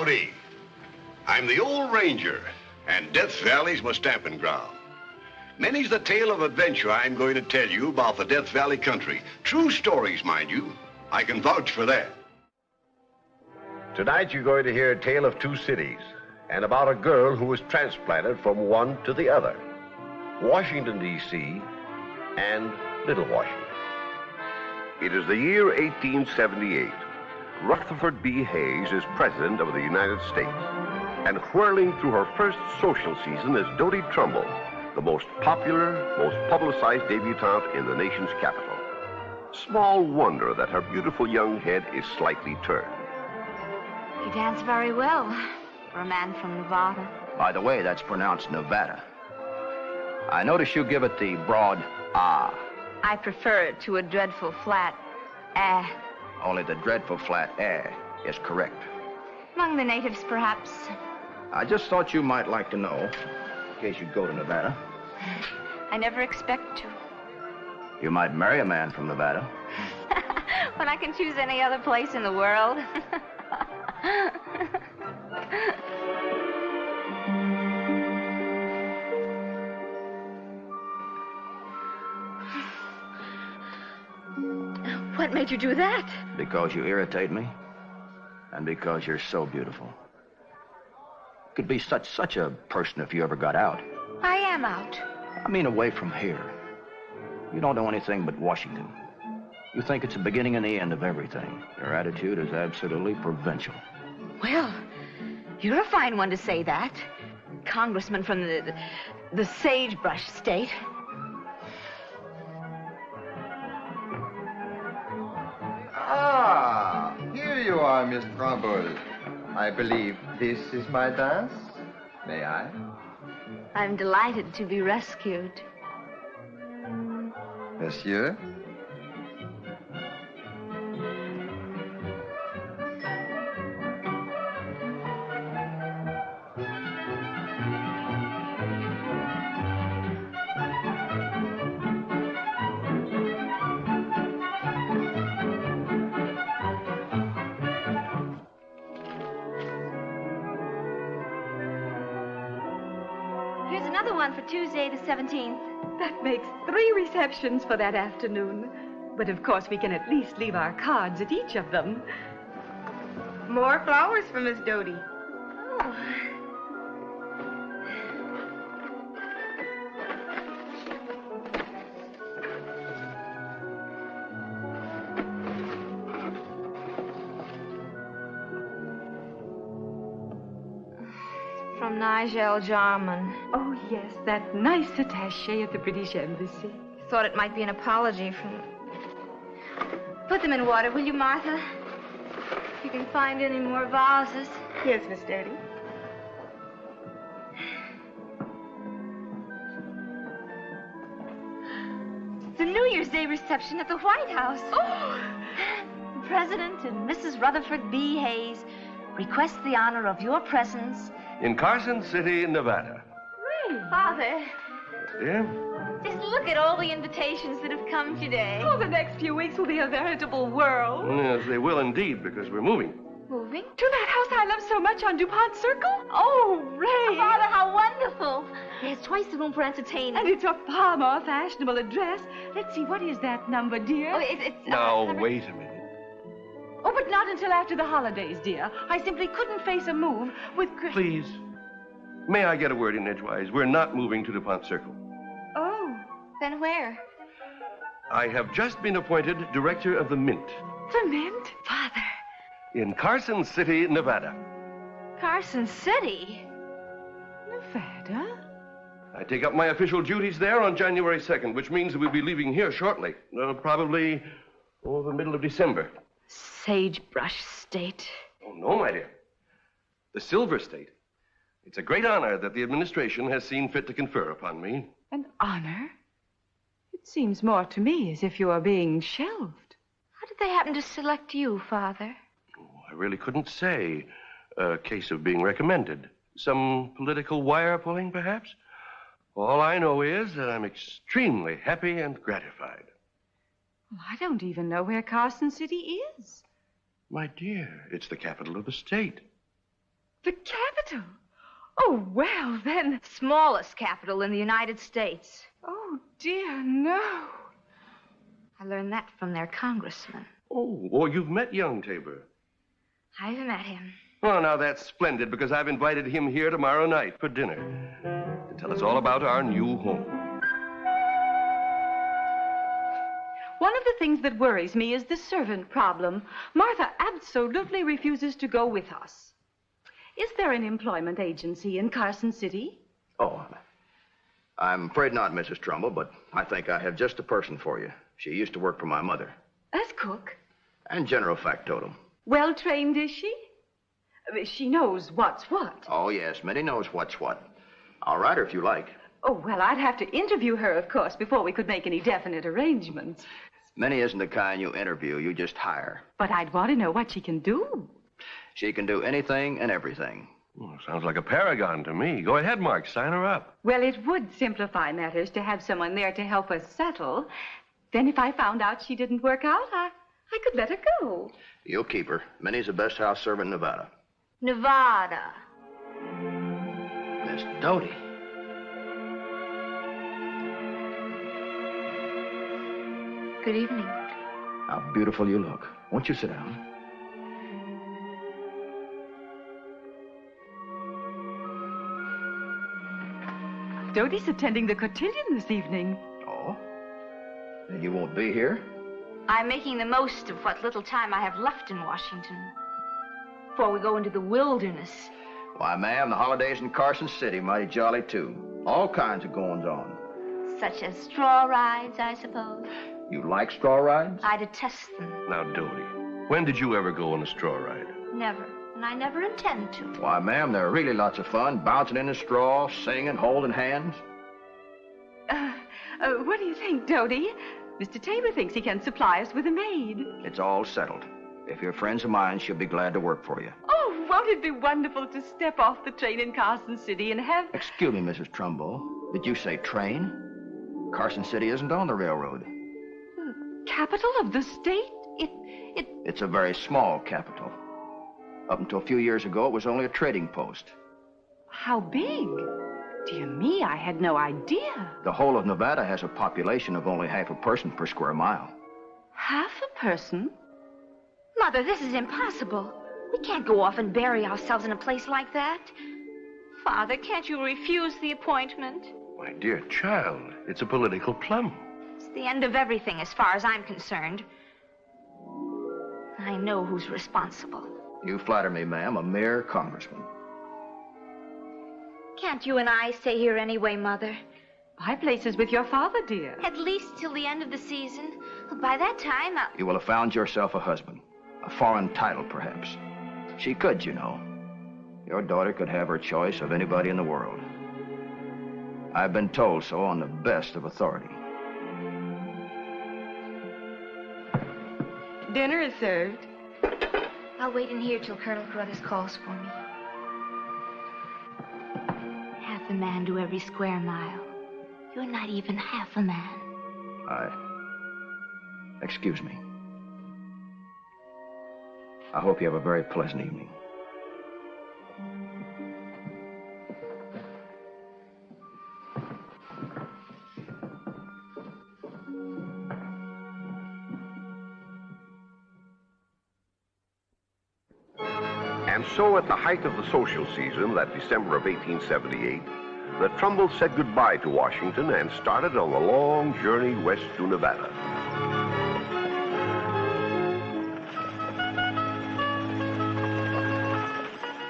Howdy. I'm the old ranger, and Death Valley's my stamping ground. Many's the tale of adventure I'm going to tell you about the Death Valley country. True stories, mind you. I can vouch for that. Tonight you're going to hear a tale of two cities, and about a girl who was transplanted from one to the other. Washington, D.C., and Little Washington. It is the year 1878. Rutherford B. Hayes is President of the United States. And whirling through her first social season is Dodie Trumbull, the most popular, most publicized debutante in the nation's capital. Small wonder that her beautiful young head is slightly turned. You dance very well for a man from Nevada. By the way, that's pronounced Nevada. I notice you give it the broad ah. I prefer it to a dreadful flat ah. Only the dreadful flat ah is correct. Among the natives, perhaps. I just thought you might like to know, in case you go to Nevada. I never expect to. You might marry a man from Nevada. When I can choose any other place in the world. What made you do that? Because you irritate me, and because you're so beautiful. You could be such a person if you ever got out. I am out. I mean away from here. You don't know anything but Washington. You think it's the beginning and the end of everything. Your attitude is absolutely provincial. Well, you're a fine one to say that. Congressman from the sagebrush state. Ah, here you are, Miss Trumbull. I believe this is my dance. May I? I'm delighted to be rescued. Monsieur? Here's another one for Tuesday the 17th. That makes 3 receptions for that afternoon. But of course, we can at least leave our cards at each of them. More flowers for Miss Dodie. Oh. From Nigel Jarman. Oh, yes, that nice attaché at the British Embassy. Thought it might be an apology from... Put them in water, will you, Martha? If you can find any more vases. Yes, Miss Dodie. The New Year's Day reception at the White House. Oh! The President and Mrs. Rutherford B. Hayes request the honor of your presence In Carson City, Nevada. Father, Dear? just look at all the invitations that have come today. Oh, the next few weeks will be a veritable whirl. Yes, they will indeed, because we're moving. Moving? To that house I love so much on DuPont Circle? Oh, Ray! Father, how wonderful. There's twice the room for entertaining. And it's a far more fashionable address. Let's see, what is that number, dear? Oh, it's Now, wait a minute. Oh, but not until after the holidays, dear. I simply couldn't face a move with... Please. May I get a word in edgewise? We're not moving to DuPont Circle. Oh. Then where? I have just been appointed director of the Mint The Mint? Father. in Carson City, Nevada. Carson City? Nevada? I take up my official duties there on January 2nd, which means that we'll be leaving here shortly. Probably the middle of December. Sagebrush State. Oh, no, my dear. The Silver State. It's a great honor that the administration has seen fit to confer upon me. An honor? It seems more to me as if you are being shelved. How did they happen to select you, Father? Oh, I really couldn't say. A case of being recommended. Some political wire pulling, perhaps? All I know is that I'm extremely happy and gratified. Well, I don't even know where Carson City is. My dear, it's the capital of the state. The capital? Oh, well, then. Smallest capital in the United States. Oh, dear, no. I learned that from their congressman. Oh, you've met young Tabor. I've met him. Well, now that's splendid because I've invited him here tomorrow night for dinner to tell us all about our new home. One of the things that worries me is the servant problem. Martha absolutely refuses to go with us. Is there an employment agency in Carson City? Oh, I'm afraid not, Mrs. Trumbull, but I think I have just the person for you. She used to work for my mother. As cook? And general factotum. Well trained, is she? She knows what's what. Oh, yes, Minnie knows what's what. I'll write her if you like. Oh, well, I'd have to interview her, of course, before we could make any definite arrangements. Minnie isn't the kind you interview, you just hire. But I'd want to know what she can do. She can do anything and everything. Oh, sounds like a paragon to me. Go ahead, Mark, sign her up. Well, it would simplify matters to have someone there to help us settle. Then if I found out she didn't work out, I could let her go. You'll keep her. Minnie's the best house servant in Nevada. Nevada. Miss Doty. Good evening. How beautiful you look. Won't you sit down? Doty's attending the cotillion this evening. Oh? Then you won't be here? I'm making the most of what little time I have left in Washington before we go into the wilderness. Why, ma'am, the holidays in Carson City mighty jolly, too. All kinds of goings-on. Such as straw rides, I suppose. You like straw rides? I detest them. Now, Doty, when did you ever go on a straw ride? Never. And I never intend to. Why, ma'am, they're really lots of fun, bouncing in the straw, singing, holding hands. What do you think, Doty? Mr. Tabor thinks he can supply us with a maid. It's all settled. If you're friends of mine, she'll be glad to work for you. Oh, won't it be wonderful to step off the train in Carson City and have... Excuse me, Mrs. Trumbull. Did you say train? Carson City isn't on the railroad. Capital of the state? It's a very small capital. Up until a few years ago, it was only a trading post. How big? Dear me, I had no idea. The whole of Nevada has a population of only half a person per square mile. Half a person? Mother, this is impossible. We can't go off and bury ourselves in a place like that. Father, can't you refuse the appointment? My dear child, it's a political plum. It's the end of everything as far as I'm concerned. I know who's responsible. You flatter me, ma'am, a mere congressman. Can't you and I stay here anyway, Mother? My place is with your father, dear. At least till the end of the season. By that time, You will have found yourself a husband. A foreign title, perhaps. She could, you know. Your daughter could have her choice of anybody in the world. I've been told so on the best of authority. Dinner is served. I'll wait in here till Colonel Carruthers calls for me. Half a man to every square mile. You're not even half a man. Excuse me. I hope you have a very pleasant evening. And so at the height of the social season, that December of 1878, the Trumbulls said goodbye to Washington and started on the long journey west to Nevada.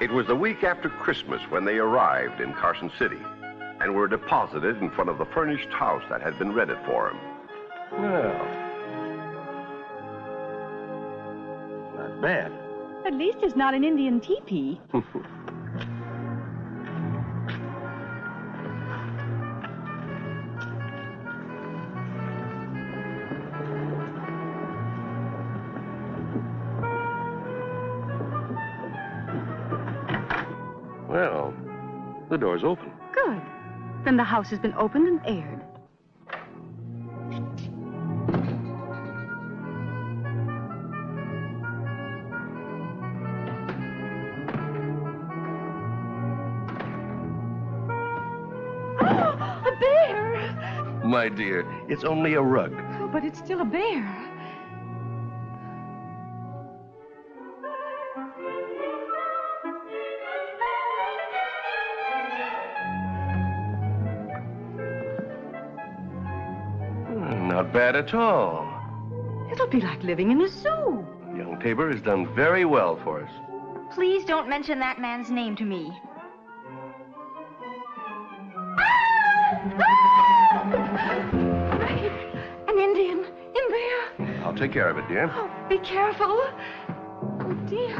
It was the week after Christmas when they arrived in Carson City and were deposited in front of the furnished house that had been rented for them. Well, not bad. At least it's not an Indian teepee. Well, the door's open. Good. Then the house has been opened and aired. my dear. It's only a rug. Oh, but it's still a bear. Not bad at all. It'll be like living in a zoo. Young Tabor has done very well for us. Please don't mention that man's name to me. An Indian in there. I'll take care of it, dear. Oh, be careful. Oh, dear.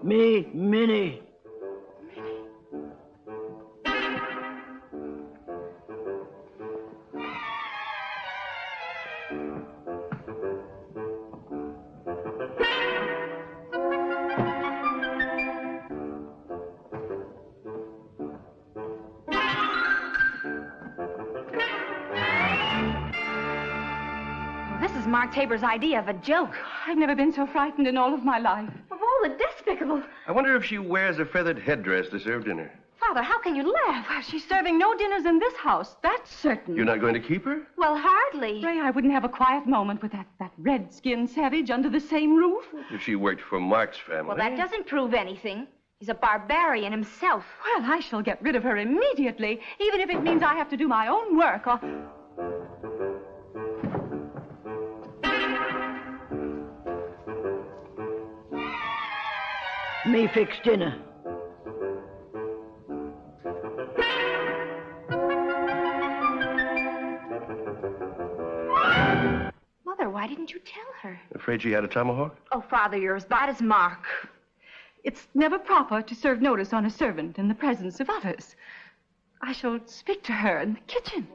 Me, Minnie. This is Mark Tabor's idea of a joke. I've never been so frightened in all of my life. Of all the despicable... I wonder if she wears a feathered headdress to serve dinner. Father, how can you laugh? Well, she's serving no dinners in this house, that's certain. You're not going to keep her? Well, hardly. Ray, I wouldn't have a quiet moment with that red-skinned savage under the same roof. If she worked for Mark's family. Well, that doesn't prove anything. He's a barbarian himself. Well, I shall get rid of her immediately, even if it means I have to do my own work or... Me fix dinner. Mother, why didn't you tell her? Afraid she had a tomahawk? Oh, Father, you're as bad as Mark. It's never proper to serve notice on a servant in the presence of others. I shall speak to her in the kitchen.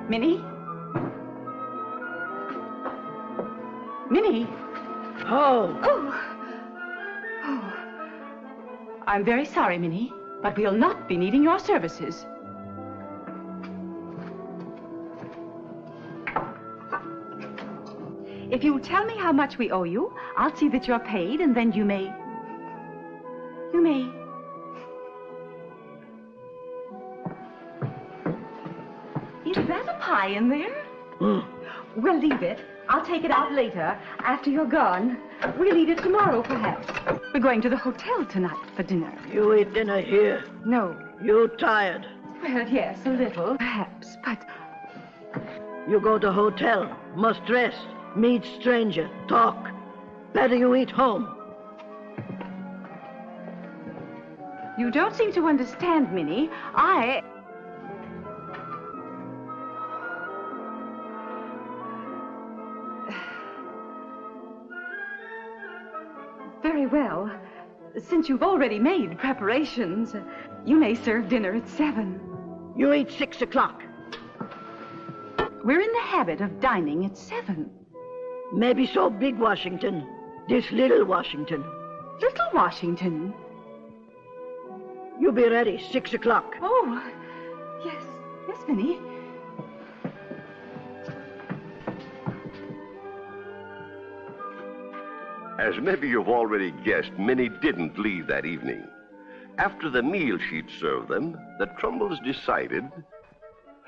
Minnie? Minnie? Oh, Oh. I'm very sorry, Minnie, but we'll not be needing your services. If you'll tell me how much we owe you, I'll see that you're paid, and then you may... Is that a pie in there? We'll leave it. I'll take it out later, after you're gone. We'll eat it tomorrow, perhaps. We're going to the hotel tonight for dinner. you eat dinner here. No. You tired. Well, yes, a little, perhaps, but... You go to hotel. Must rest. Meet stranger. Talk. Better you eat home. You don't seem to understand, Minnie. Very well. Since you've already made preparations, you may serve dinner at 7. You eat 6 o'clock. We're in the habit of dining at 7. Maybe so big Washington. This little Washington. Little Washington. You be ready, 6 o'clock. Oh, yes, Minnie. As maybe you've already guessed, Minnie didn't leave that evening. After the meal she'd served them, the Trumbolls decided...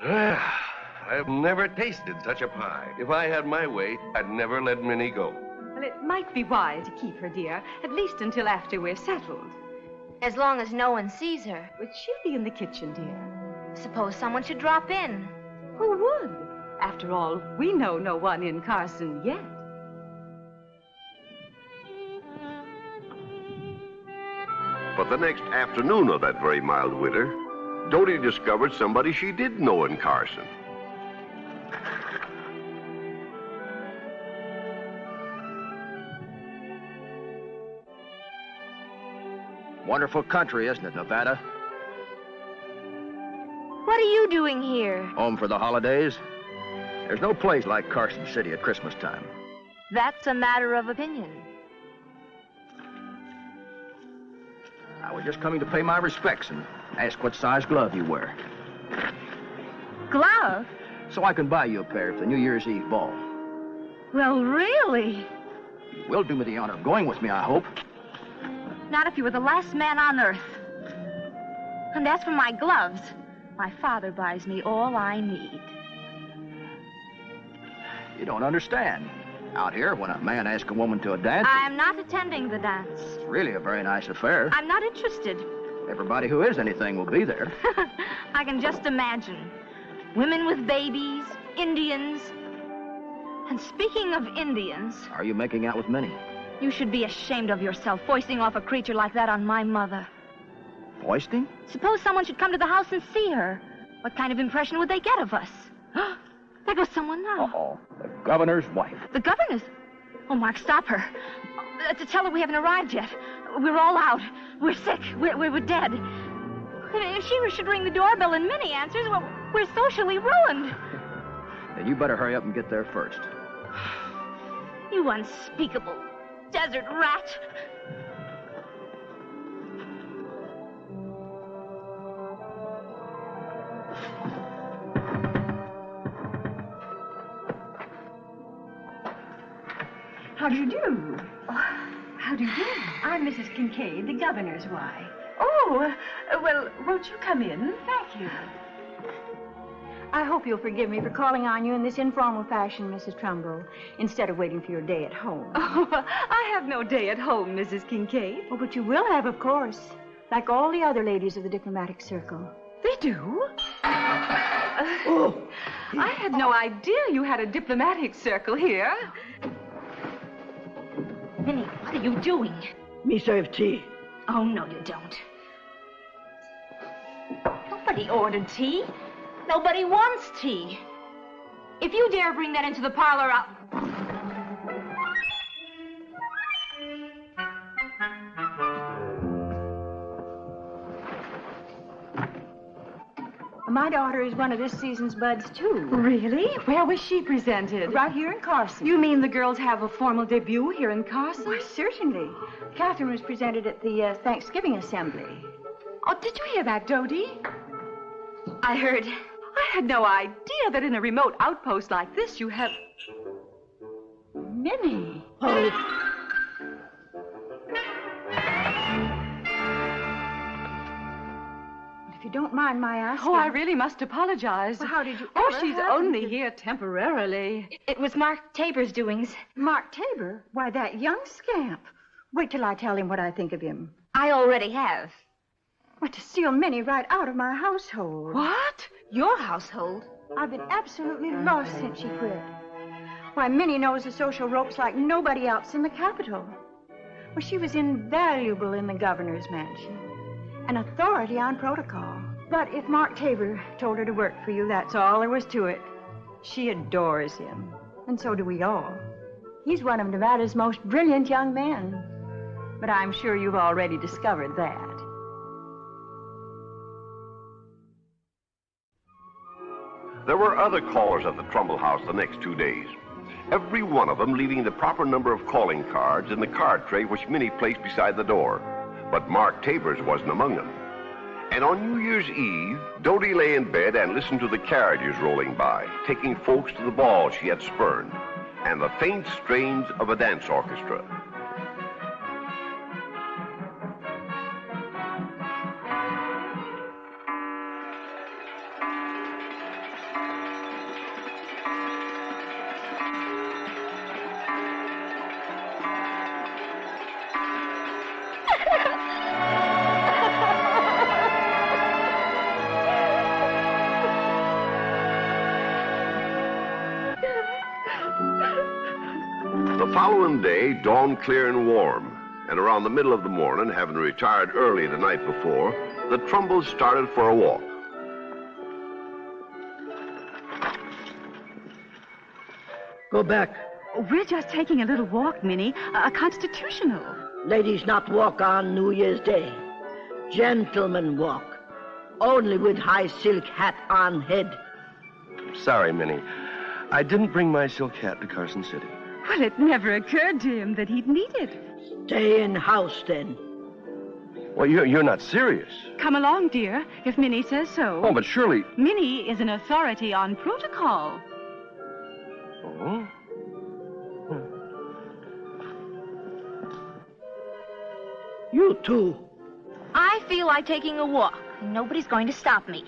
I've never tasted such a pie. If I had my way, I'd never let Minnie go. Well, it might be wise to keep her, dear, at least until after we're settled. As long as no one sees her. But she'll be in the kitchen, dear. Suppose someone should drop in. Who would? After all, we know no one in Carson yet. But the next afternoon of that very mild winter, Dodie discovered somebody she did know in Carson. Wonderful country, isn't it, Nevada? What are you doing here? Home for the holidays? There's no place like Carson City at Christmas time. That's a matter of opinion. I was just coming to pay my respects and ask what size glove you wear. glove? So I can buy you a pair for the New Year's Eve ball. Well, really? You will do me the honor of going with me, I hope. Not if you were the last man on earth. And as for my gloves, my father buys me all I need. You don't understand. Out here, when a man asks a woman to a dance, I'm not attending the dance. it's really a very nice affair. I'm not interested. Everybody who is anything will be there. I can just imagine. Women with babies, Indians. And speaking of Indians, Are you making out with Minnie? you should be ashamed of yourself foisting off a creature like that on my mother. Foisting? Suppose someone should come to the house and see her. What kind of impression would they get of us? There goes someone now. Uh-oh. The governor's wife. The governor's... Oh, Mark, stop her. To tell her we haven't arrived yet. We're all out. We're sick. We're dead. If she should ring the doorbell and Minnie answers, well, we're socially ruined. Then you better hurry up and get there first. You unspeakable desert rat. How do you do? How do you do? I'm Mrs. Kincaid, the governor's wife. Oh, well, won't you come in? Thank you. I hope you'll forgive me for calling on you in this informal fashion, Mrs. Trumbull, instead of waiting for your day at home. Oh, I have no day at home, Mrs. Kincaid. Oh, but you will have, of course, like all the other ladies of the diplomatic circle. They do? I had no idea you had a diplomatic circle here. Minnie, what are you doing? Me serve tea. Oh, no, you don't. Nobody ordered tea. Nobody wants tea. If you dare bring that into the parlor, I'll... My daughter is one of this season's buds, too. Really? Where was she presented? Right here in Carson. You mean the girls have a formal debut here in Carson? Why, certainly. Catherine was presented at the Thanksgiving Assembly. Oh, did you hear that, Dodie? I heard. I had no idea that in a remote outpost like this you have... Minnie. Oh, If you don't mind my asking... Oh, I really must apologize. Well, how did you... Oh, she's only here temporarily. It was Mark Tabor's doings. Mark Tabor? Why, that young scamp. Wait till I tell him what I think of him. I already have. What, to steal Minnie right out of my household? What? Your household? I've been absolutely lost since she quit. Why, Minnie knows the social ropes like nobody else in the capital. Well, she was invaluable in the governor's mansion. An authority on protocol. But if Mark Tabor told her to work for you, that's all there was to it. She adores him. And so do we all. He's one of Nevada's most brilliant young men. But I'm sure you've already discovered that. There were other callers at the Trumbull house the next 2 days. Every one of them leaving the proper number of calling cards in the card tray which Minnie placed beside the door. But Mark Tabor's wasn't among them. And on New Year's Eve, Dodie lay in bed and listened to the carriages rolling by, taking folks to the ball she had spurned, and the faint strains of a dance orchestra. The following day dawned clear and warm, and around the middle of the morning, having retired early the night before, the Trumbulls started for a walk. go back. We're just taking a little walk, Minnie. A constitutional. Ladies not walk on New Year's Day. Gentlemen walk. Only with high silk hat on head. Sorry, Minnie. I didn't bring my silk hat to Carson City. Well, it never occurred to him that he'd need it. Stay in house, then. Well, you're not serious. Come along, dear, if Minnie says so. Oh, but surely... Minnie is an authority on protocol. Oh? You too. I feel like taking a walk. Nobody's going to stop me.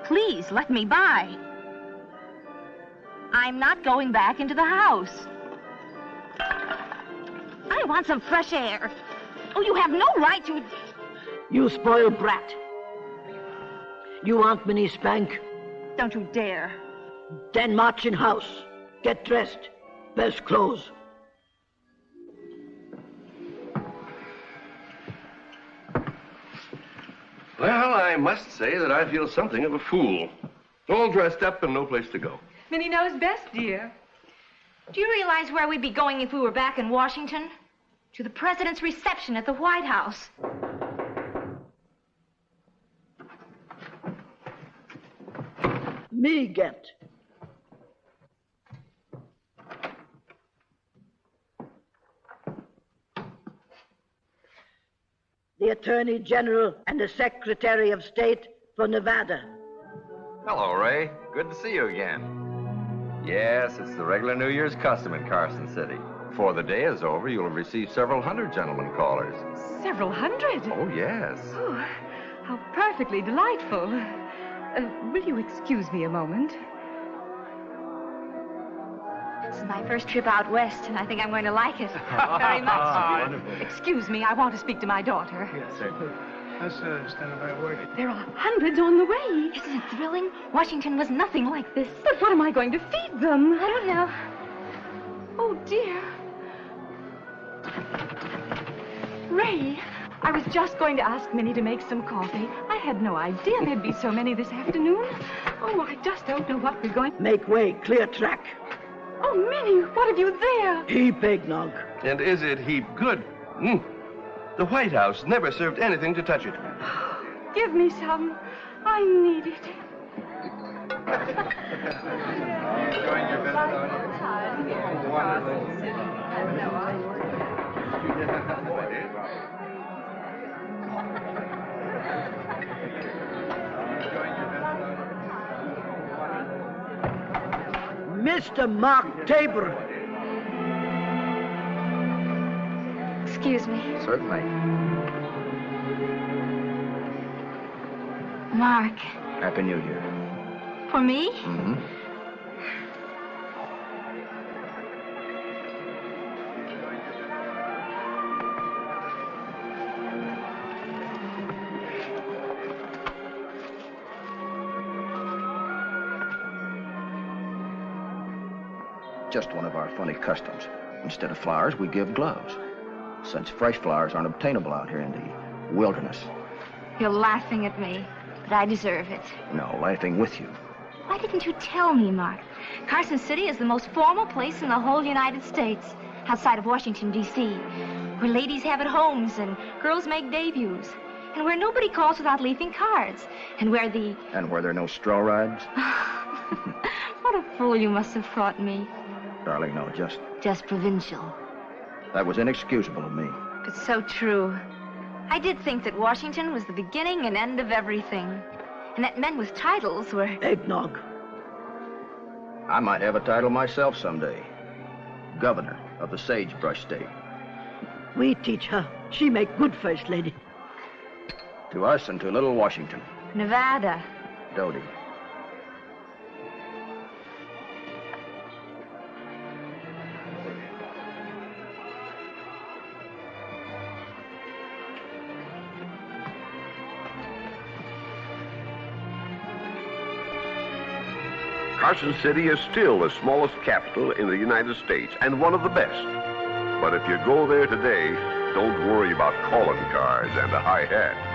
Please, let me by. I'm not going back into the house. I want some fresh air. Oh, you have no right to... You spoiled brat. You want Minnie spank? Don't you dare. Then march in house. Get dressed. Best clothes. Well, I must say that I feel something of a fool. All dressed up and no place to go. Minnie knows best, dear. Do you realize where we'd be going if we were back in Washington? To the president's reception at the White House. Me get. The Attorney General and the Secretary of State for Nevada. Hello, Ray. Good to see you again. Yes, it's the regular New Year's custom in Carson City. Before the day is over, you'll have received several hundred gentlemen callers. Several hundred? Oh, yes. Oh, how perfectly delightful. Will you excuse me a moment? This is my first trip out west, and I think I'm going to like it very much. Wonderful. Excuse me, I want to speak to my daughter. Yes, certainly. Let's stand by work. There are hundreds on the way. Isn't it thrilling? Washington was nothing like this. But what am I going to feed them? I don't know. Oh, dear. Ray, I was just going to ask Minnie to make some coffee. I had no idea there'd be so many this afternoon. Oh, I just don't know what we're going... Make way, clear track. Oh, Minnie, what have you there? Heap eggnog. And is it heap good? The White House never served anything to touch it. Give me some. I need it. Enjoying your best, Mr. Mark Tabor. Excuse me. Certainly. Mark. Happy New Year. For me? Mm-hmm. Just one of our funny customs. Instead of flowers, we give gloves. Since fresh flowers aren't obtainable out here in the wilderness. You're laughing at me, but I deserve it. No, laughing with you. Why didn't you tell me, Mark? Carson City is the most formal place in the whole United States, outside of Washington, D.C., where ladies have at homes and girls make debuts, and where nobody calls without leaving cards, and where the... And where there are no straw rides? What a fool you must have thought me. Darling, no, Just provincial. that was inexcusable of me. But so true. I did think that Washington was the beginning and end of everything, and that men with titles were... Eggnog. I might have a title myself someday. Governor of the Sagebrush State. We teach her. She make good first lady. To us and to little Washington. Nevada. Dodie. Carson City is still the smallest capital in the United States and one of the best. But if you go there today, don't worry about calling cards and a high hat.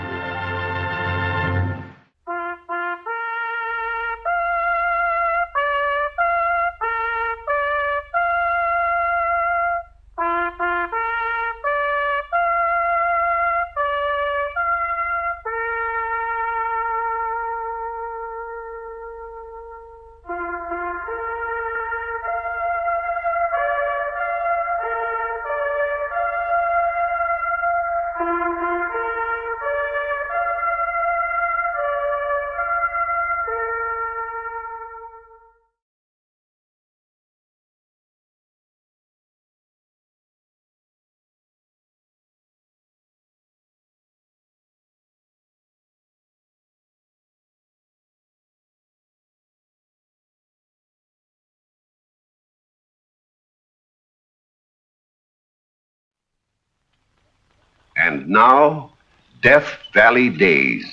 now, Death Valley Days.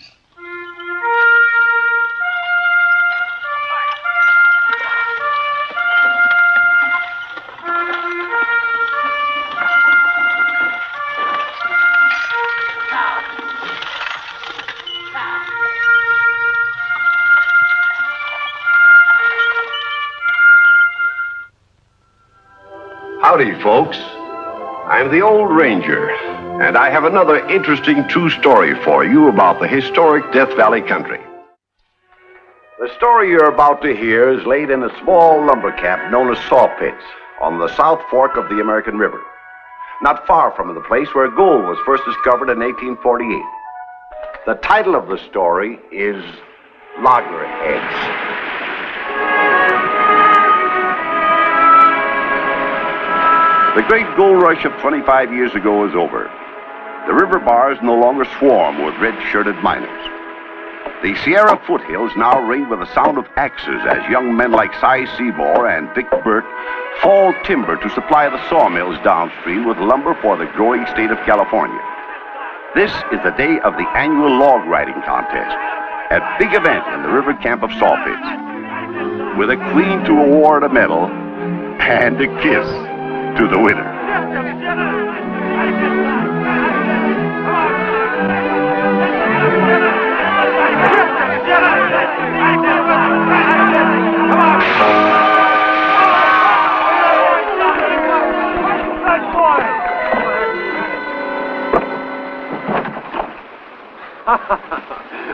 Howdy, folks. I'm the Old Ranger, and I have another interesting true story for you about the historic Death Valley country. The story you're about to hear is laid in a small lumber camp known as Saw Pits on the South Fork of the American River, not far from the place where gold was first discovered in 1848. The title of the story is Loggerheads. The great gold rush of 25 years ago is over. The river bars no longer swarm with red-shirted miners. The Sierra foothills now ring with the sound of axes as young men like Cy Seymour and Vic Burt fall timber to supply the sawmills downstream with lumber for the growing state of California. This is the day of the annual log riding contest, a big event in the river camp of Saw Pits, with a queen to award a medal and a kiss to the winner.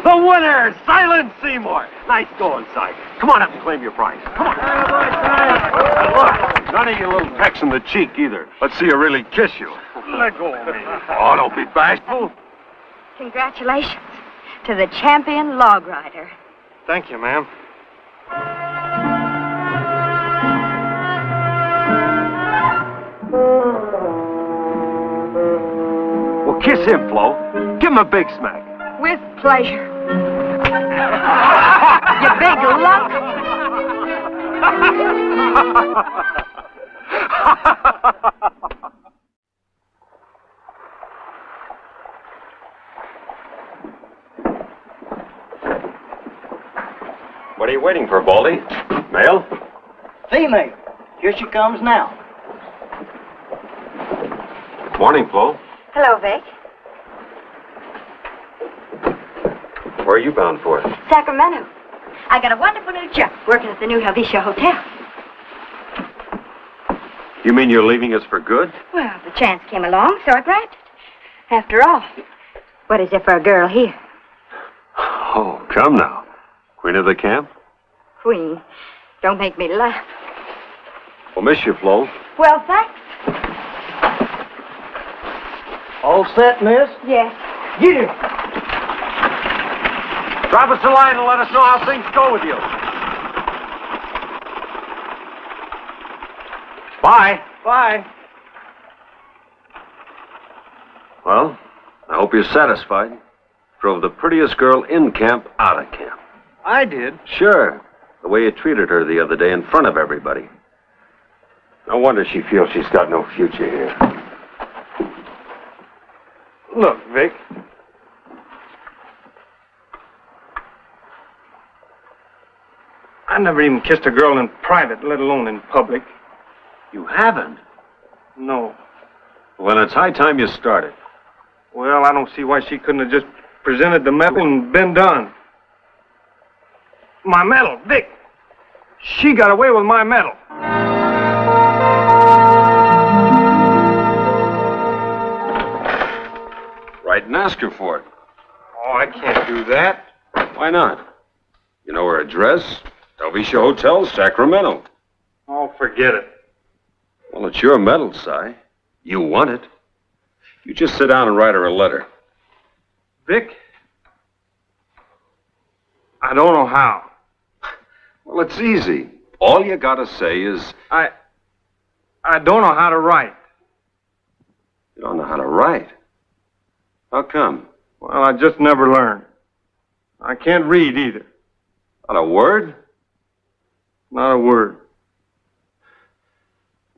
The winner, Silent Seymour. Nice going, Si. Come on up and claim your prize. Come on. And look, none of you little pecks in the cheek either. Let's see you really kiss you. Let go of me. Oh, don't be bashful. Congratulations to the champion log rider. Thank you, ma'am. Well, kiss him, Flo. Give him a big smack. With pleasure. You big lump. What are you waiting for, Baldy? Mail? Female. Here she comes now. Morning, Flo. Hello, Vic. Where are you bound for? Sacramento. I got a wonderful new job working at the new Helvetia Hotel. You mean you're leaving us for good? Well, the chance came along, so I grabbed it. After all, what is it for a girl here? Oh, come now. Queen of the camp? Queen. Don't make me laugh. We'll miss you, Flo. Well, thanks. All set, miss? Yes. Get her. Drop us a line and let us know how things go with you. Bye. Bye. Well, I hope you're satisfied. Drove the prettiest girl in camp out of camp. I did. Sure. The way you treated her the other day in front of everybody. No wonder she feels she's got no future here. Look, Vic. I never even kissed a girl in private, let alone in public. You haven't? No. Well, it's high time you started. Well, I don't see why she couldn't have just presented the medal and been done. My medal, Vic. She got away with my medal. Write and ask her for it. Oh, I can't do that. Why not? You know her address? Helvetia Hotel, Sacramento. Oh, forget it. Well, it's your medal, Si. You want it. You just sit down and write her a letter. Vic, I don't know how. Well, it's easy. All you gotta say is... I don't know how to write. You don't know how to write? How come? Well, I just never learned. I can't read either. Not a word? Not a word.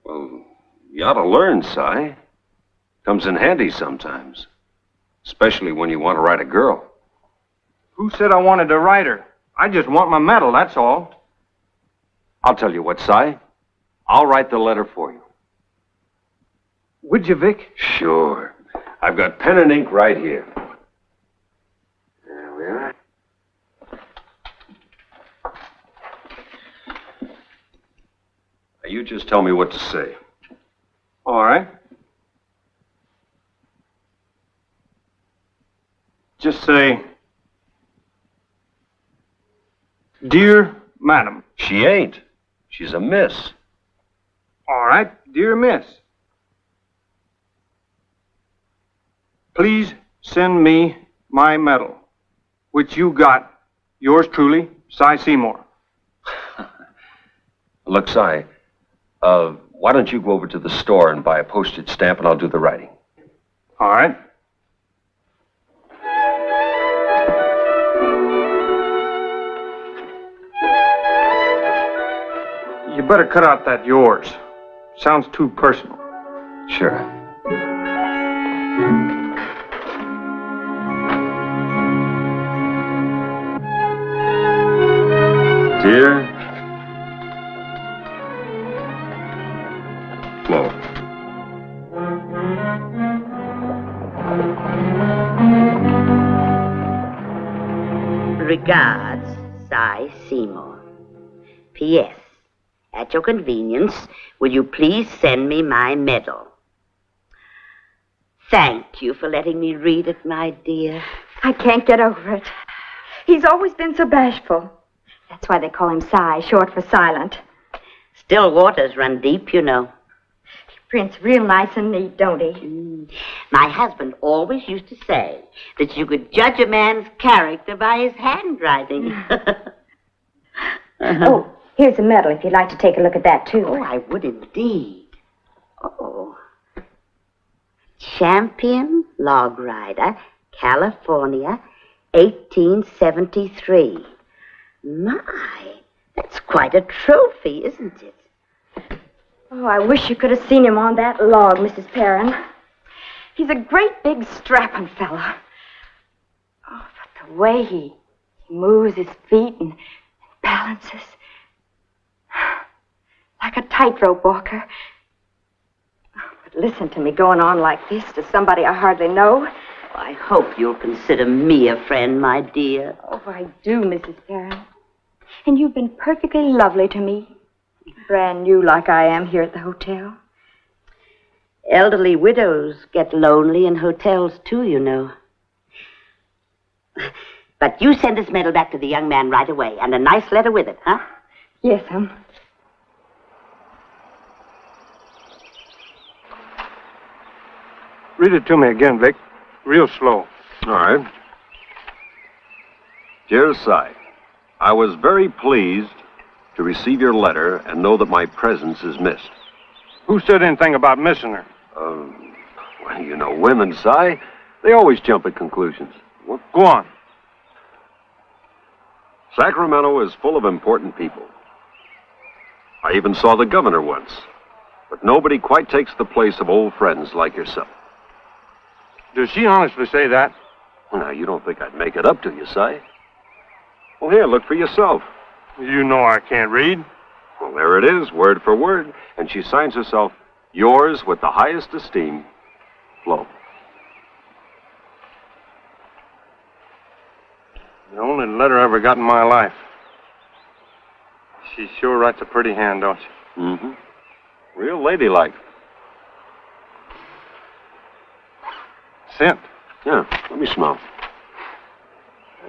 Well, you ought to learn, Si. Comes in handy sometimes. Especially when you want to write a girl. Who said I wanted to write her? I just want my medal, that's all. I'll tell you what, Si. I'll write the letter for you. Would you, Vic? Sure. I've got pen and ink right here. There we are. Now, you just tell me what to say. All right. Just say, Dear Madam. She ain't. She's a miss. All right, dear Miss. Please send me my medal, which you got, yours truly, Cy Seymour. Look, Si, why don't you go over to the store and buy a postage stamp and I'll do the writing. All right. You better cut out that yours. Sounds too personal. Sure. Dear Flo. Regards, Cy Seymour. P.S. At your convenience, will you please send me my medal? Thank you for letting me read it, my dear. I can't get over it. He's always been so bashful. That's why they call him Cy, short for silent. Still waters run deep, you know. He prints real nice and neat, don't he? My husband always used to say that you could judge a man's character by his handwriting. Oh, here's a medal if you'd like to take a look at that, too. Oh, I would indeed. Oh. Champion Log Rider, California, 1873. My, that's quite a trophy, isn't it? Oh, I wish you could have seen him on that log, Mrs. Perrin. He's a great big strapping fella. Oh, but the way he moves his feet and balances. Like a tightrope walker. But listen to me going on like this to somebody I hardly know. I hope you'll consider me a friend, my dear. Oh, I do, Mrs. Perrin. And you've been perfectly lovely to me. Brand new like I am here at the hotel. Elderly widows get lonely in hotels, too, you know. But you send this medal back to the young man right away, and a nice letter with it, huh? Yes, Read it to me again, Vic. Real slow. All right. Dear Si, I was very pleased to receive your letter and know that my presence is missed. Who said anything about missing her? Well, you know women, Si. They always jump at conclusions. Well, go on. Sacramento is full of important people. I even saw the governor once. But nobody quite takes the place of old friends like yourself. Does she honestly say that? Now, you don't think I'd make it up to you, Si? Well, here, look for yourself. You know I can't read. Well, there it is, word for word. And she signs herself, yours with the highest esteem, Flo. The only letter I ever got in my life. She sure writes a pretty hand, don't she? Mm-hmm. Real ladylike. Scent. Yeah, let me smell.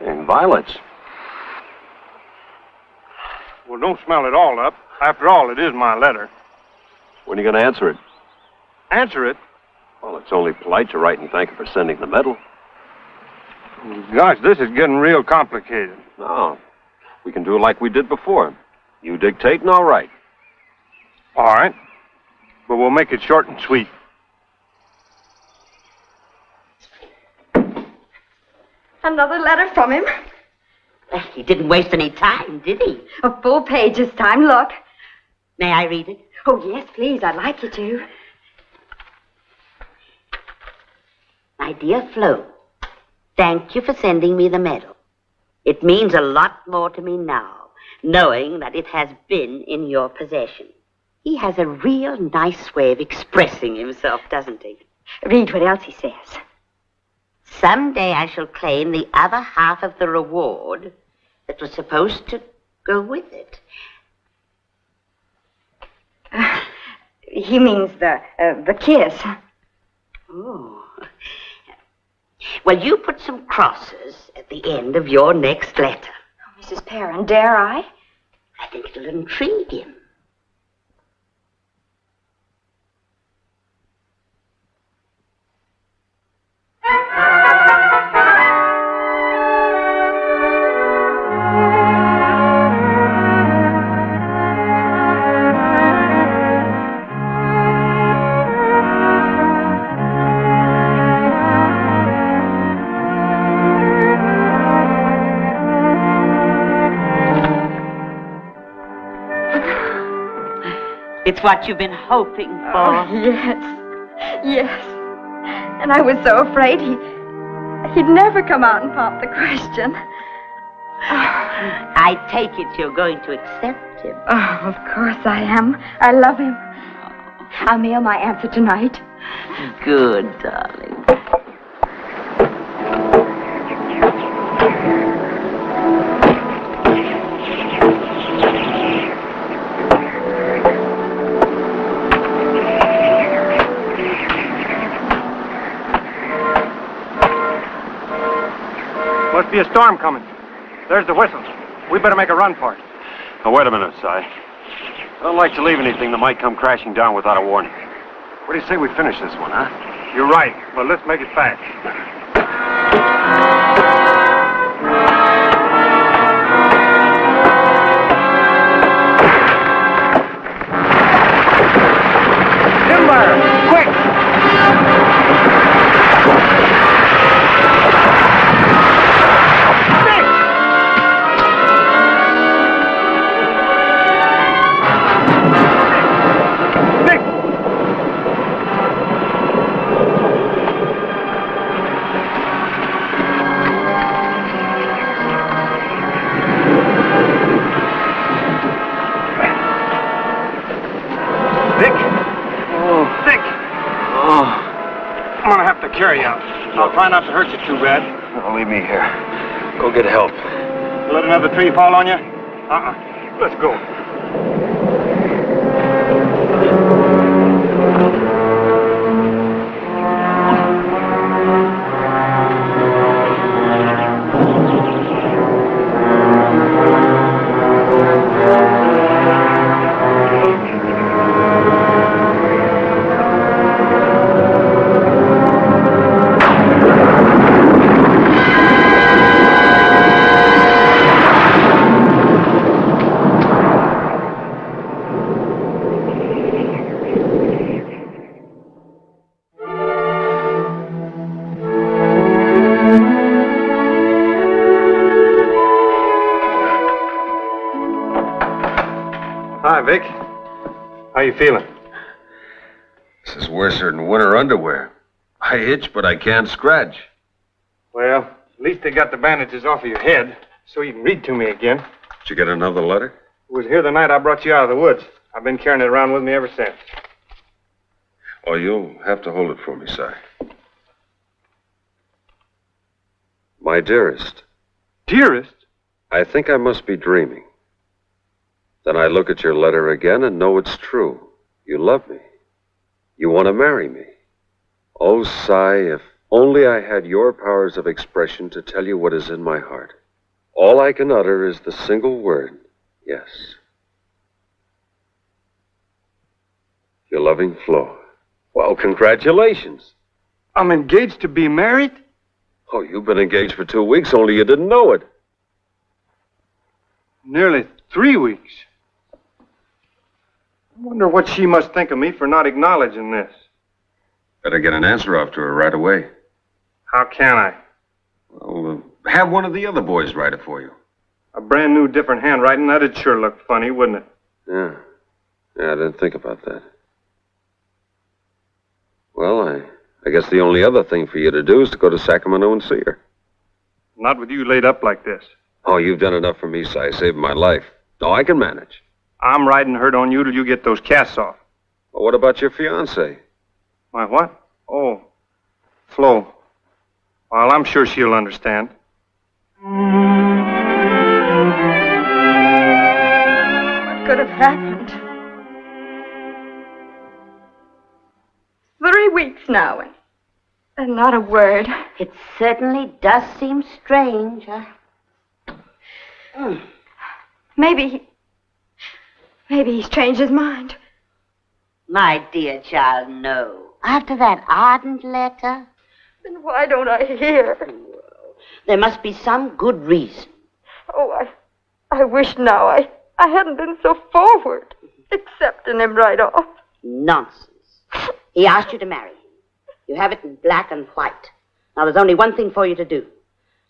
And violets. Well, don't smell it all up. After all, it is my letter. When are you going to answer it? Answer it? Well, it's only polite to write and thank her for sending the medal. Gosh, this is getting real complicated. No, we can do it like we did before. You dictate and I'll write. All right. But we'll make it short and sweet. Another letter from him. He didn't waste any time, did he? A full page this time. Look. May I read it? Oh, yes, please. I'd like you to. My dear Flo, thank you for sending me the medal. It means a lot more to me now, knowing that it has been in your possession. He has a real nice way of expressing himself, doesn't he? Read what else he says. Someday I shall claim the other half of the reward that was supposed to go with it. He means the kiss. Oh. Well, you put some crosses at the end of your next letter. Oh, Mrs. Perrin, dare I? I think it'll intrigue him. It's what you've been hoping for. Oh, yes. Yes. And I was so afraid he'd never come out and pop the question. I take it you're going to accept him. Oh, of course I am. I love him. I'll mail my answer tonight. Good, darling. Must be a storm coming. There's the whistle. We better make a run for it. Now, wait a minute, Si. I don't like to leave anything that might come crashing down without a warning. What do you say we finish this one, huh? You're right. Well, let's make it fast. Timber! Quick! Carry out. I'll try not to hurt you too bad. Well, leave me here. Go get help. Let another tree fall on you? Uh-uh. Let's go. Hi, Vic. How you feeling? This is worse than winter underwear. I itch, but I can't scratch. Well, at least they got the bandages off of your head, so you can read to me again. Did you get another letter? It was here the night I brought you out of the woods. I've been carrying it around with me ever since. Oh, you'll have to hold it for me, Si. My dearest. Dearest? I think I must be dreaming. Then I look at your letter again and know it's true. You love me. You want to marry me. Oh, Si, if only I had your powers of expression to tell you what is in my heart. All I can utter is the single word, yes. Your loving Flo. Well, congratulations. I'm engaged to be married? Oh, you've been engaged for 2 weeks, only you didn't know it. Nearly 3 weeks. I wonder what she must think of me for not acknowledging this. Better get an answer off to her right away. How can I? Well, have one of the other boys write it for you. A brand new, different handwriting, that'd sure look funny, wouldn't it? Yeah, I didn't think about that. Well, I guess the only other thing for you to do is to go to Sacramento and see her. Not with you laid up like this. Oh, you've done enough for me, Si. Saved my life. Oh, I can manage. I'm riding herd on you till you get those casts off. Well, what about your fiancée? My what? Oh, Flo. Well, I'm sure she'll understand. What could have happened? 3 weeks now, and not a word. It certainly does seem strange, huh? Maybe he's changed his mind. My dear child, no. After that ardent letter? Then why don't I hear? There must be some good reason. Oh, I wish now I hadn't been so forward, accepting him right off. Nonsense. He asked you to marry him. You have it in black and white. Now there's only one thing for you to do.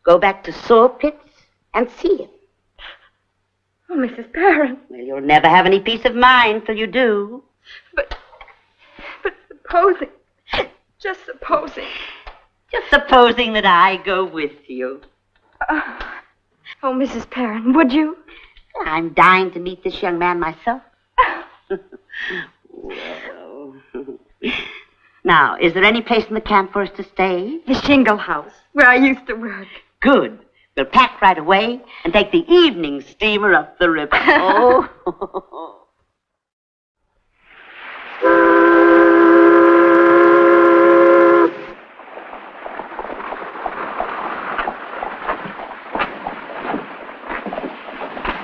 Go back to Saw Pits and see him. Oh, Mrs. Barron. Well, you'll never have any peace of mind till you do. But supposing, just supposing. Just supposing that I go with you. Oh, Mrs. Barron, would you? I'm dying to meet this young man myself. Well. Now, is there any place in the camp for us to stay? The shingle house, where I used to work. Good. We'll pack right away and take the evening steamer up the river. Oh.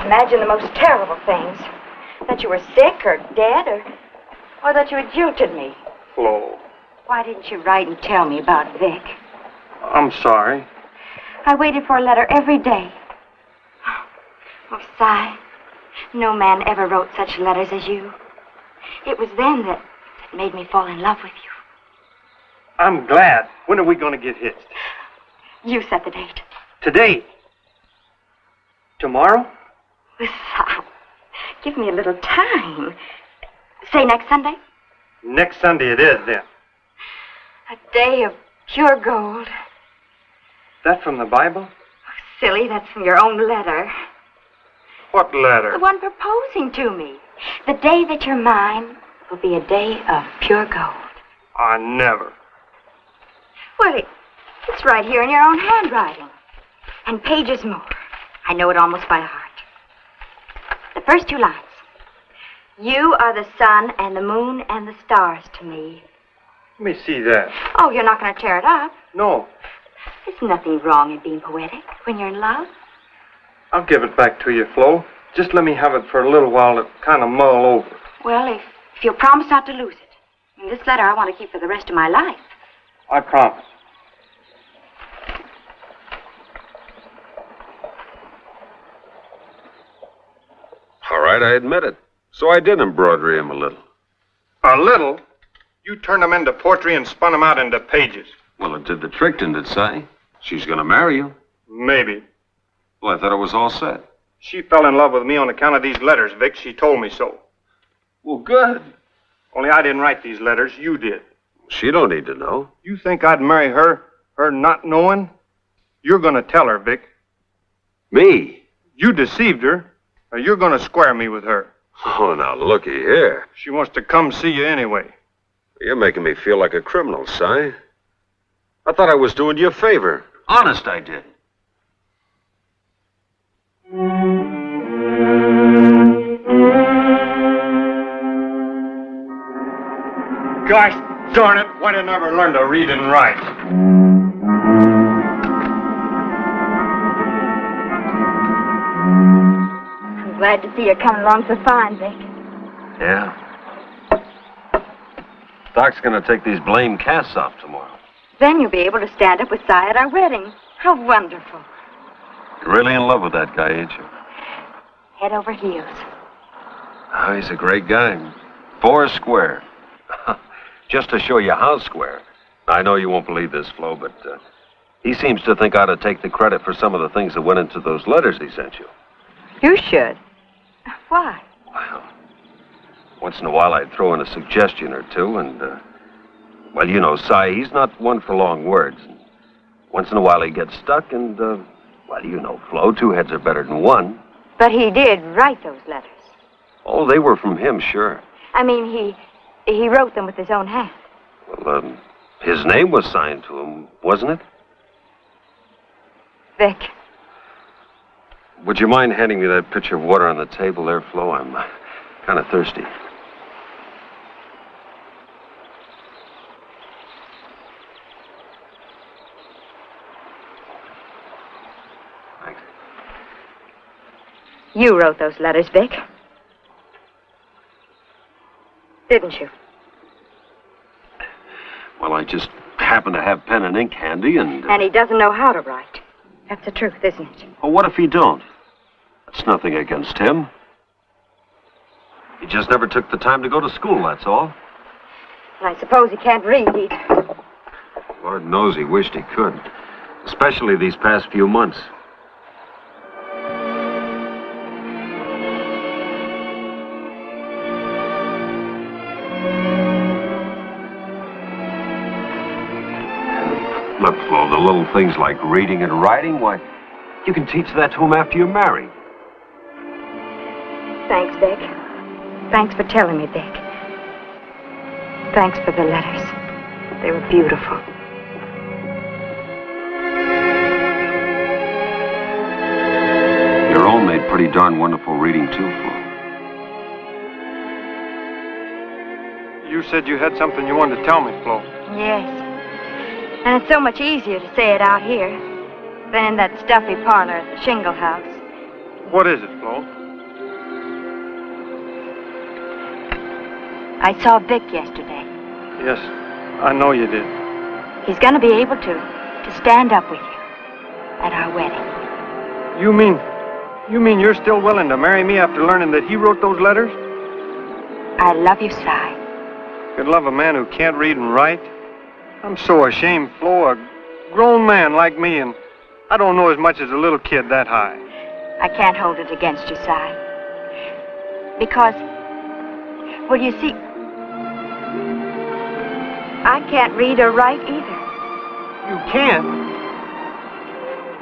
Imagine the most terrible things. That you were sick or dead or that you had jilted me. Flo. Why didn't you write and tell me about Vic? I'm sorry. I waited for a letter every day. Oh, Si, no man ever wrote such letters as you. It was then that made me fall in love with you. I'm glad. When are we going to get hitched? You set the date. Today. Tomorrow? Si, give me a little time. Say next Sunday? Next Sunday it is, then. A day of pure gold. That from the Bible? Silly, that's from your own letter. What letter? The one proposing to me. The day that you're mine will be a day of pure gold. I never. Well, it's right here in your own handwriting. And pages more. I know it almost by heart. The first 2 lines. You are the sun and the moon and the stars to me. Let me see that. Oh, you're not going to tear it up. No. There's nothing wrong in being poetic when you're in love. I'll give it back to you, Flo. Just let me have it for a little while to kind of mull over. Well, if you'll promise not to lose it. And this letter I want to keep for the rest of my life. I promise. All right, I admit it. So I did embroidery him a little. A little? You turned them into poetry and spun them out into pages. Well, it did the trick, didn't it, Si? She's going to marry you. Maybe. Well, I thought it was all set. She fell in love with me on account of these letters, Vic. She told me so. Well, good. Only I didn't write these letters. You did. She don't need to know. You think I'd marry her not knowing? You're going to tell her, Vic. Me? You deceived her. Or you're going to square me with her. Oh, now, looky here. She wants to come see you anyway. You're making me feel like a criminal, Si. I thought I was doing you a favor. Honest, I did. Gosh darn it, why didn't I ever learn to read and write? I'm glad to see you coming along so fine, Vic. Yeah. Doc's going to take these blame casts off tomorrow. Then you'll be able to stand up with Si at our wedding. How wonderful. You're really in love with that guy, ain't you? Head over heels. Oh, he's a great guy. 4 square. Just to show you how square. I know you won't believe this, Flo, but he seems to think I ought to take the credit for some of the things that went into those letters he sent you. You should. Why? Well, once in a while I'd throw in a suggestion or two, and, well, you know, Si, he's not one for long words. Once in a while he gets stuck, and Well, you know, Flo, two heads are better than one. But he did write those letters. Oh, they were from him, sure. I mean, he wrote them with his own hand. Well, his name was signed to him, wasn't it? Vic. Would you mind handing me that pitcher of water on the table there, Flo? I'm kind of thirsty. Thanks. You wrote those letters, Vic. Didn't you? Well, I just happen to have pen and ink handy, and... And he doesn't know how to write. That's the truth, isn't it? Well, what if he don't? That's nothing against him. He just never took the time to go to school, that's all. And I suppose he can't read either. Lord knows he wished he could. Especially these past few months. Look, Flo, the little things like reading and writing, why, you can teach that to him after you're married. Thanks, Vic. Thanks for telling me, Vic. Thanks for the letters. They were beautiful. Your own made pretty darn wonderful reading, too, Flo. You said you had something you wanted to tell me, Flo. Yes. And it's so much easier to say it out here than in that stuffy parlor at the Shingle House. What is it, Flo? I saw Vic yesterday. Yes, I know you did. He's going to be able to stand up with you at our wedding. You mean you're still willing to marry me after learning that he wrote those letters? I love you, Si. Could love a man who can't read and write? I'm so ashamed, Flo. A grown man like me, and I don't know as much as a little kid that high. I can't hold it against you, Si. Because, well, you see, I can't read or write either. You can't?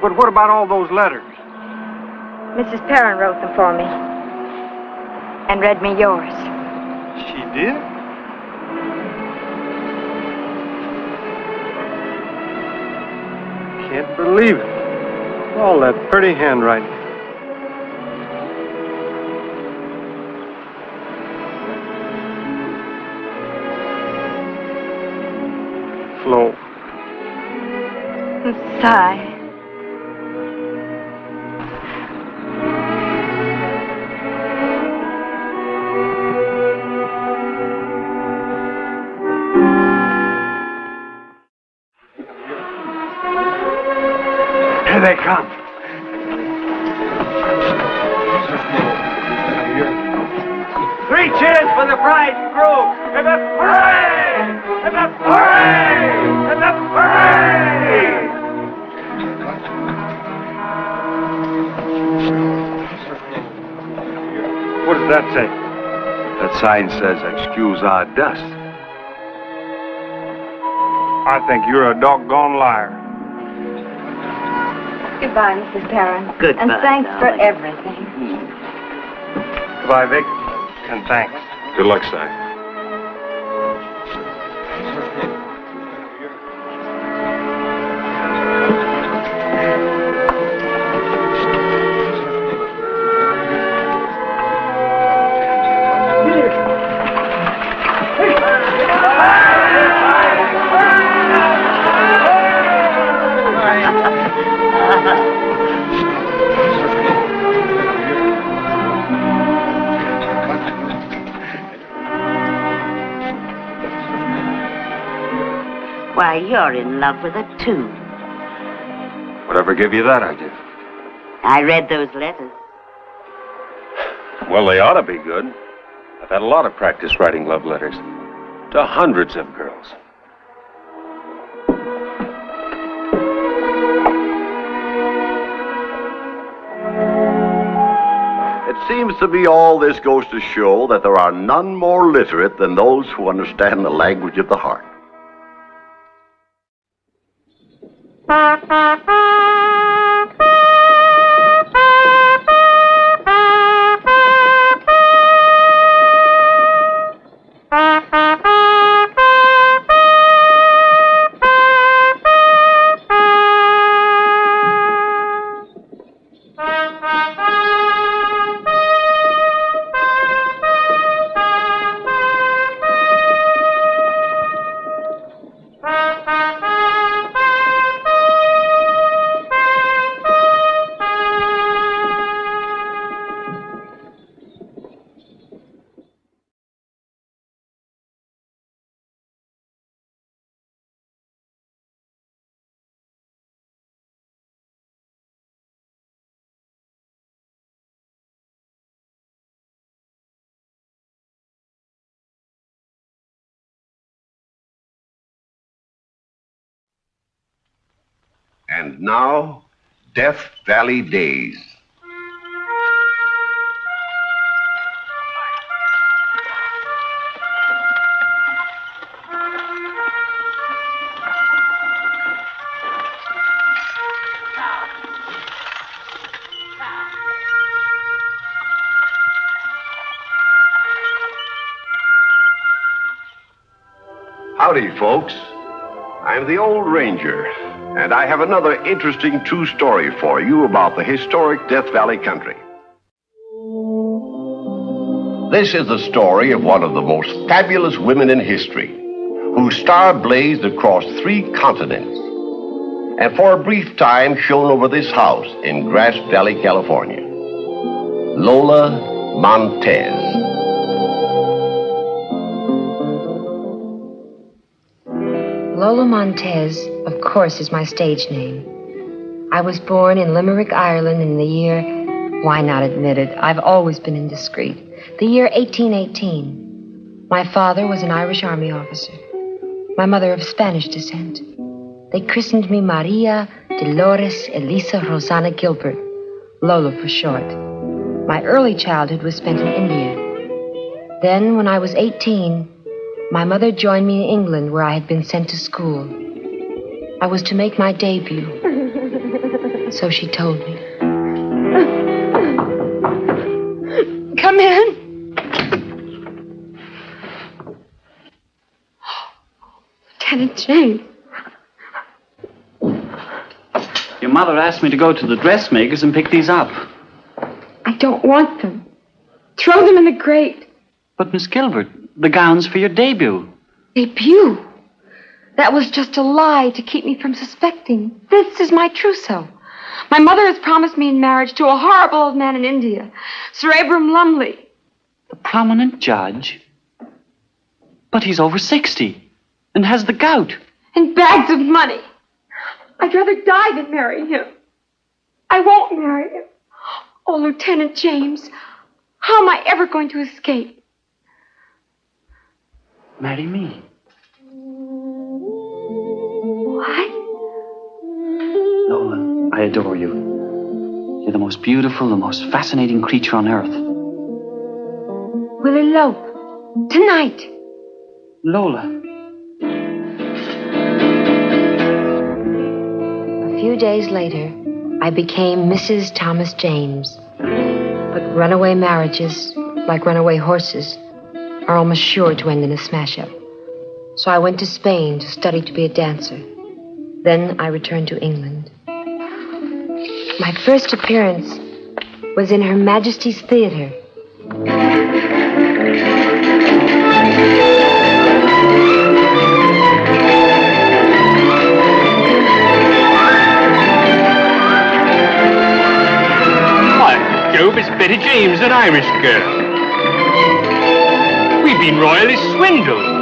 But what about all those letters? Mrs. Perrin wrote them for me and read me yours. She did? Can't believe it. All that pretty handwriting. Flo. Si. Here they come. Three cheers for the bride and groom. And the parade! And the parade! And the parade! What does that say? That sign says, excuse our dust. I think you're a doggone liar. Goodbye, Mrs. Perrin. Goodbye, And thanks for darling. everything. Goodbye, Vic. And thanks. Good luck, Si. Why, you're in love with her, too. Whatever gave you that idea? I read those letters. Well, they ought to be good. I've had a lot of practice writing love letters to hundreds of girls. It seems to me all this goes to show that there are none more literate than those who understand the language of the heart. And now, Death Valley Days. Howdy, folks. I'm the old ranger, and I have another interesting true story for you about the historic Death Valley country. This is the story of one of the most fabulous women in history, whose star blazed across 3 continents, and for a brief time shone over this house in Grass Valley, California. Lola Montez. Lola Montez, of course, is my stage name. I was born in Limerick, Ireland in the year, why not admit it, I've always been indiscreet, the year 1818. My father was an Irish army officer. My mother of Spanish descent. They christened me Maria Dolores Elisa Rosanna Gilbert, Lola for short. My early childhood was spent in India. Then, when I was 18, my mother joined me in England, where I had been sent to school. I was to make my debut. So she told me. Come in. Lieutenant James. Your mother asked me to go to the dressmakers and pick these up. I don't want them. Throw them in the grate. But, Miss Gilbert, the gown's for your debut. Debut? That was just a lie to keep me from suspecting. This is my trousseau. My mother has promised me in marriage to a horrible old man in India, Sir Abram Lumley. The prominent judge? But he's over 60 and has the gout. And bags of money. I'd rather die than marry him. I won't marry him. Oh, Lieutenant James, how am I ever going to escape? Marry me. What? Lola, I adore you. You're the most beautiful, the most fascinating creature on earth. We'll elope. Tonight. Lola. A few days later, I became Mrs. Thomas James. But runaway marriages, like runaway horses, are almost sure to end in a smash-up. So I went to Spain to study to be a dancer. Then I returned to England. My first appearance was in Her Majesty's Theater. Why, Job, it's Betty James, an Irish girl. We've been royally swindled.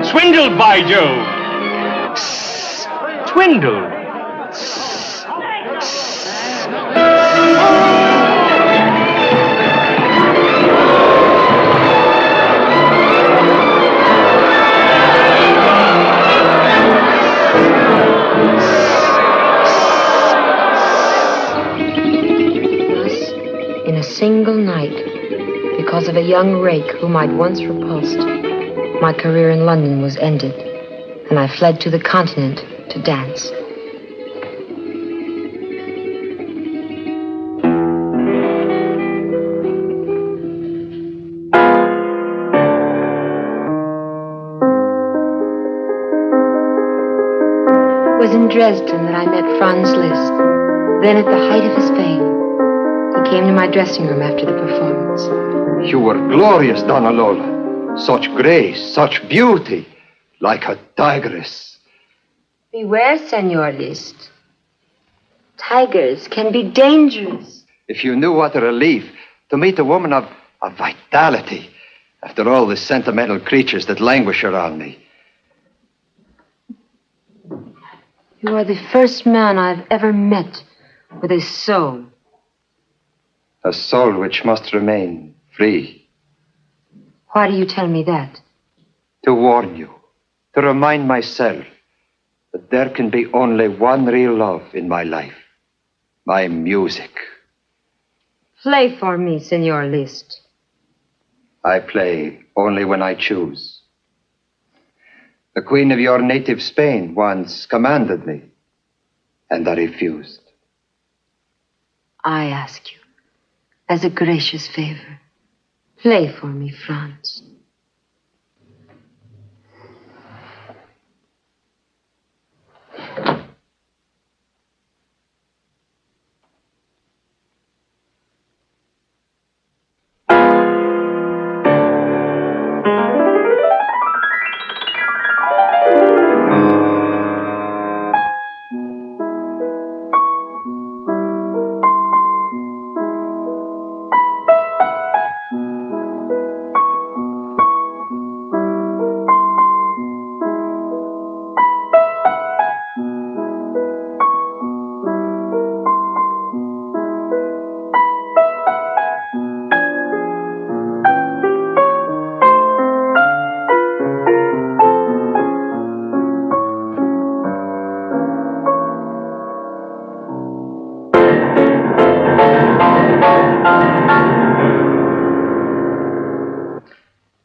Swindled, by Jove! Swindled! In a single night, because of a young rake whom I'd once repulsed, my career in London was ended, and I fled to the continent to dance. It was in Dresden that I met Franz Liszt, then at the height of his fame. He came to my dressing room after the performance. You were glorious, Donna Lola. Such grace, such beauty, like a tigress. Beware, Senor Liszt. Tigers can be dangerous. If you knew what a relief to meet a woman of vitality after all the sentimental creatures that languish around me. You are the first man I've ever met with a soul. A soul which must remain free. Why do you tell me that? To warn you. to remind myself that there can be only one real love in my life. My music. Play for me, Senor Liszt. I play only when I choose. The queen of your native Spain once commanded me, and I refused. I ask you, as a gracious favor, play for me, Franz.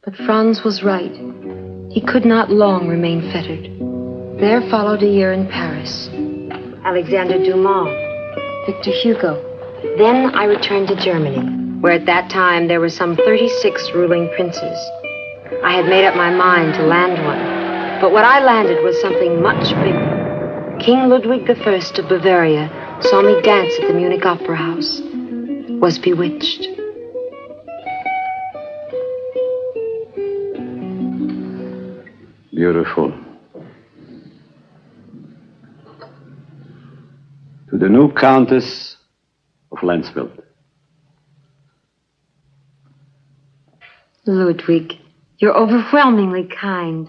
But Franz was right. He could not long remain fettered. There followed a year in Paris. Alexander Dumas, Victor Hugo. Then I returned to Germany, where at that time there were some 36 ruling princes. I had made up my mind to land one, but what I landed was something much bigger. King Ludwig I of Bavaria saw me dance at the Munich Opera House, was bewitched. Beautiful. To the new Countess of Lensfeld. Ludwig, you're overwhelmingly kind.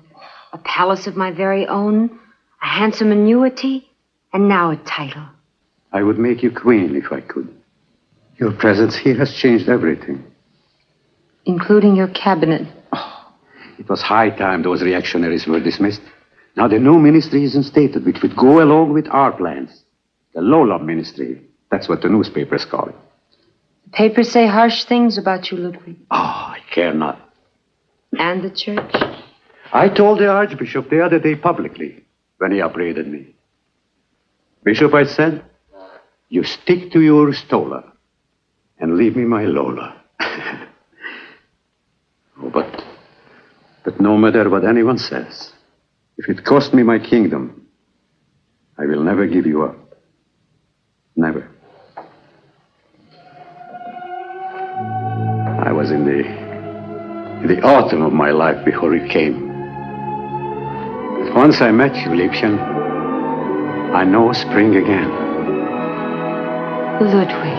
A palace of my very own, a handsome annuity, and now a title. I would make you queen if I could. Your presence here has changed everything. Including your cabinet. It was high time those reactionaries were dismissed. Now the new ministry is instated, which would go along with our plans. The Lola ministry. That's what the newspapers call it. The papers say harsh things about you, Ludwig. I care not. And the church? I told the Archbishop the other day publicly when he upbraided me. Bishop, I said, you stick to your Stola and leave me my Lola. But no matter what anyone says, if it cost me my kingdom, I will never give you up. Never. I was in the autumn of my life before it came. But once I met you, Liebchen, I know spring again. Ludwig.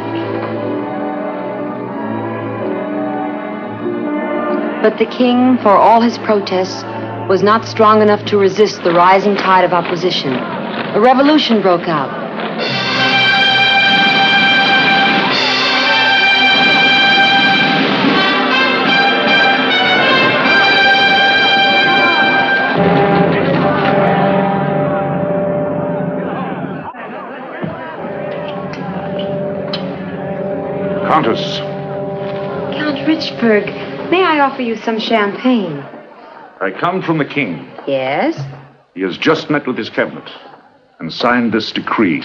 But the king, for all his protests, was not strong enough to resist the rising tide of opposition. A revolution broke out. Countess. Count Richburg, may I offer you some champagne? I come from the king. Yes? He has just met with his cabinet and signed this decree.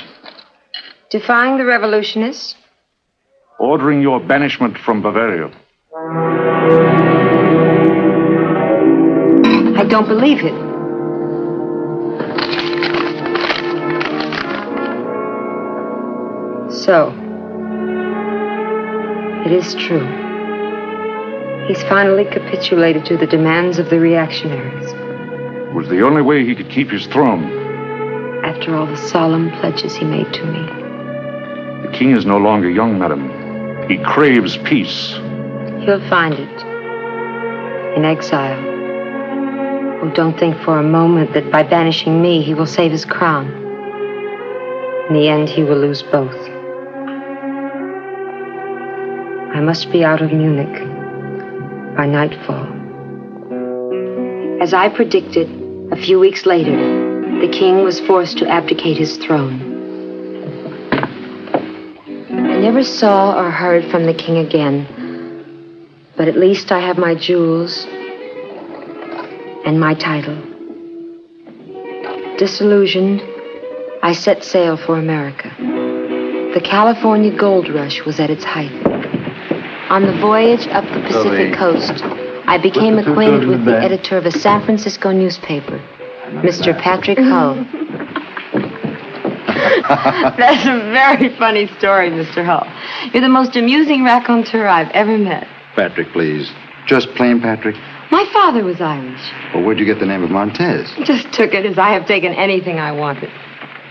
Defying the revolutionists? Ordering your banishment from Bavaria. I don't believe it. So, it is true. He's finally capitulated to the demands of the reactionaries. It was the only way he could keep his throne. After all the solemn pledges he made to me. The king is no longer young, madam. He craves peace. He'll find it. In exile. Oh, don't think for a moment that by banishing me, he will save his crown. In the end, he will lose both. I must be out of Munich by nightfall. As I predicted, A few weeks later, the king was forced to abdicate his throne. I never saw or heard from the king again, but at least I have my jewels and my title. Disillusioned, I set sail for America. The California gold rush was at its height. On the voyage up the Pacific coast, I became acquainted with the editor of a San Francisco newspaper, Mr. Patrick Hull. That's a very funny story, Mr. Hull. You're the most amusing raconteur I've ever met. Patrick, please. Just plain Patrick. My father was Irish. Well, where'd you get the name of Montez? Just took it as I have taken anything I wanted.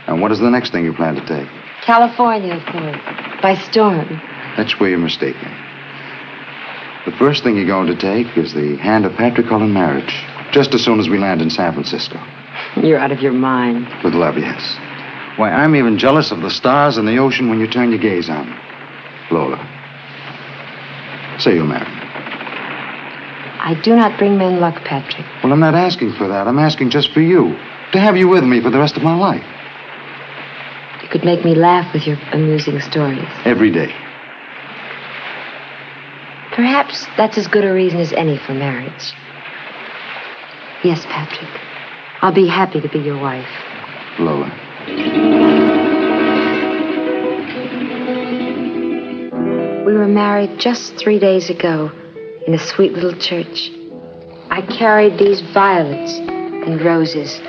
And what is the next thing you plan to take? California, of course. By storm. That's where you're mistaken. The first thing you're going to take is the hand of Patrick Hull in marriage, just as soon as we land in San Francisco. You're out of your mind. With love, yes. Why, I'm even jealous of the stars and the ocean when you turn your gaze on them. Lola, say you'll marry me. I do not bring men luck, Patrick. Well, I'm not asking for that. I'm asking just for you. To have you with me for the rest of my life. You could make me laugh with your amusing stories. Every day. Perhaps that's as good a reason as any for marriage. Yes, Patrick. I'll be happy to be your wife. Lola. We were married just 3 days ago in a sweet little church. I carried these violets and roses,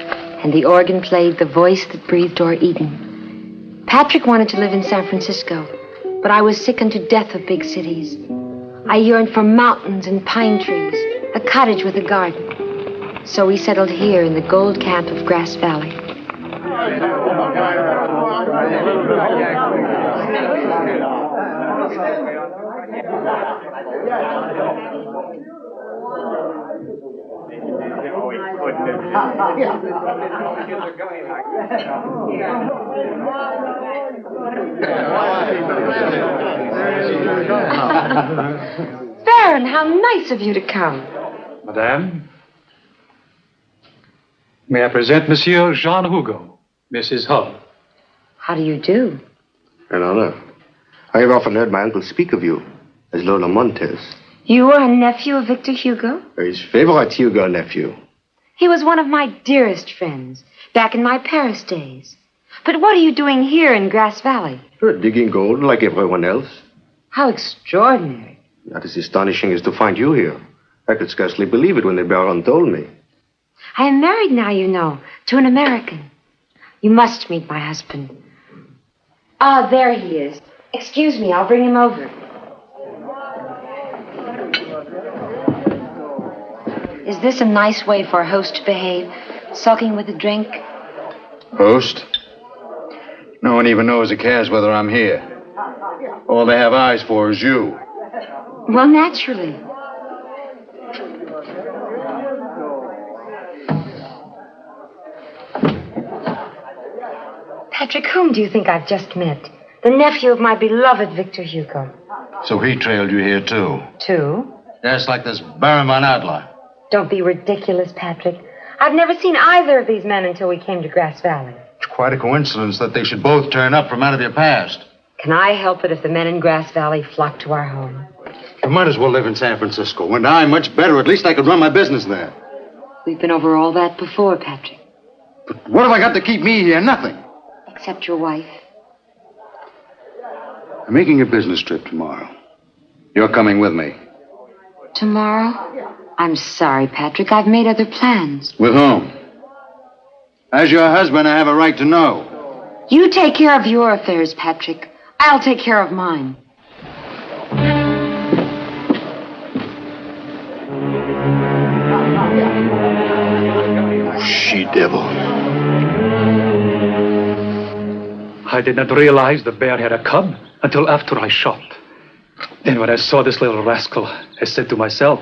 and the organ played The Voice That Breathed O'er Eden. Patrick wanted to live in San Francisco, but I was sick unto death of big cities. I yearned for mountains and pine trees, a cottage with a garden. So we settled here in the gold camp of Grass Valley. Baron, how nice of you to come. Madame, may I present Monsieur Jean Hugo, Mrs. Hull. How do you do? An honor. I have often heard my uncle speak of you as Lola Montez. You are a nephew of Victor Hugo? His favorite Hugo nephew. He was one of my dearest friends, back in my Paris days. But what are you doing here in Grass Valley? Digging gold like everyone else. How extraordinary. Not as astonishing as to find you here. I could scarcely believe it when the Baron told me. I am married now, you know, to an American. You must meet my husband. Ah, there he is. Excuse me, I'll bring him over. Is this a nice way for a host to behave? Sulking with a drink? Host? No one even knows or cares whether I'm here. All they have eyes for is you. Well, naturally. Patrick, whom do you think I've just met? The nephew of my beloved Victor Hugo. So he trailed you here, too? Too? Yes, like this Baron von Adler. Don't be ridiculous, Patrick. I've never seen either of these men until we came to Grass Valley. It's quite a coincidence that they should both turn up from out of your past. Can I help it if the men in Grass Valley flock to our home? You might as well live in San Francisco. And I much better. At least I could run my business there. We've been over all that before, Patrick. But what have I got to keep me here? Nothing. Except your wife. I'm making a business trip tomorrow. You're coming with me. Tomorrow? I'm sorry, Patrick. I've made other plans. With whom? As your husband, I have a right to know. You take care of your affairs, Patrick. I'll take care of mine. She-devil. I did not realize the bear had a cub until after I shot. Then when I saw this little rascal, I said to myself,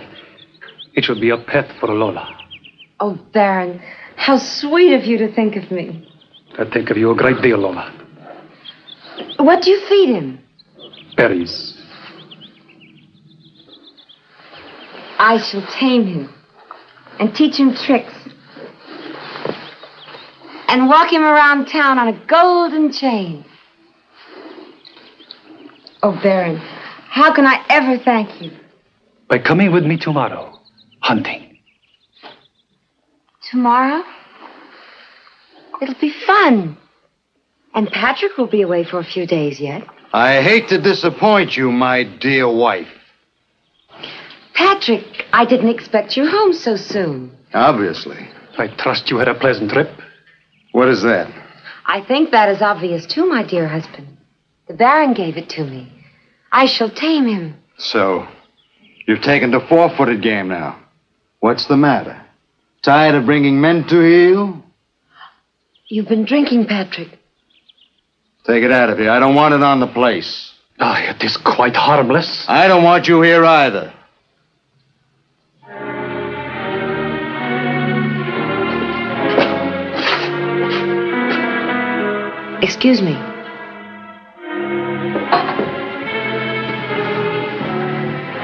it should be a pet for Lola. Oh, Baron, how sweet of you to think of me. I think of you a great deal, Lola. What do you feed him? Berries. I shall tame him and teach him tricks. and walk him around town on a golden chain. Oh, Baron, how can I ever thank you? By coming with me tomorrow, hunting. Tomorrow? It'll be fun. And Patrick will be away for a few days yet. I hate to disappoint you, my dear wife. Patrick, I didn't expect you home so soon. Obviously. I trust you had a pleasant trip. What is that? I think that is obvious too, my dear husband. The Baron gave it to me. I shall tame him. So, you've taken to four-footed game now. What's the matter? Tired of bringing men to heel? You've been drinking, Patrick. Take it out of here. I don't want it on the place. Ah, it is quite harmless. I don't want you here either. Excuse me.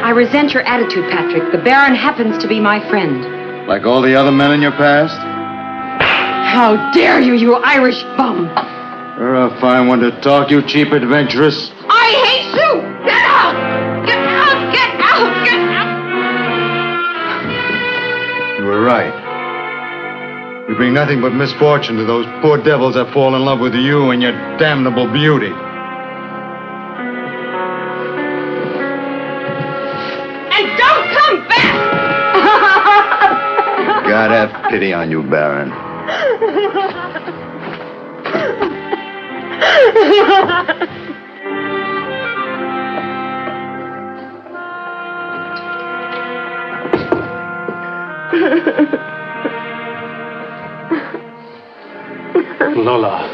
I resent your attitude, Patrick. The Baron happens to be my friend. Like all the other men in your past? How dare you, you Irish bum! You're a fine one to talk, you cheap adventuress. I hate you! Get out! Get out! Get out! Get out! You were right. You bring nothing but misfortune to those poor devils that fall in love with you and your damnable beauty. And don't come back! God have pity on you, Baron. Lola.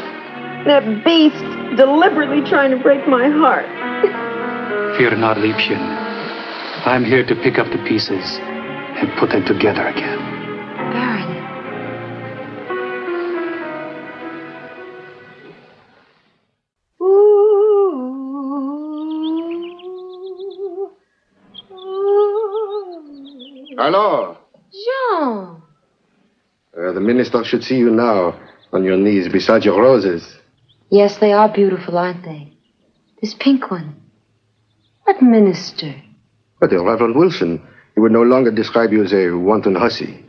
That beast deliberately trying to break my heart. Fear not, Liebchen. I'm here to pick up the pieces and put them together again. Baron. Hello. Jean. The minister should see you now, on your knees beside your roses. Yes, they are beautiful, aren't they? This pink one. What minister? But Reverend Wilson, he would no longer describe you as a wanton hussy.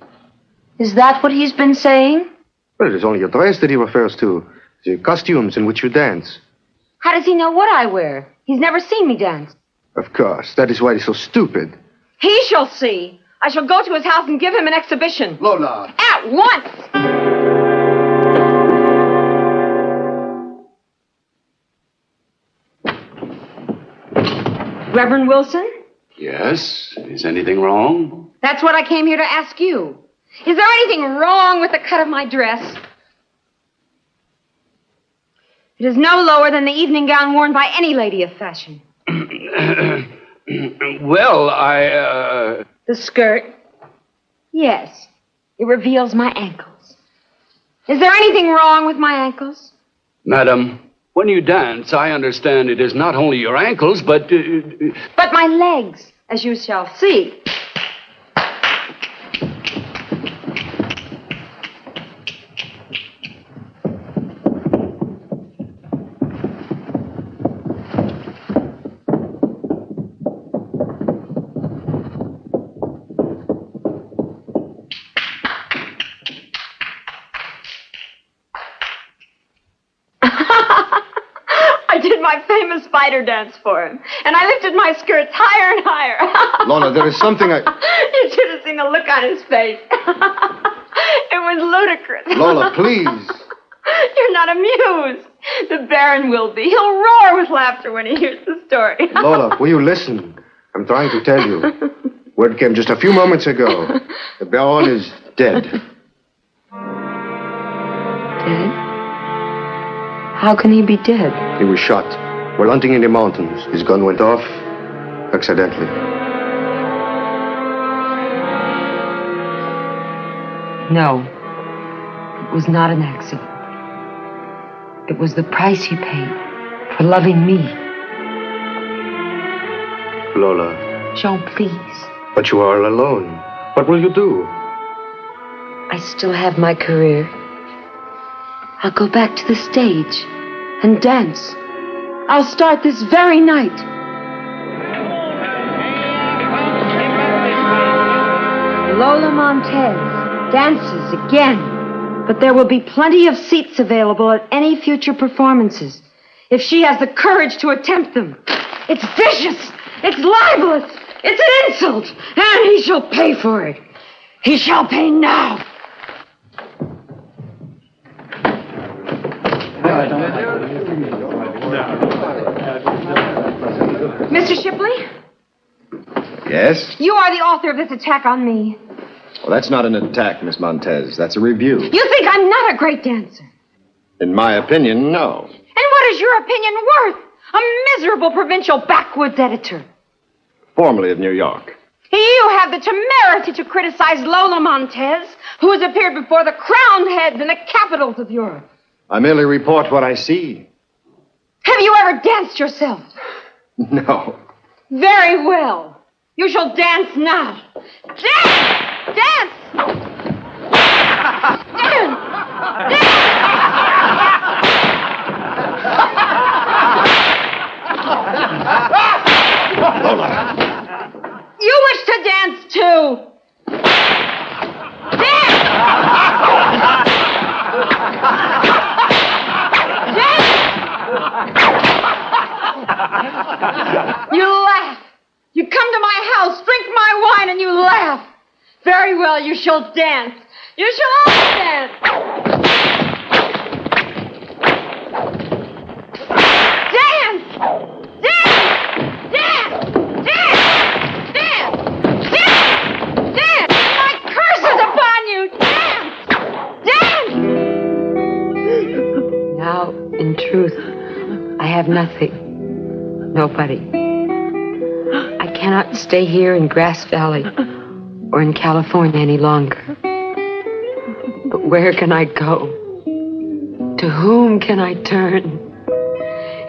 Is that what he's been saying? Well, it is only your dress that he refers to, the costumes in which you dance. How does he know what I wear? He's never seen me dance. Of course, that is why he's so stupid. He shall see. I shall go to his house and give him an exhibition. Lola. At once! Reverend Wilson? Yes? Is anything wrong? That's what I came here to ask you. Is there anything wrong with the cut of my dress? It is no lower than the evening gown worn by any lady of fashion. Well, I, The skirt? Yes. It reveals my ankles. Is there anything wrong with my ankles? Madam, when you dance, I understand it is not only your ankles, but... But my legs, as you shall see. I did my famous spider dance for him, and I lifted my skirts higher and higher. Lola, there is something I... You should have seen the look on his face. It was ludicrous. Lola, please. You're not amused. The Baron will be. He'll roar with laughter when he hears the story. Lola, will you listen? I'm trying to tell you. Word came just a few moments ago. The Baron is dead. Dead? How can he be dead? He was shot while hunting in the mountains. His gun went off accidentally. No. It was not an accident. It was the price he paid for loving me. Lola. Jean, please. But you are alone. What will you do? I still have my career. I'll go back to the stage and dance. I'll start this very night. Lola Montez dances again. But there will be plenty of seats available at any future performances if she has the courage to attempt them. It's vicious. It's libelous. It's an insult. And he shall pay for it. He shall pay now. Mr. Shipley? Yes? You are the author of this attack on me. Well, that's not an attack, Miss Montez. That's a review. You think I'm not a great dancer? In my opinion, no. And what is your opinion worth? A miserable provincial backwoods editor. Formerly of New York. You have the temerity to criticize Lola Montez, who has appeared before the crowned heads in the capitals of Europe. I merely report what I see. Have you ever danced yourself? No. Very well. You shall dance now. Dance! Dance! Dance! You wish to dance too. Dance! Dance! You laugh. You come to my house, drink my wine, and you laugh. Very well, you shall dance. You shall all dance. Dance! Dance! Dance! Dance! Dance! Dance! Dance! My curse is upon you! Dance! Dance! Now, in truth, I have nothing. Nobody. I cannot stay here in Grass Valley or in California any longer. But where can I go? To whom can I turn?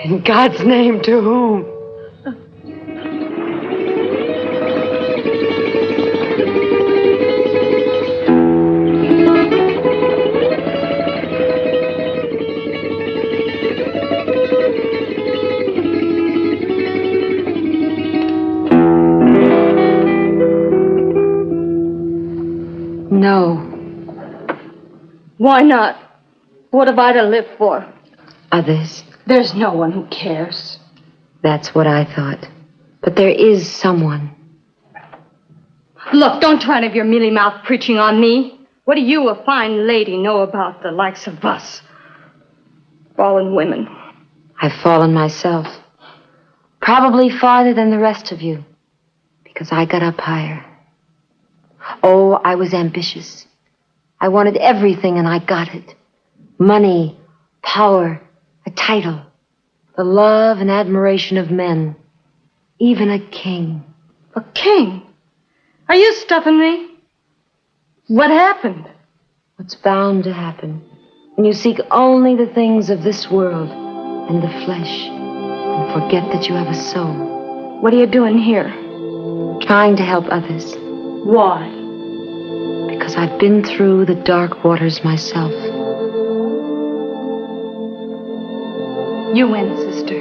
In God's name, to whom? No. Why not? What have I to live for? Others. There's no one who cares. That's what I thought. But there is someone. Look, don't try to have your mealy-mouthed preaching on me. What do you, a fine lady, know about the likes of us? Fallen women. I've fallen myself. Probably farther than the rest of you. Because I got up higher. Oh, I was ambitious. I wanted everything and I got it. Money, power, a title, the love and admiration of men, even a king. A king? Are you stuffing me? What happened? What's bound to happen when you seek only the things of this world and the flesh and forget that you have a soul. What are you doing here? Trying to help others. Why? Because I've been through the dark waters myself. You win, sister.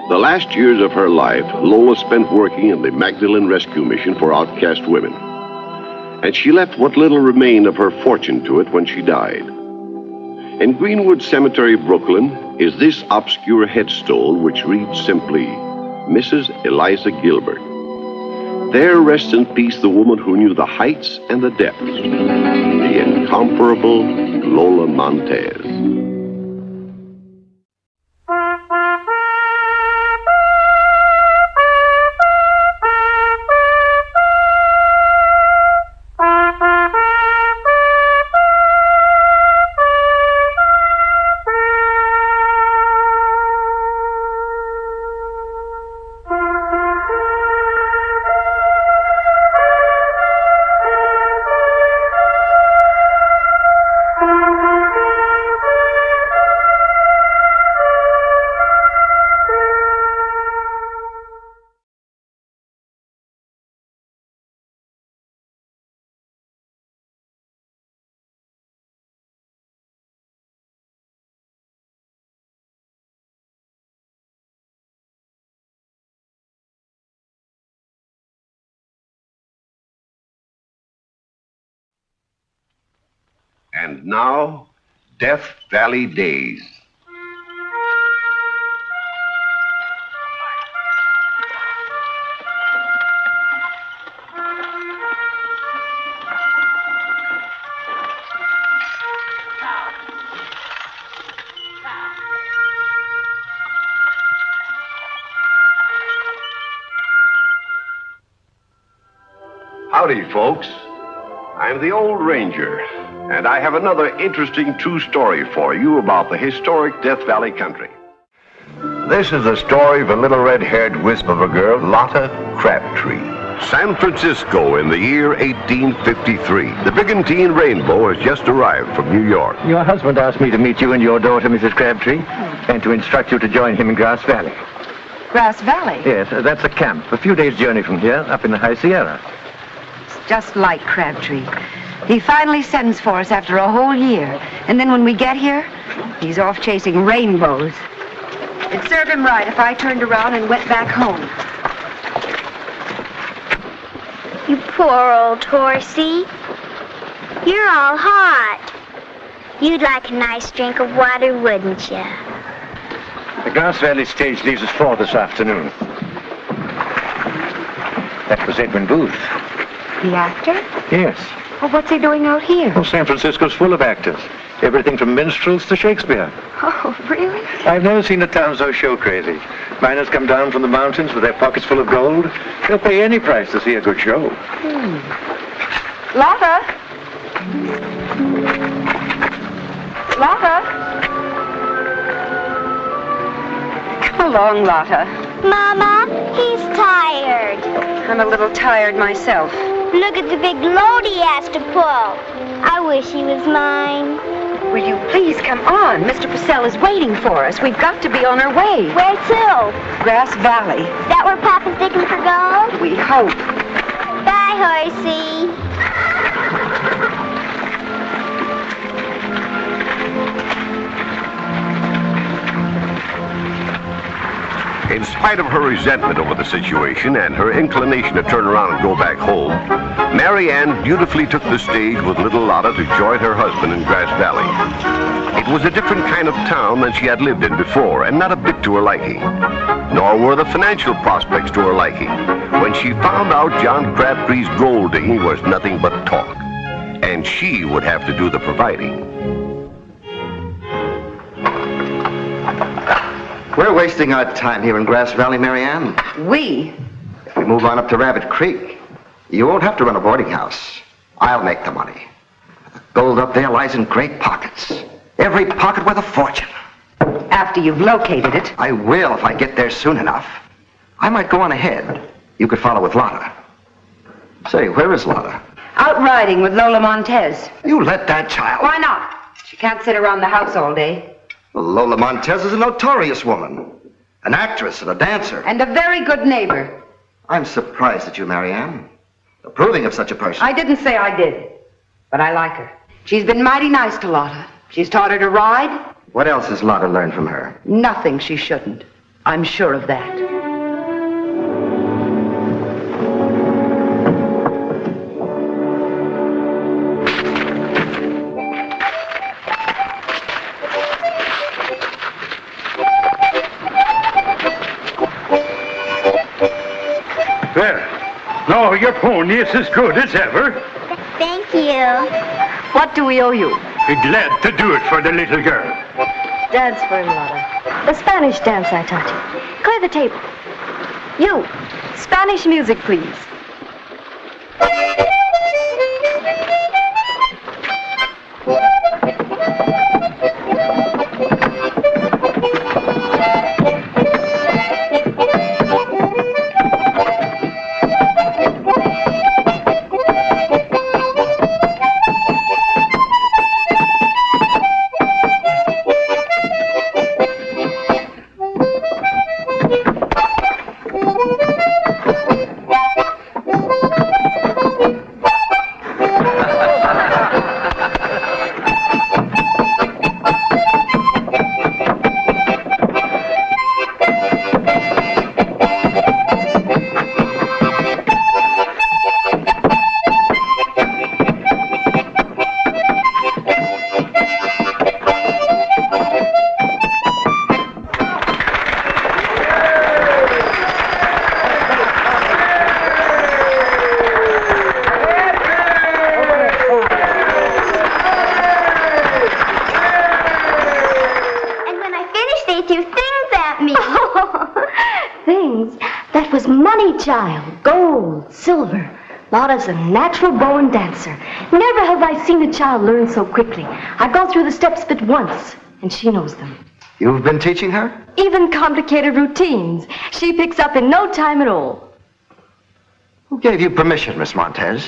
The last years of her life, Lola spent working in the Magdalene Rescue Mission for outcast women. And she left what little remained of her fortune to it when she died. In Greenwood Cemetery, Brooklyn, is this obscure headstone which reads simply, Mrs. Eliza Gilbert. There rests in peace the woman who knew the heights and the depths, the incomparable Lola Montez. And now, Death Valley Days. Howdy, folks. I'm the Old Ranger, and I have another interesting true story for you about the historic Death Valley country. This is the story of a little red-haired wisp of a girl, Lotta Crabtree. San Francisco in the year 1853. The brigantine Rainbow has just arrived from New York. Your husband asked me to meet you and your daughter, Mrs. Crabtree, and to instruct you to join him in Grass Valley. Grass Valley? Yes, that's a camp, a few days' journey from here, up in the High Sierra. Just like Crabtree. He finally sends for us after a whole year. And then when we get here, he's off chasing rainbows. It'd serve him right if I turned around and went back home. You poor old horsey. You're all hot. You'd like a nice drink of water, wouldn't you? The Grass Valley stage leaves us 4 this afternoon. That was Edwin Booth. The actor? Yes. Well, what's he doing out here? Well, San Francisco's full of actors. Everything from minstrels to Shakespeare. Oh, really? I've never seen a town so show crazy. Miners come down from the mountains with their pockets full of gold. They'll pay any price to see a good show. Lotta? Lotta? Come along, Lotta. Mama, he's tired. I'm a little tired myself. Look at the big load he has to pull. I wish he was mine. Will you please come on? Mr. Purcell is waiting for us. We've got to be on our way. Where to? Grass Valley. Is that where Papa's digging for gold? We hope. Bye, horsey. In spite of her resentment over the situation and her inclination to turn around and go back home, Mary Ann beautifully took the stage with little Lotta to join her husband in Grass Valley. It was a different kind of town than she had lived in before, and not a bit to her liking. Nor were the financial prospects to her liking. When she found out John Crabtree's gold digging was nothing but talk, and she would have to do the providing. We're wasting our time here in Grass Valley, Mary Ann. We? If we move on up to Rabbit Creek, you won't have to run a boarding house. I'll make the money. The gold up there lies in great pockets. Every pocket worth a fortune. After you've located it. I will if I get there soon enough. I might go on ahead. You could follow with Lotta. Say, where is Lotta? Out riding with Lola Montez. You let that child. Why not? She can't sit around the house all day. Well, Lola Montez is a notorious woman. An actress and a dancer. And a very good neighbor. I'm surprised at you, Mary Ann. Approving of such a person. I didn't say I did. But I like her. She's been mighty nice to Lotta. She's taught her to ride. What else has Lotta learned from her? Nothing she shouldn't. I'm sure of that. No, your pony is as good as ever. Thank you. What do we owe you? Be glad to do it for the little girl. Dance for him, Lotta. The Spanish dance I taught you. Clear the table. You, Spanish music, please. money, child. Gold, silver. Lotta's a natural born dancer. Never have I seen a child learn so quickly. I've gone through the steps but once, and she knows them. You've been teaching her? Even complicated routines. She picks up in no time at all. Who gave you permission, Miss Montez?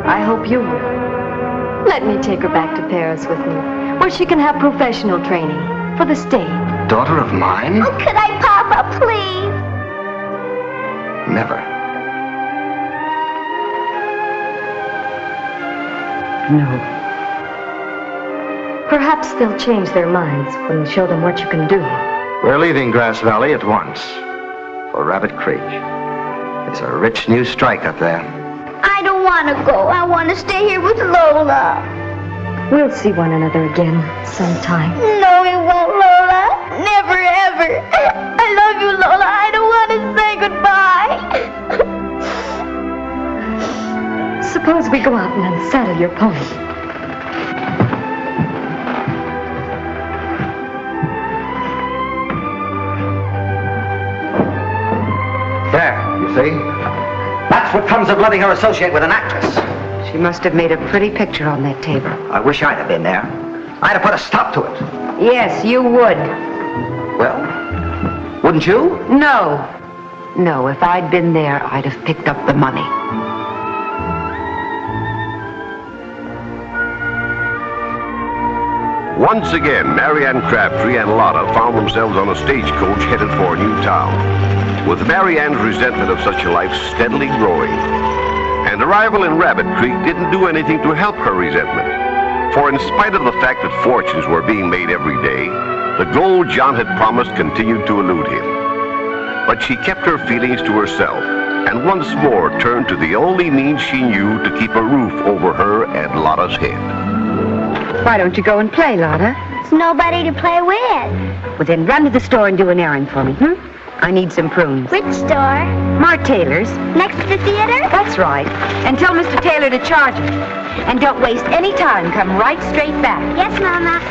I hope you will. Let me take her back to Paris with me, where she can have professional training for the stage. Daughter of mine? Oh, could I, Papa, please? Never. No. Perhaps they'll change their minds when you show them what you can do. We're leaving Grass Valley at once for Rabbit Creek. It's a rich new strike up there. I don't want to go. I want to stay here with Lola. We'll see one another again sometime. No, we won't, Lola. Never, ever. I love you, Lola. I don't want to say goodbye. Suppose we go out and unsaddle your pony. There, you see? That's what comes of letting her associate with an actress. She must have made a pretty picture on that table. I wish I'd have been there. I'd have put a stop to it. Yes, you would. Well, wouldn't you? No. No, if I'd been there, I'd have picked up the money. Once again, Marianne Crabtree and Lotta found themselves on a stagecoach headed for a new town, with Marianne's resentment of such a life steadily growing. And arrival in Rabbit Creek didn't do anything to help her resentment, for in spite of the fact that fortunes were being made every day, the gold John had promised continued to elude him. But she kept her feelings to herself, and once more turned to the only means she knew to keep a roof over her and Lotta's head. Why don't you go and play, Lotta? There's nobody to play with. Well, then run to the store and do an errand for me, I need some prunes. Which store? Mart Taylor's. Next to the theater? That's right. And tell Mr. Taylor to charge it. And don't waste any time. Come right straight back. Yes, Mama.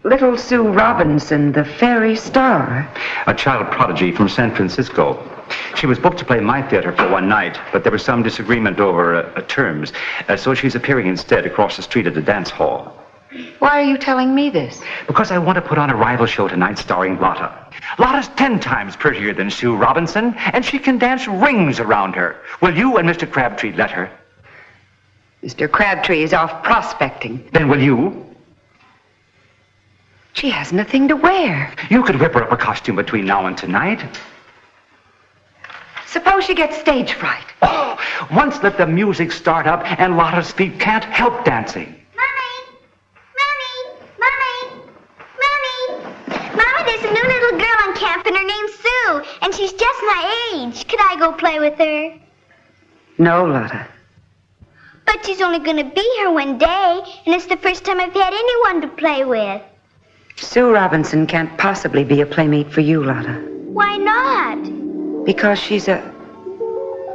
Little Sue Robinson, the fairy star. A child prodigy from San Francisco. She was booked to play my theater for one night, but there was some disagreement over terms, so she's appearing instead across the street at the dance hall. Why are you telling me this? Because I want to put on a rival show tonight starring Lotta. Lotta's 10 times prettier than Sue Robinson, and she can dance rings around her. Will you and Mr. Crabtree let her? Mr. Crabtree is off prospecting. Then will you? She has nothing to wear. You could whip her up a costume between now and tonight. Suppose she gets stage fright. Oh, once let the music start up and Lotta's feet can't help dancing. Mommy, there's a new little girl on camp and her name's Sue, and she's just my age. Could I go play with her? No, Lotta. But she's only going to be here one day, and it's the first time I've had anyone to play with. Sue Robinson can't possibly be a playmate for you, Lotta. Why not? Because she's a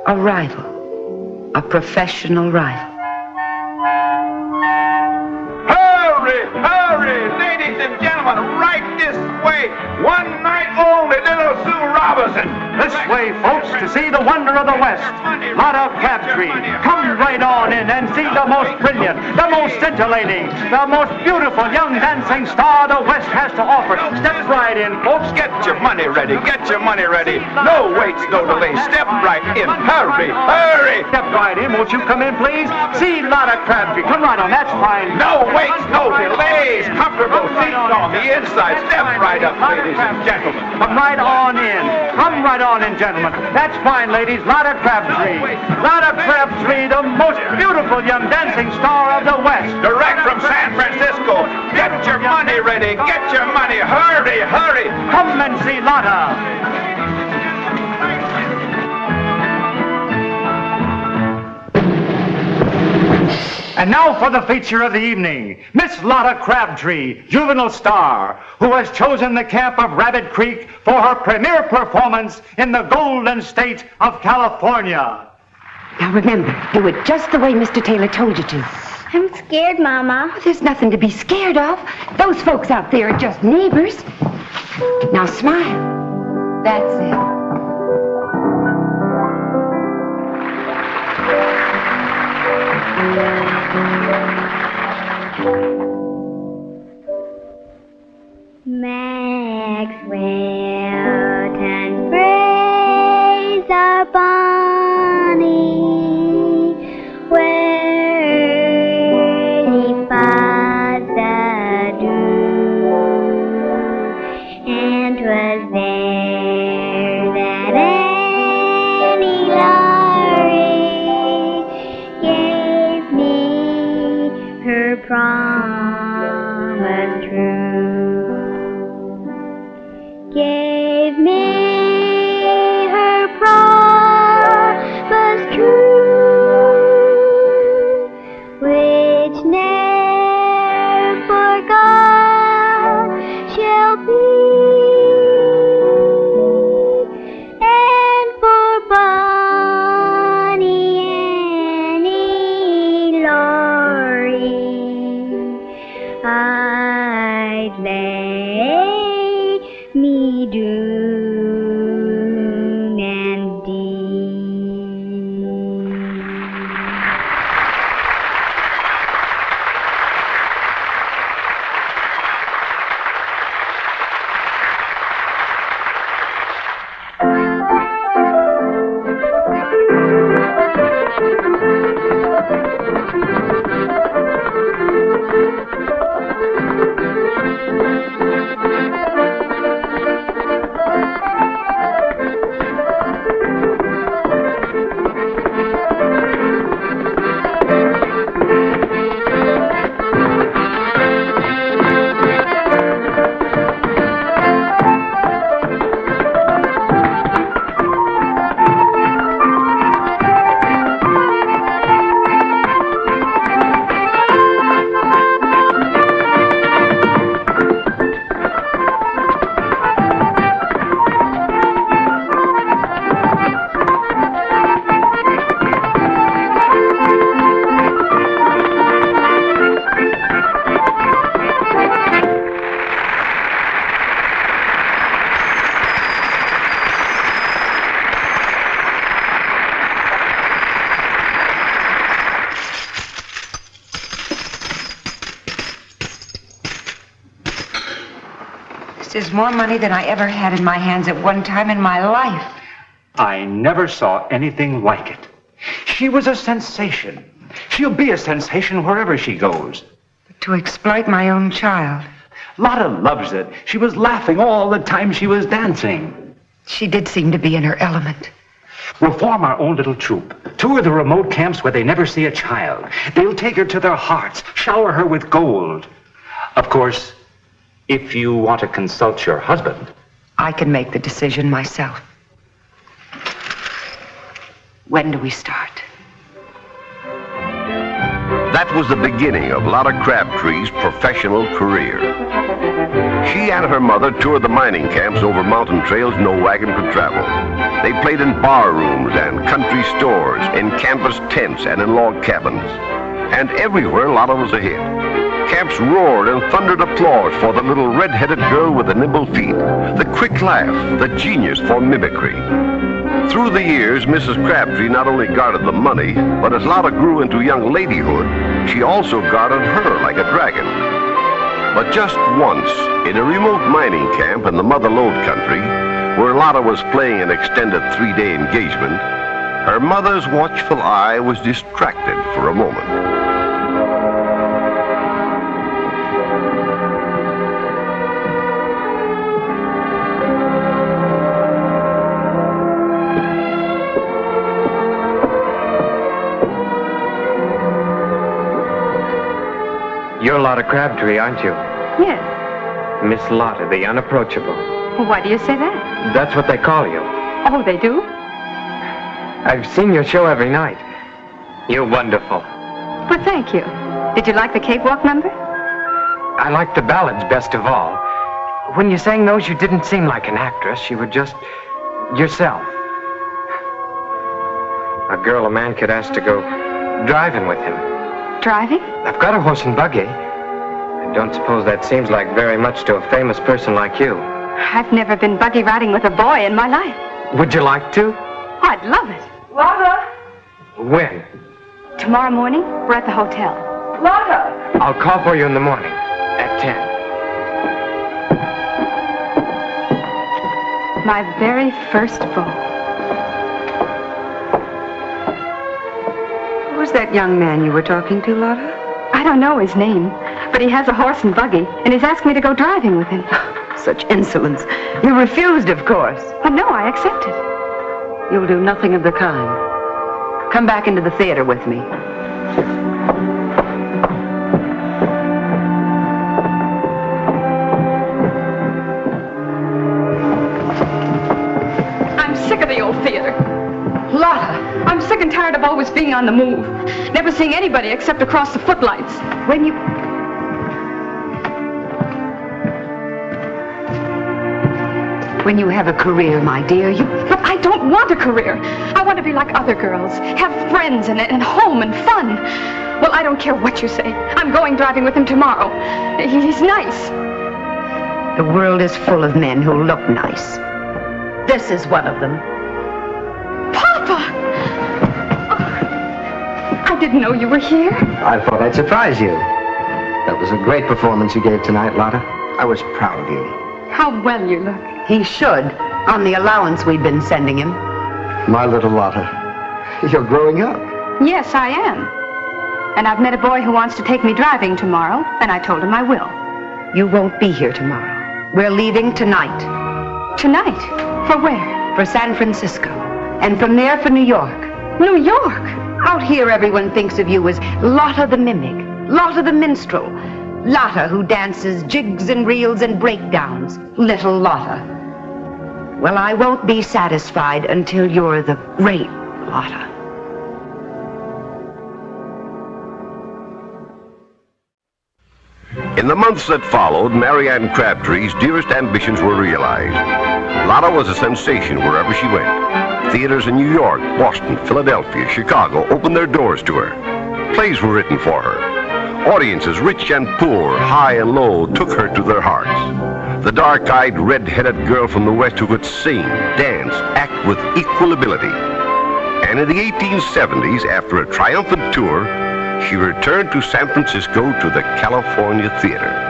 rival. A professional rival. Hurry, ladies and gentlemen, right this way. One night only, little Sue Robinson. This way, folks, to see the wonder of the West, Lotta Crabtree. Come right on in and see the most brilliant, the most scintillating, the most beautiful young dancing star the West has to offer. Step right in, folks. Get your money ready, get your money ready. No waits, no delays. Step right in. Hurry. Step right in, won't you come in, please? See Lotta Crabtree. Come right on, that's fine. No waits, no delays. Comfortable seats on the inside. Step right up, ladies and gentlemen. Come right on in. Come right on in, gentlemen. That's fine, ladies. Lotta Crabtree. Lotta Crabtree, the most beautiful young dancing star of the West. Direct from San Francisco. Get your money ready. Get your money. Hurry. Come and see Lotta. And now for the feature of the evening, Miss Lotta Crabtree, juvenile star, who has chosen the camp of Rabbit Creek for her premiere performance in the Golden State of California. Now remember, do it just the way Mr. Taylor told you to. I'm scared, Mama. Oh, there's nothing to be scared of. Those folks out there are just neighbors. Now smile. That's it. Maxwell and praise our Bonnie, where he fought the dew, and 'twas there that Annie Laurie gave me her promise true. Gave me her promise true, which ne'er forgot shall be, and for Bonnie Annie Laurie I'd lay me doon and This is more money than I ever had in my hands at one time in my life. I never saw anything like it. She was a sensation. She'll be a sensation wherever she goes. To exploit my own child. Lotta loves it. She was laughing all the time she was dancing. She did seem to be in her element. We'll form our own little troupe. Tour the remote camps where they never see a child. They'll take her to their hearts, shower her with gold. Of course, if you want to consult your husband. I can make the decision myself. When do we start? That was the beginning of Lotta Crabtree's professional career. She and her mother toured the mining camps over mountain trails no wagon could travel. They played in bar rooms and country stores, in campus tents and in log cabins. And everywhere Lotta was a hit. Camps roared and thundered applause for the little red-headed girl with the nimble feet, the quick laugh, the genius for mimicry. Through the years, Mrs. Crabtree not only guarded the money, but as Lotta grew into young ladyhood, she also guarded her like a dragon. But just once, in a remote mining camp in the Mother Lode country, where Lotta was playing an extended 3-day engagement, her mother's watchful eye was distracted for a moment. You're Lotta Crabtree, aren't you? Yes. Miss Lotta, the unapproachable. Why do you say that? That's what they call you. Oh, they do? I've seen your show every night. You're wonderful. Well, thank you. Did you like the cakewalk number? I liked the ballads best of all. When you sang those, you didn't seem like an actress. You were just yourself. A girl a man could ask to go driving with him. Driving? I've got a horse and buggy. I don't suppose that seems like very much to a famous person like you. I've never been buggy riding with a boy in my life. Would you like to? I'd love it. Lotta! When? Tomorrow morning, we're at the hotel. Lotta! I'll call for you in the morning at 10. My very first beau. Who's that young man you were talking to, Lotta? I don't know his name, but he has a horse and buggy, and he's asked me to go driving with him. Such insolence. You refused, of course. But no, I accepted. You'll do nothing of the kind. Come back into the theater with me. I'm sick of the old theater. Lotta, I'm sick and tired of always being on the move. Never seeing anybody except across the footlights. When you have a career, my dear, But I don't want a career. I want to be like other girls. Have friends and home and fun. Well, I don't care what you say. I'm going driving with him tomorrow. He's nice. The world is full of men who look nice. This is one of them. Papa! I didn't know you were here. I thought I'd surprise you. That was a great performance you gave tonight, Lotta. I was proud of you. How well you look. He should, on the allowance we've been sending him. My little Lotta, you're growing up. Yes, I am. And I've met a boy who wants to take me driving tomorrow, and I told him I will. You won't be here tomorrow. We're leaving tonight. Tonight? For where? For San Francisco. And from there for New York. New York? Out here, everyone thinks of you as Lotta the Mimic, Lotta the Minstrel, Lotta who dances jigs and reels and breakdowns, little Lotta. Well, I won't be satisfied until you're the great Lotta. In the months that followed, Marianne Crabtree's dearest ambitions were realized. Lotta was a sensation wherever she went. Theaters in New York, Boston, Philadelphia, Chicago opened their doors to her. Plays were written for her. Audiences, rich and poor, high and low, took her to their hearts. The dark-eyed, red-headed girl from the West who could sing, dance, act with equal ability. And in the 1870s, after a triumphant tour, she returned to San Francisco to the California Theater.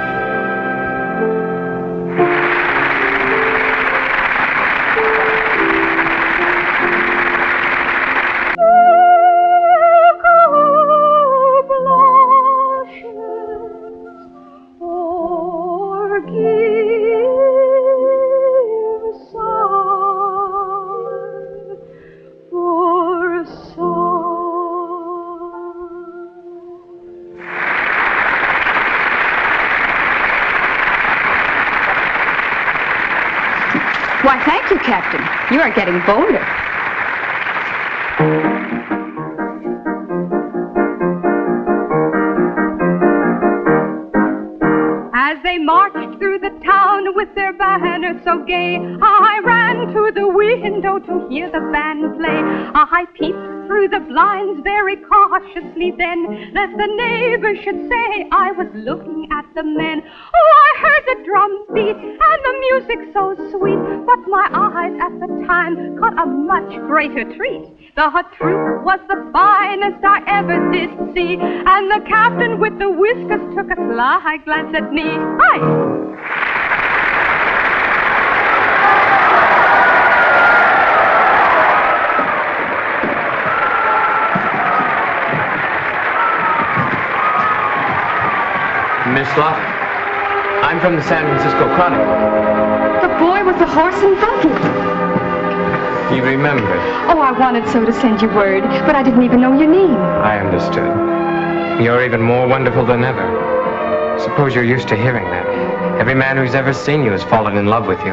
Why, thank you, Captain. You are getting bolder. gay. I ran to the window to hear the band play. I peeped through the blinds very cautiously then, lest the neighbors should say I was looking at the men. Oh, I heard the drums beat and the music so sweet, but my eyes at the time caught a much greater treat. The troupe was the finest I ever did see, and the captain with the whiskers took a sly glance at me. Hi! Miss Lotta, I'm from the San Francisco Chronicle. The boy with the horse and buggy. You remembered. Oh, I wanted so to send you word, but I didn't even know your name. I understood. You're even more wonderful than ever. Suppose you're used to hearing that. Every man who's ever seen you has fallen in love with you.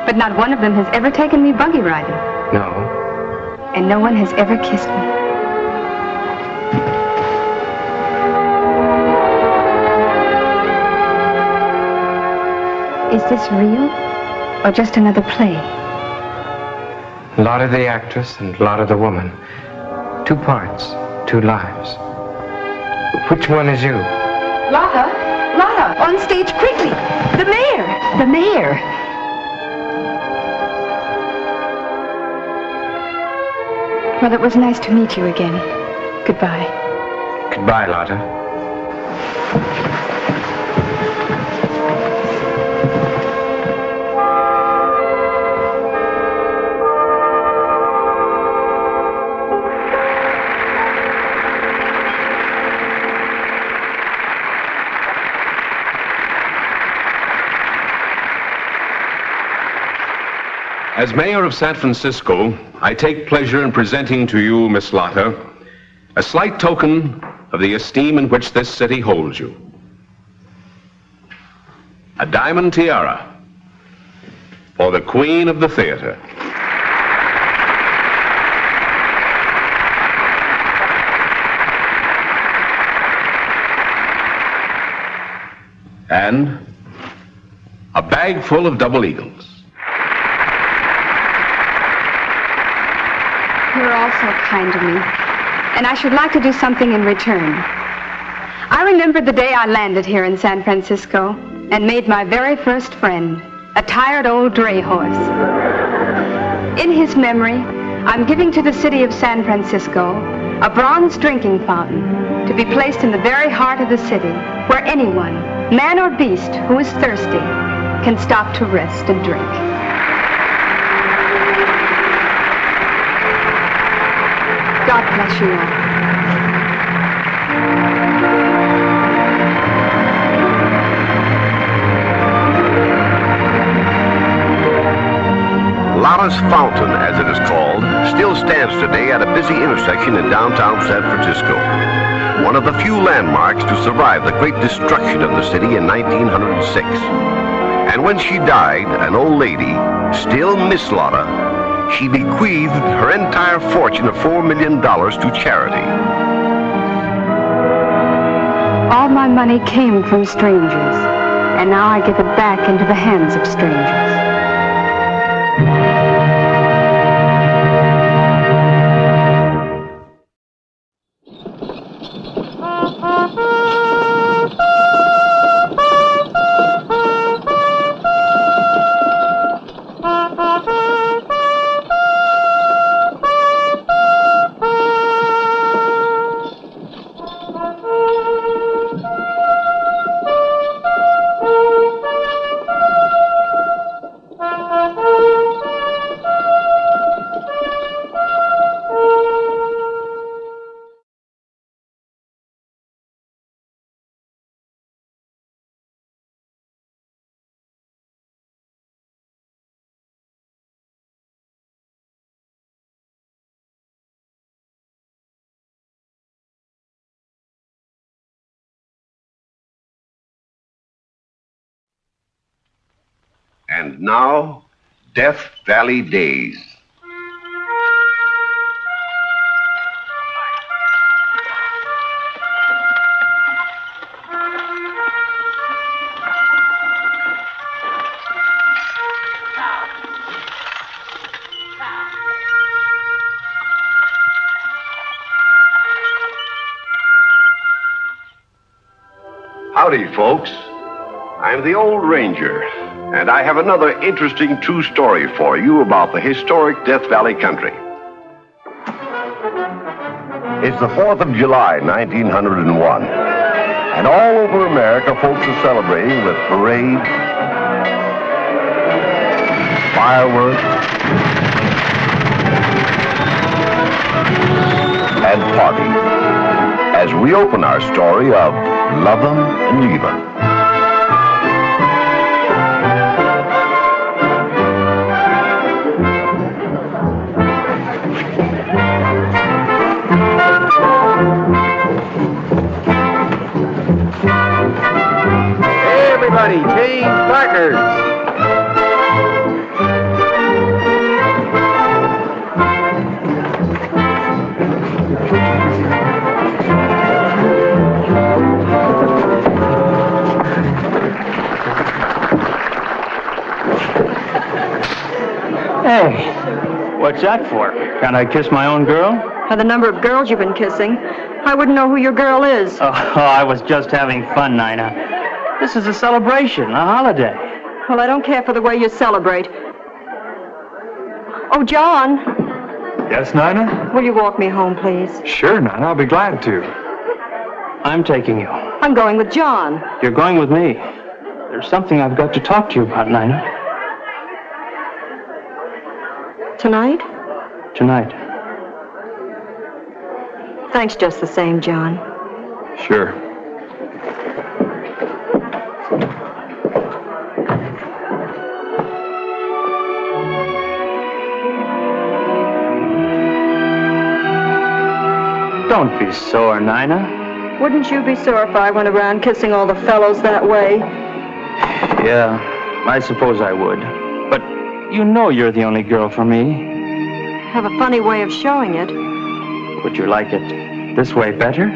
But not one of them has ever taken me buggy riding. No. And no one has ever kissed me. Is this real, or just another play? Lotta the actress and Lotta the woman. 2 parts, 2 lives. Which one is you? Lotta! Lotta! On stage, quickly! The mayor! The mayor! Well, it was nice to meet you again. Goodbye. Goodbye, Lotta. As mayor of San Francisco, I take pleasure in presenting to you, Miss Lotta, a slight token of the esteem in which this city holds you. A diamond tiara for the Queen of the Theater. And a bag full of double eagles. You're all so kind to me, and I should like to do something in return. I remember the day I landed here in San Francisco and made my very first friend, a tired old dray horse. In his memory, I'm giving to the city of San Francisco a bronze drinking fountain to be placed in the very heart of the city, where anyone, man or beast, who is thirsty can stop to rest and drink. God bless you all. Lotta's Fountain, as it is called, still stands today at a busy intersection in downtown San Francisco. One of the few landmarks to survive the great destruction of the city in 1906. And when she died, an old lady, still Miss Lotta, she bequeathed her entire fortune of $4 million to charity. All my money came from strangers, and now I give it back into the hands of strangers. And now, Death Valley Days. Howdy, folks. I'm the Old Ranger, and I have another interesting true story for you about the historic Death Valley country. It's the 4th of July, 1901, and all over America, folks are celebrating with parades, fireworks, and parties as we open our story of Lovin' and Leavin'. Hey, everybody, change partners. Hey, what's that for? Can't I kiss my own girl? By the number of girls you've been kissing, I wouldn't know who your girl is. Oh, I was just having fun, Nina. This is a celebration, a holiday. Well, I don't care for the way you celebrate. Oh, John, Yes, Nina? will you walk me home, please? Sure, Nina. I'll be glad to. I'm taking you. I'm going with John. You're going with me. There's something I've got to talk to you about, Nina. Tonight? Tonight. Thanks just the same, John. Sure. Don't be sore, Nina. Wouldn't you be sore if I went around kissing all the fellows that way? Yeah, I suppose I would. But you know you're the only girl for me. Have a funny way of showing it. Would you like it this way better?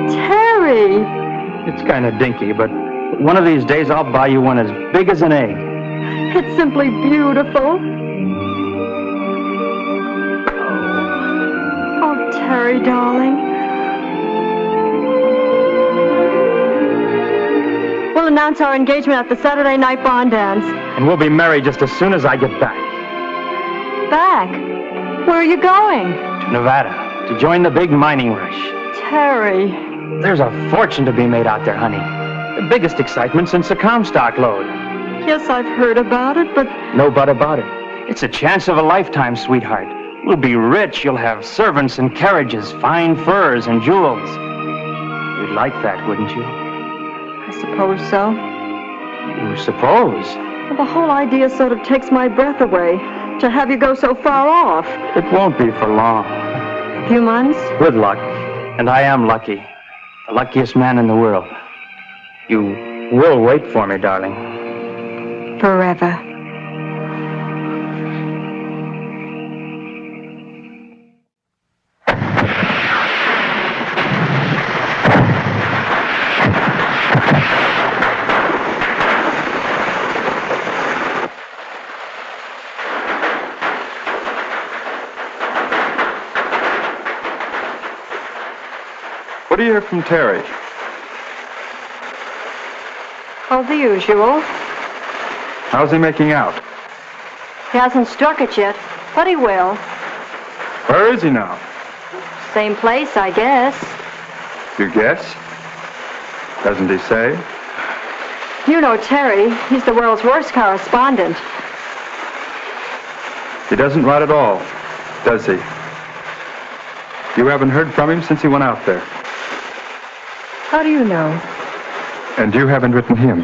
Terry! It's kind of dinky, but one of these days I'll buy you one as big as an egg. It's simply beautiful. Oh, Terry, darling. We'll announce our engagement at the Saturday night barn dance. And we'll be married just as soon as I get back Back? Where are you going? to Nevada to join the big mining rush. Terry. There's a fortune to be made out there, honey. The biggest excitement since the Comstock load. Yes, I've heard about it, but No but about it. It's a chance of a lifetime, sweetheart. We'll be rich. You'll have servants and carriages, fine furs and jewels. You'd like that, wouldn't you? I suppose so. You suppose? Well, the whole idea sort of takes my breath away. To have you go so far off. It won't be for long. A few months? Good luck. And I am lucky. The luckiest man in the world. You will wait for me, darling. Forever. What do you hear from Terry? Oh, the usual. How's he making out? He hasn't struck it yet, but he will. Where is he now? Same place, I guess. You guess? Doesn't he say? You know Terry. He's the world's worst correspondent. He doesn't write at all, does he? You haven't heard from him since he went out there. How do you know? And you haven't written him.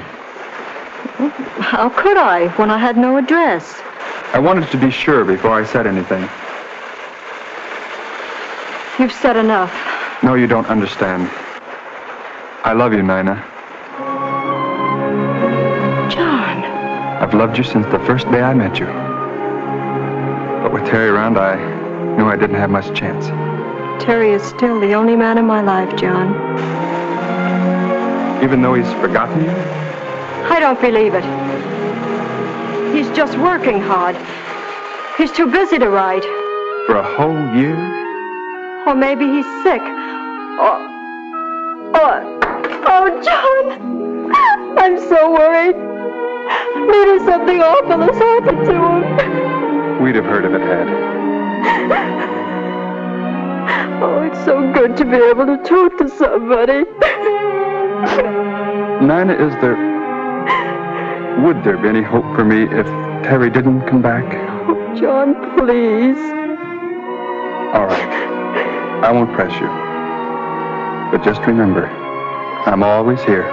How could I, when I had no address? I wanted to be sure before I said anything. You've said enough. No, you don't understand. I love you, Nina. John. I've loved you since the first day I met you. But with Terry around, I knew I didn't have much chance. Terry is still the only man in my life, John. Even though he's forgotten you? I don't believe it. He's just working hard. He's too busy to write. For a whole year? Or maybe he's sick. Oh, John. I'm so worried. Maybe something awful has happened to him. We'd have heard if it had. Oh, it's so good to be able to talk to somebody. Nina, would there be any hope for me if Terry didn't come back? Oh, John, please. All right. I won't press you. But just remember, I'm always here.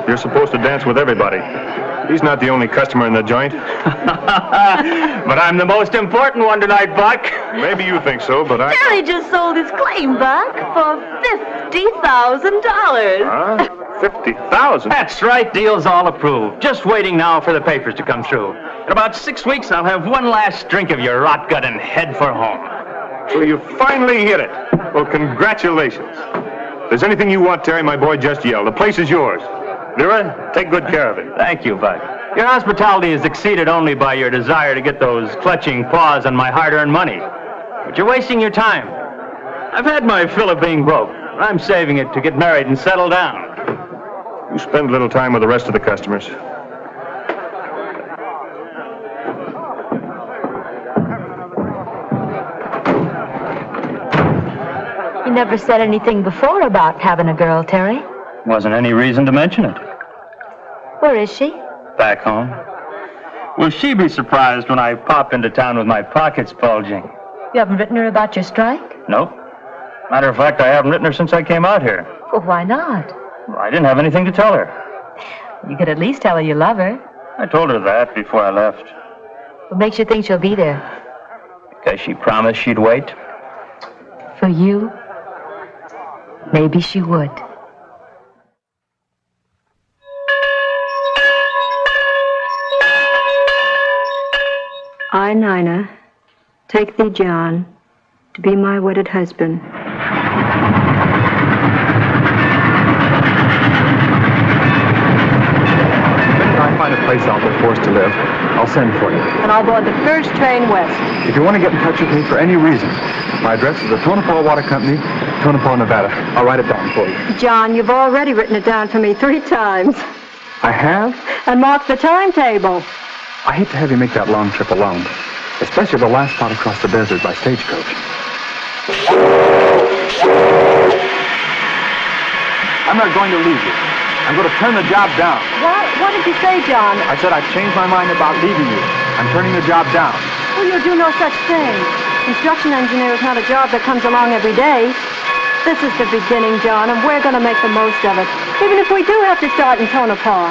You're supposed to dance with everybody. He's not the only customer in the joint. But I'm the most important one tonight, Buck. Maybe you think so, but I... Terry just sold his claim, Buck, for $50,000. Huh? $50,000? That's right. Deal's all approved. Just waiting now for the papers to come through. In about 6 weeks, I'll have one last drink of your rot gut and head for home. So you finally hit it. Well, congratulations. If there's anything you want, Terry, my boy, just yell. The place is yours. Vera, take good care of it. Thank you, Buck. Your hospitality is exceeded only by your desire to get those clutching paws on my hard-earned money. But you're wasting your time. I've had my fill of being broke. I'm saving it to get married and settle down. You spend a little time with the rest of the customers. You never said anything before about having a girl, Terry. Wasn't any reason to mention it. Where is she? Back home. Will she be surprised when I pop into town with my pockets bulging? You haven't written her about your strike? Nope. Matter of fact, I haven't written her since I came out here. Well, why not? Well, I didn't have anything to tell her. You could at least tell her you love her. I told her that before I left. What makes you think she'll be there? Because she promised she'd wait. For you? Maybe she would. I, Nina, take thee, John, to be my wedded husband. When I find a place out there for us to live, I'll send for you. And I'll board the first train west. If you want to get in touch with me for any reason, my address is the Tonopah Water Company, Tonopah, Nevada. I'll write it down for you. John, you've already written it down for me 3 times. I have? And marked the timetable. I hate to have you make that long trip alone, especially the last spot across the desert by stagecoach. I'm not going to leave you. I'm going to turn the job down. What did you say, John? I said I've changed my mind about leaving you. I'm turning the job down. Well, you'll do no such thing. Construction engineer is not a job that comes along every day. This is the beginning, John, and we're going to make the most of it, even if we do have to start in Tonopah.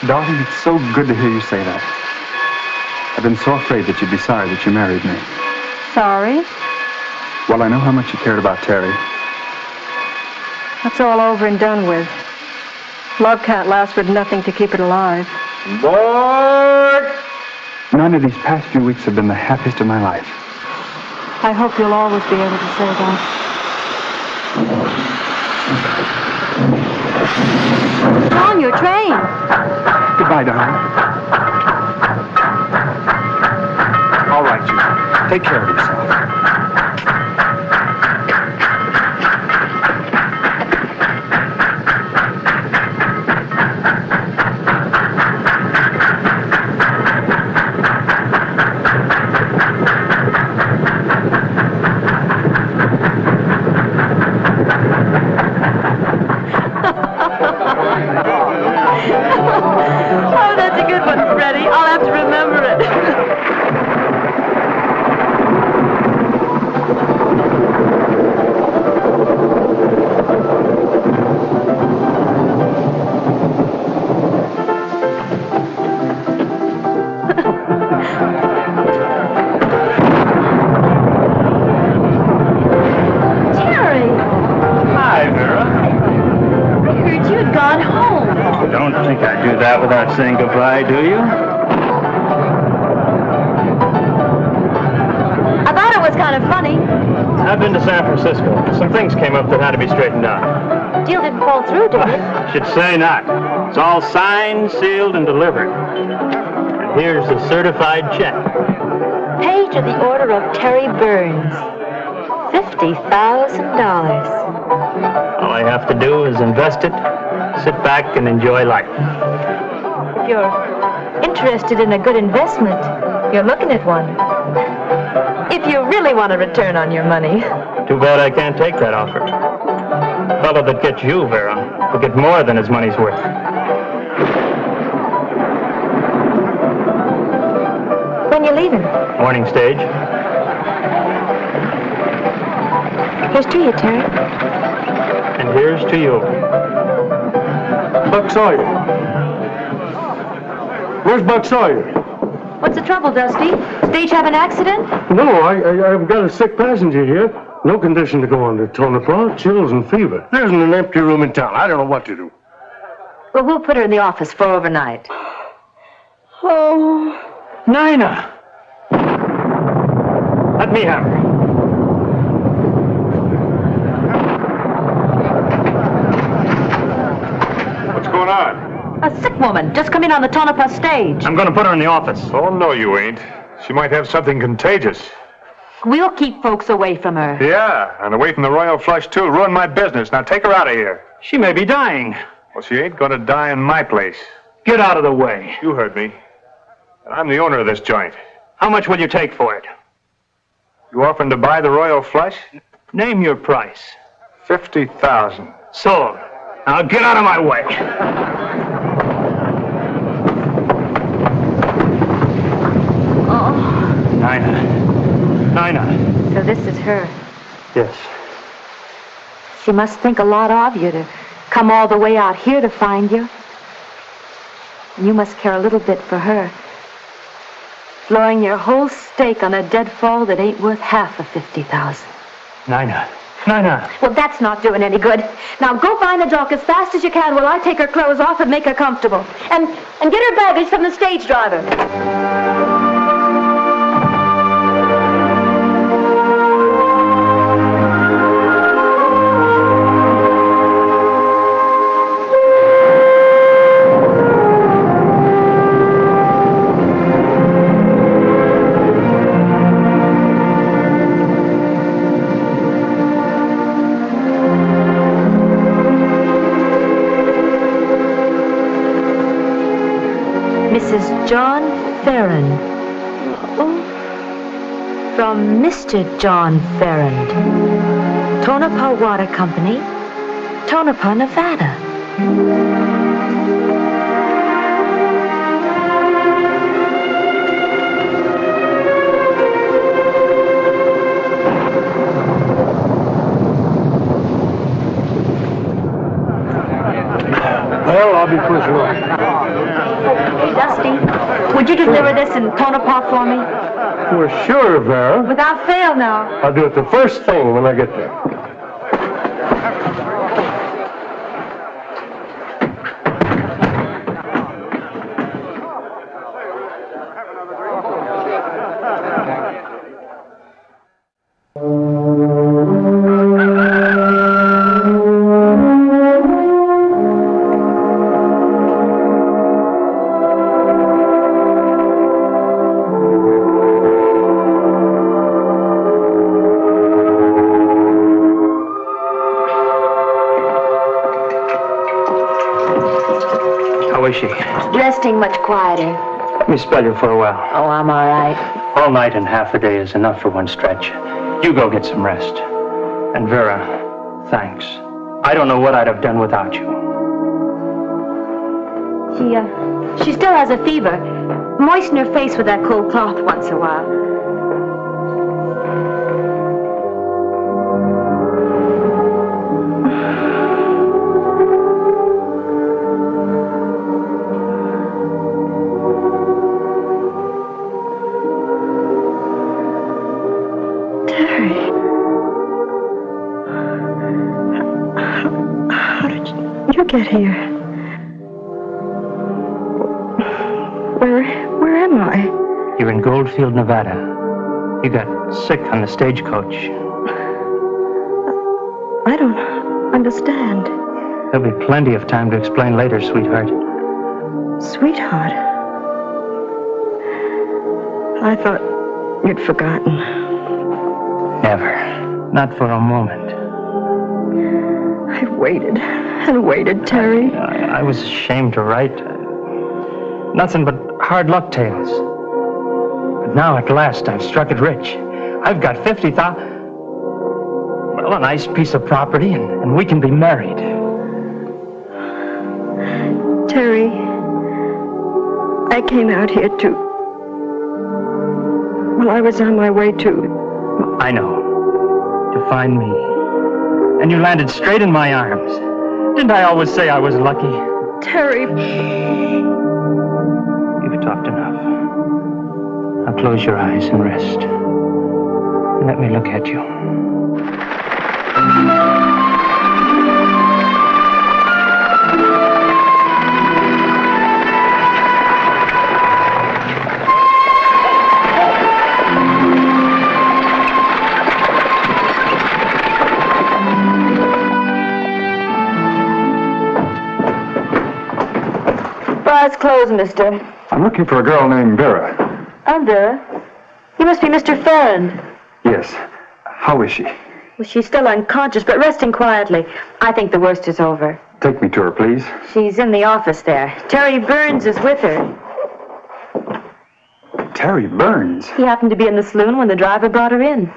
Darling, it's so good to hear you say that. I've been so afraid that you'd be sorry that you married me. Sorry? Well, I know how much you cared about Terry. That's all over and done with. Love can't last with nothing to keep it alive. Board! None of these past few weeks have been the happiest of my life. I hope you'll always be able to say that. John, your train. Goodbye, darling. All right, you. Take care of yourself. Oh, that's a good one. don't think I'd do that without saying goodbye, do you? I thought it was kind of funny. I've been to San Francisco. Some things came up that had to be straightened out. Deal didn't fall through, did it? Should say not. It's all signed, sealed, and delivered. And here's the certified check. Paid to the order of Terry Burns. $50,000. All I have to do is invest it, sit back, and enjoy life. If you're interested in a good investment, you're looking at one. If you really want a return on your money. Too bad I can't take that offer. The fellow that gets you, Vera, will get more than his money's worth. When you leaving? Morning stage. Here's to you, Terry. And here's to you. Buck Sawyer. Where's Buck Sawyer? What's the trouble, Dusty? Stage have an accident? No, I've got a sick passenger here. No condition to go on to Tonopah. Chills and fever. There isn't an empty room in town. I don't know what to do. Well, we'll put her in the office for overnight. Oh, Nina. Let me have her. What's going on? A sick woman just come in on the Tonopah stage. I'm going to put her in the office. Oh, no, you ain't. She might have something contagious. We'll keep folks away from her. Yeah, and away from the royal flush, too. Ruin my business. Now take her out of here. She may be dying. Well, she ain't going to die in my place. Get out of the way. You heard me. And I'm the owner of this joint. How much will you take for it? You offering to buy the royal flush? Name your price. $50,000. Sold. Now get out of my way. Nina. So this is her. Yes. She must think a lot of you to come all the way out here to find you. And you must care a little bit for her. Flooring your whole stake on a deadfall that ain't worth half of $50,000. Nina. Well, that's not doing any good. Now go find the dock as fast as you can while I take her clothes off and make her comfortable. And get her baggage from the stage driver. Mrs. John Ferrand. From Mr. John Ferrand. Tonopah Water Company, Tonopah, Nevada. Well, I'll be pushing on. Hey, Dusty, would you deliver this in Tonopah for me? Well, sure, Vera. Without fail now. I'll do it the first thing when I get there. How is she? Resting much quieter. Let me spell you for a while. Oh, I'm all right. All night and half a day is enough for one stretch. You go get some rest. And Vera, thanks. I don't know what I'd have done without you. She still has a fever. Moisten her face with that cold cloth once in a while. You get here. in Goldfield, Nevada. You got sick on the stagecoach. I don't understand. There'll be plenty of time to explain later, sweetheart. Sweetheart? I thought you'd forgotten. Never. Not for a moment. I waited and waited, Terry. I was ashamed to write. Nothing but hard luck tales. But now at last I've struck it rich. I've got 50,000. Well, a nice piece of property, and we can be married. Terry, I came out here to... Well, I was on my way to... I know. To find me. And you landed straight in my arms. Didn't I always say I was lucky? Terry... You've talked enough. Now close your eyes and rest. And let me look at you. Bar's closed, mister. I'm looking for a girl named Vera. I'm Vera. You must be Mr. Ferrand. Yes. How is she? Well, she's still unconscious, but resting quietly. I think the worst is over. Take me to her, please. She's in the office there. Terry Burns is with her. Terry Burns? He happened to be in the saloon when the driver brought her in.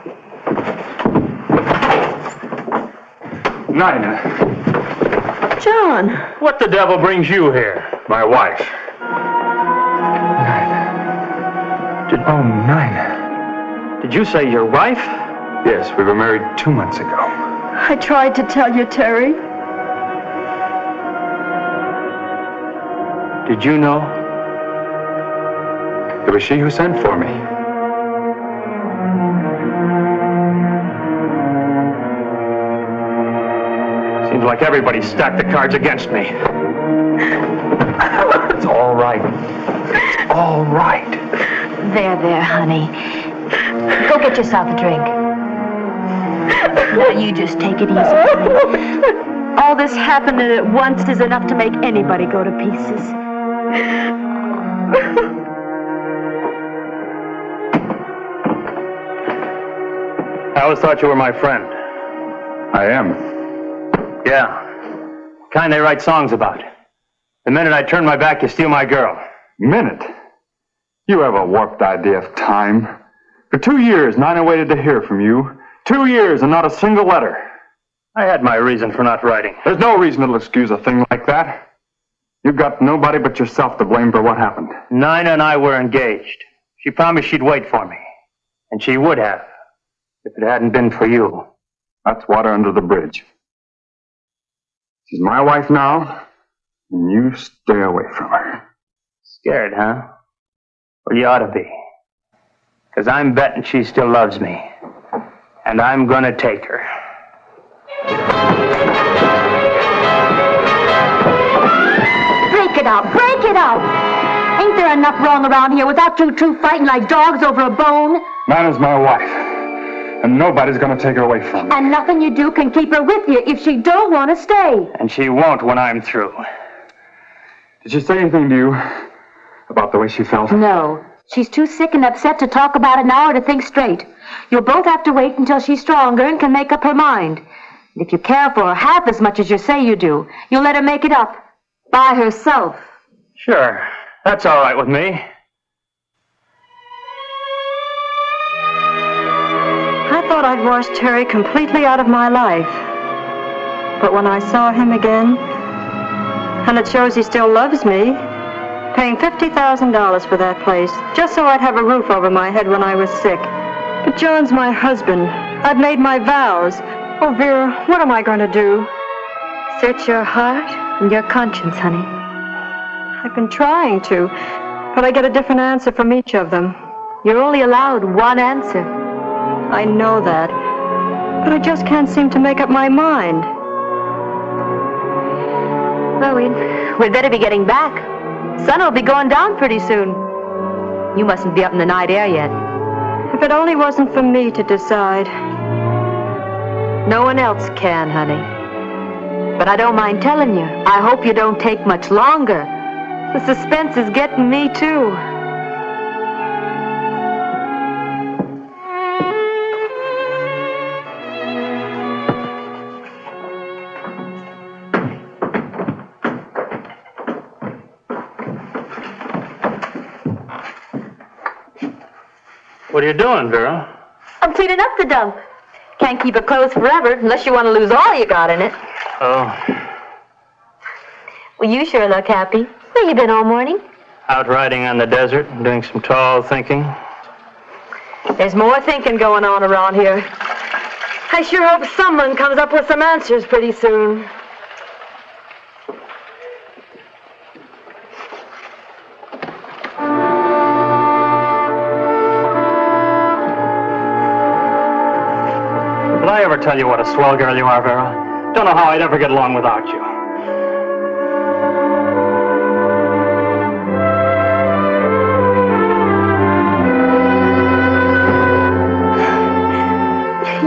Nina. John. What the devil brings you here? My wife. Nina. Did you say your wife? Yes, we were married 2 months ago. I tried to tell you, Terry. Did you know? It was she who sent for me. Seems like everybody stacked the cards against me. It's all right. It's all right. There, honey. Go get yourself a drink. Now you just take it easy, honey. All this happening at once is enough to make anybody go to pieces. I always thought you were my friend. I am. Yeah. Kind they write songs about. The minute I turn my back, you steal my girl. Minute? You have a warped idea of time. For 2 years, Nina waited to hear from you. 2 years and not a single letter. I had my reason for not writing. There's no reason that'll excuse a thing like that. You've got nobody but yourself to blame for what happened. Nina and I were engaged. She promised she'd wait for me. And she would have, if it hadn't been for you. That's water under the bridge. She's my wife now, and you stay away from her. Scared, huh? Well, you ought to be. Because I'm betting she still loves me. And I'm gonna take her. Break it up! Break it up! Ain't there enough wrong around here without you two fighting like dogs over a bone? Nina's my wife, and nobody's gonna take her away from me. And nothing you do can keep her with you if she don't want to stay. And she won't when I'm through. Did she say anything to you about the way she felt? No. She's too sick and upset to talk about it now or to think straight. You'll both have to wait until she's stronger and can make up her mind. And if you care for her half as much as you say you do, you'll let her make it up by herself. Sure. That's all right with me. I thought I'd washed Terry completely out of my life. But when I saw him again, and it shows he still loves me, paying $50,000 for that place, just so I'd have a roof over my head when I was sick. But John's my husband. I've made my vows. Oh, Vera, what am I going to do? Search your heart and your conscience, honey. I've been trying to, but I get a different answer from each of them. You're only allowed one answer. I know that, but I just can't seem to make up my mind. Well, we'd better be getting back. Sun will be going down pretty soon. You mustn't be up in the night air yet. If it only wasn't for me to decide. No one else can, honey. But I don't mind telling you. I hope you don't take much longer. The suspense is getting me, too. What are you doing, Vera? I'm cleaning up the dump. Can't keep it closed forever unless you want to lose all you got in it. Oh, Well, you sure look happy. Where you been all morning? out riding on the desert, doing some tall thinking. There's more thinking going on around here. I sure hope someone comes up with some answers pretty soon. Did I ever tell you what a swell girl you are, Vera? Don't know how I'd ever get along without you.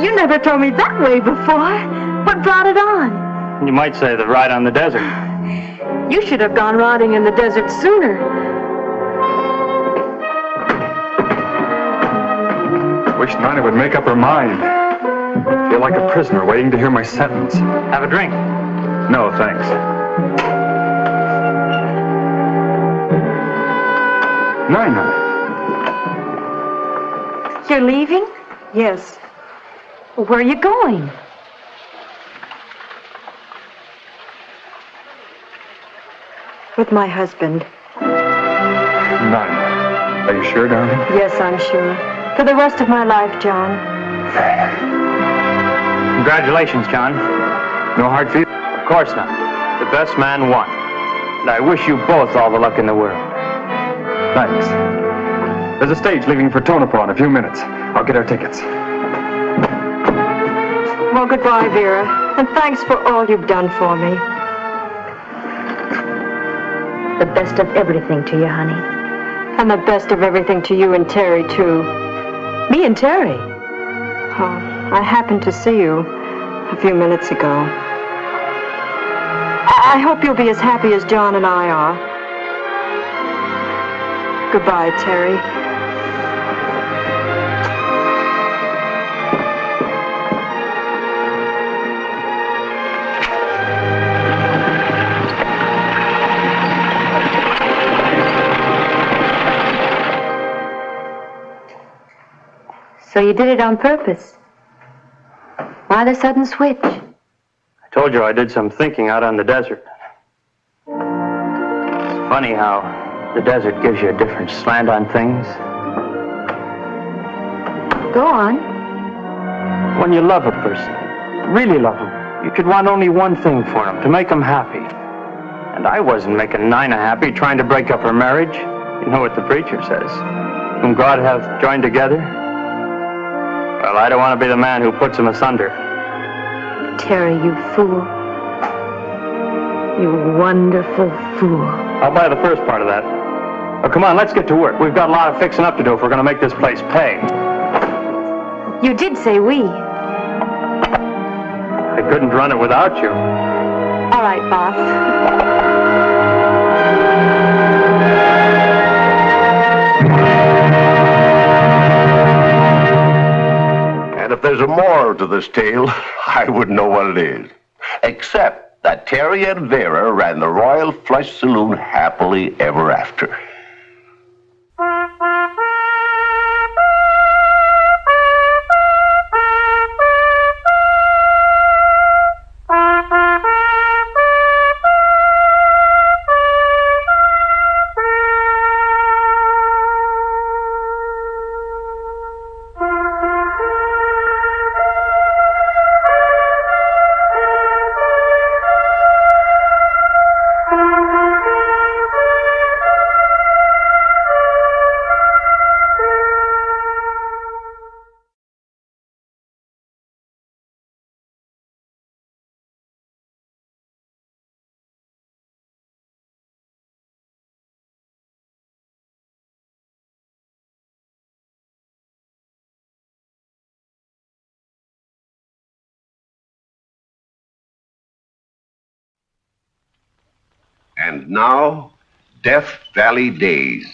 You never told me that way before. What brought it on? You might say the ride on the desert. You should have gone riding in the desert sooner. Wish Nina would make up her mind. Feel like a prisoner waiting to hear my sentence. Have a drink? No, thanks. Nina. You're leaving? Yes. Where are you going? With my husband. Nina. Are you sure, darling? Yes, I'm sure. For the rest of my life, John. Congratulations, John. No hard feelings? Of course not. The best man won. And I wish you both all the luck in the world. Thanks. There's a stage leaving for Tonopah in a few minutes. I'll get our tickets. Well, goodbye, Vera. And thanks for all you've done for me. The best of everything to you, honey. And the best of everything to you and Terry, too. Me and Terry? Oh, I happened to see you a few minutes ago. I hope you'll be as happy as John and I are. Goodbye, Terry. So you did it on purpose. Why the sudden switch? I told you I did some thinking out on the desert. It's funny how the desert gives you a different slant on things. Go on. When you love a person, really love them, you could want only one thing for them, to make them happy. And I wasn't making Nina happy, trying to break up her marriage. You know what the preacher says, whom God hath joined together. Well, I don't want to be the man who puts them asunder. Terry, you fool. You wonderful fool. I'll buy the first part of that. Oh, come on, let's get to work. We've got a lot of fixing up to do if we're going to make this place pay. You did say we. I couldn't run it without you. All right, boss. And if there's a moral to this tale, I wouldn't know what it is. Except that Terry and Vera ran the Royal Flush Saloon happily ever after. And now, Death Valley Days.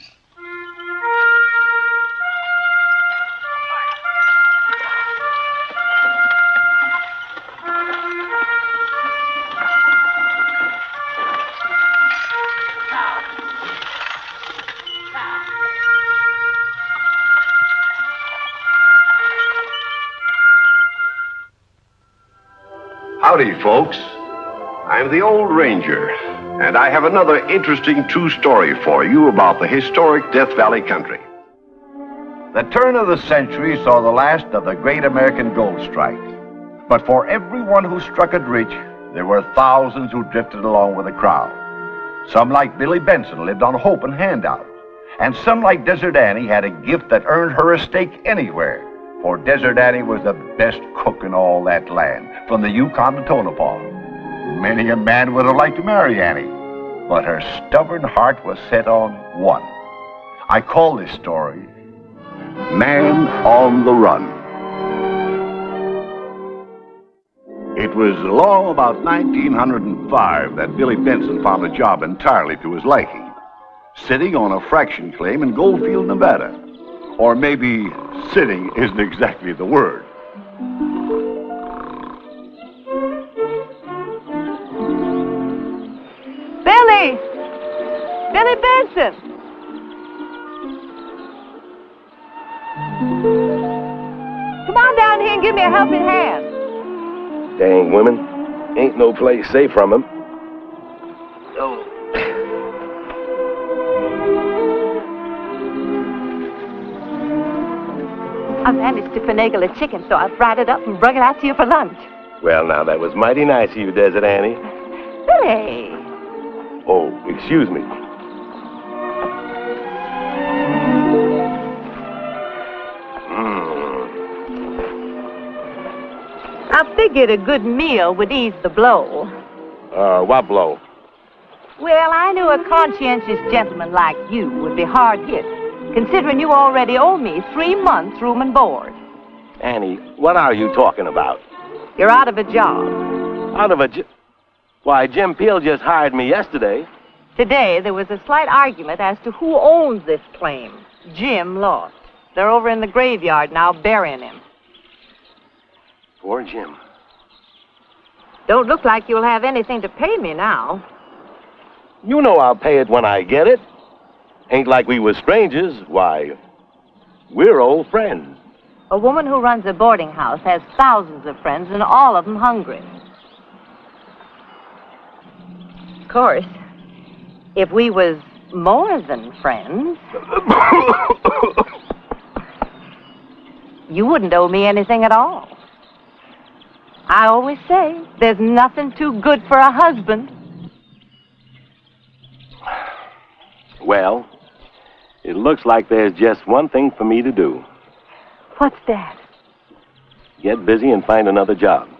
Howdy, folks. I'm the Old Ranger, and I have another interesting true story for you about the historic Death Valley country. The turn of the century saw the last of the great American gold strike. But for everyone who struck it rich, there were thousands who drifted along with the crowd. Some, like Billy Benson, lived on hope and handouts. And some, like Desert Annie, had a gift that earned her a stake anywhere. For Desert Annie was the best cook in all that land, from the Yukon to Tonopah. Many a man would have liked to marry Annie, but her stubborn heart was set on one. I call this story Man on the Run. It was long about 1905 that Billy Benson found a job entirely to his liking, sitting on a fraction claim in Goldfield, Nevada. Or maybe sitting isn't exactly the word. Billy! Billy Benson! Come on down here and give me a helping hand. Dang women. Ain't no place safe from them. Oh. I managed to finagle a chicken, so I fried it up and brung it out to you for lunch. Well, now, that was mighty nice of you, Desert Annie. Billy! Oh, excuse me. I figured a good meal would ease the blow. What blow? Well, I knew a conscientious gentleman like you would be hard hit, considering you already owe me 3 months' room and board. Annie, what are you talking about? You're out of a job. Out of a job? Why, Jim Peel just hired me yesterday. Today, there was a slight argument as to who owns this claim. Jim lost. They're over in the graveyard now burying him. Poor Jim. Don't look like you'll have anything to pay me now. You know I'll pay it when I get it. Ain't like we was strangers. Why, we're old friends. A woman who runs a boarding house has thousands of friends, and all of them hungry. Of course, if we was more than friends, you wouldn't owe me anything at all. I always say, there's nothing too good for a husband. Well, it looks like there's just one thing for me to do. What's that? Get busy and find another job.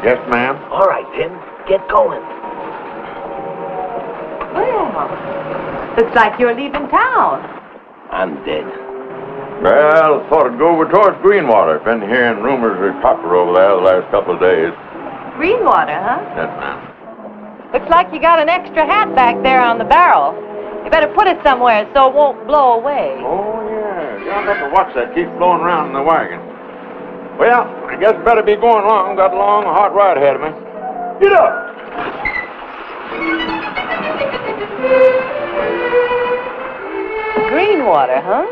Yes, ma'am. All right, then. Get going. Well, looks like you're leaving town. I'm dead. Well, thought I'd go over towards Greenwater. Been hearing rumors of copper over there the last couple of days. Greenwater, huh? Yes, ma'am. Looks like you got an extra hat back there on the barrel. You better put it somewhere so it won't blow away. Oh, yeah. Y'all got to watch that. Keep blowing around in the wagon. Well, I guess I better be going along. Got a long, hard ride ahead of me. Get up! Greenwater, huh?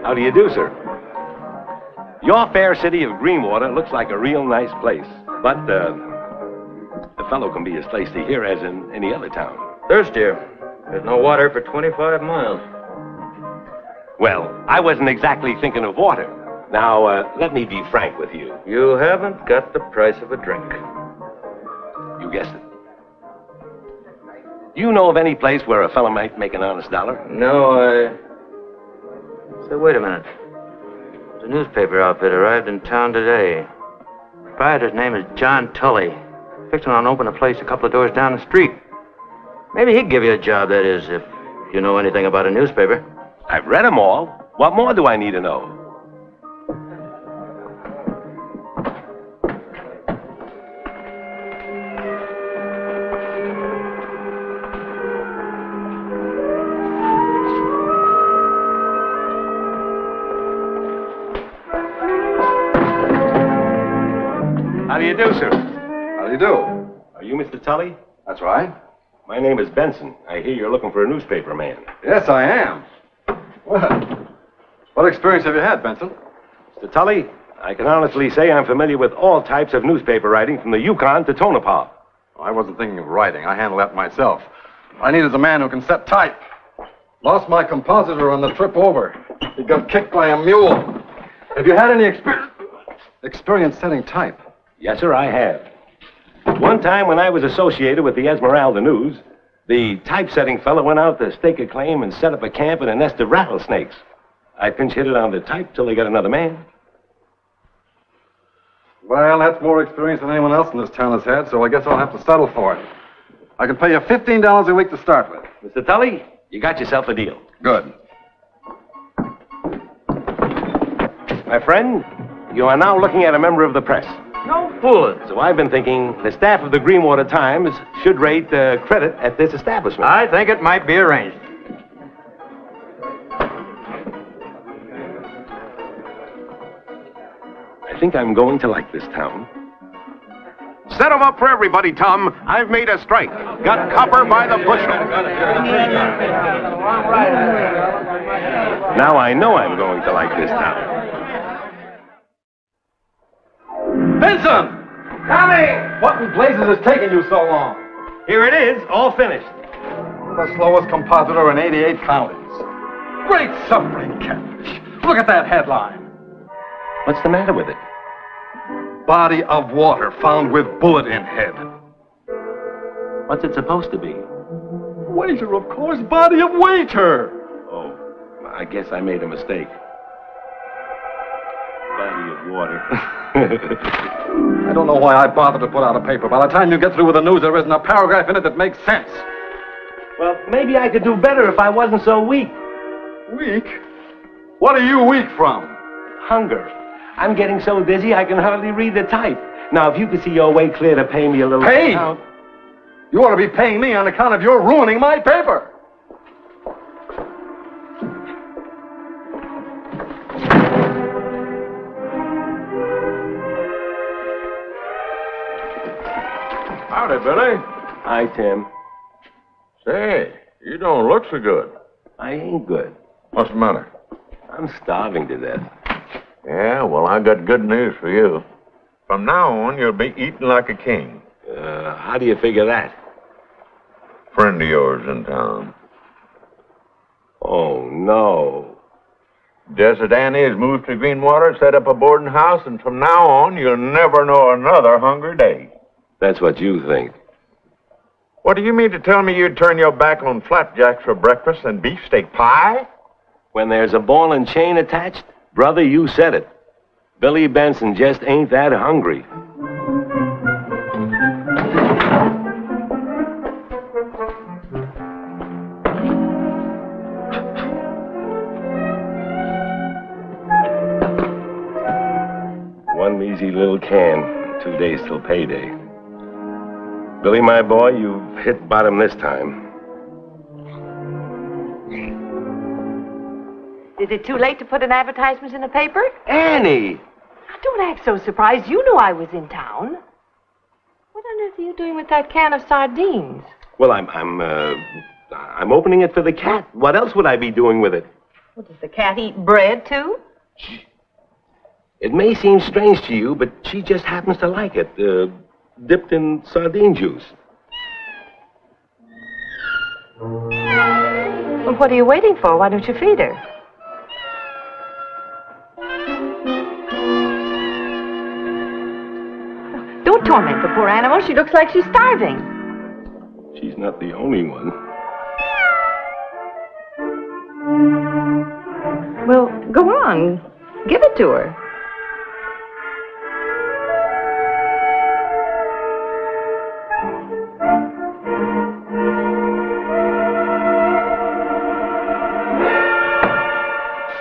How do you do, sir? Your fair city of Greenwater looks like a real nice place, but the fellow can be as tasty here as in any other town. Thirstier. There's no water for 25 miles. Well, I wasn't exactly thinking of water. Now, let me be frank with you. You haven't got the price of a drink. You guessed it. Do you know of any place where a fellow might make an honest dollar? No, Say, wait a minute. There's a newspaper outfit arrived in town today. The proprietor's name is John Tully. Fixing on open a place a couple of doors down the street. Maybe he'd give you a job, that is, if you know anything about a newspaper. I've read them all. What more do I need to know? How do you do, sir? How do you do? Are you Mr. Tully? That's right. My name is Benson. I hear you're looking for a newspaper man. Yes, I am. What experience have you had, Benson? Mr. Tully, I can honestly say I'm familiar with all types of newspaper writing from the Yukon to Tonopah. I wasn't thinking of writing. I handle that myself. I needed a man who can set type. Lost my compositor on the trip over. He got kicked by a mule. Have you had any experience setting type? Yes, sir, I have. One time when I was associated with the Esmeralda News, the typesetting fellow went out to stake a claim and set up a camp in a nest of rattlesnakes. I pinch hit it on the type till they got another man. Well, that's more experience than anyone else in this town has had, so I guess I'll have to settle for it. I can pay you $15 a week to start with. Mr. Tully, you got yourself a deal. Good. My friend, you are now looking at a member of the press. No fooling. So I've been thinking the staff of the Greenwater Times should rate credit at this establishment. I think it might be arranged. I think I'm going to like this town. Set 'em up for everybody, Tom. I've made a strike. Got copper by the bushel. Now I know I'm going to like this town. Benson! Tommy! What in blazes is taking you so long? Here it is, all finished. The slowest compositor in 88 counties. Great suffering catfish. Look at that headline. What's the matter with it? Body of water found with bullet in head. What's it supposed to be? Waiter, of course. Body of waiter. Oh, I guess I made a mistake. Body of water. I don't know why I bothered to put out a paper. By the time you get through with the news, there isn't a paragraph in it that makes sense. Well, maybe I could do better if I wasn't so weak. Weak? What are you weak from? Hunger. I'm getting so dizzy I can hardly read the type. Now, if you could see your way clear to pay me a little... Pay? You ought to be paying me on account of your ruining my paper. Howdy, Billy. Hi, Tim. Say, you don't look so good. I ain't good. What's the matter? I'm starving to death. Yeah, well, I got good news for you. From now on, you'll be eating like a king. How do you figure that? Friend of yours in town. Oh, no. Desert Annie has moved to Greenwater, set up a boarding house, and from now on, you'll never know another hungry day. That's what you think. What do you mean to tell me you'd turn your back on flapjacks for breakfast and beefsteak pie? When there's a ball and chain attached, brother, you said it. Billy Benson just ain't that hungry. One measly little can, 2 days till payday. Billy, my boy, you've hit bottom this time. Is it too late to put an advertisement in the paper? Annie! Now, don't act so surprised. You knew I was in town. What on earth are you doing with that can of sardines? Well, I'm opening it for the cat. What else would I be doing with it? Well, does the cat eat bread, too? It may seem strange to you, but she just happens to like it, dipped in sardine juice. Well, what are you waiting for? Why don't you feed her? Don't torment the poor animal. She looks like she's starving. She's not the only one. Well, go on. Give it to her.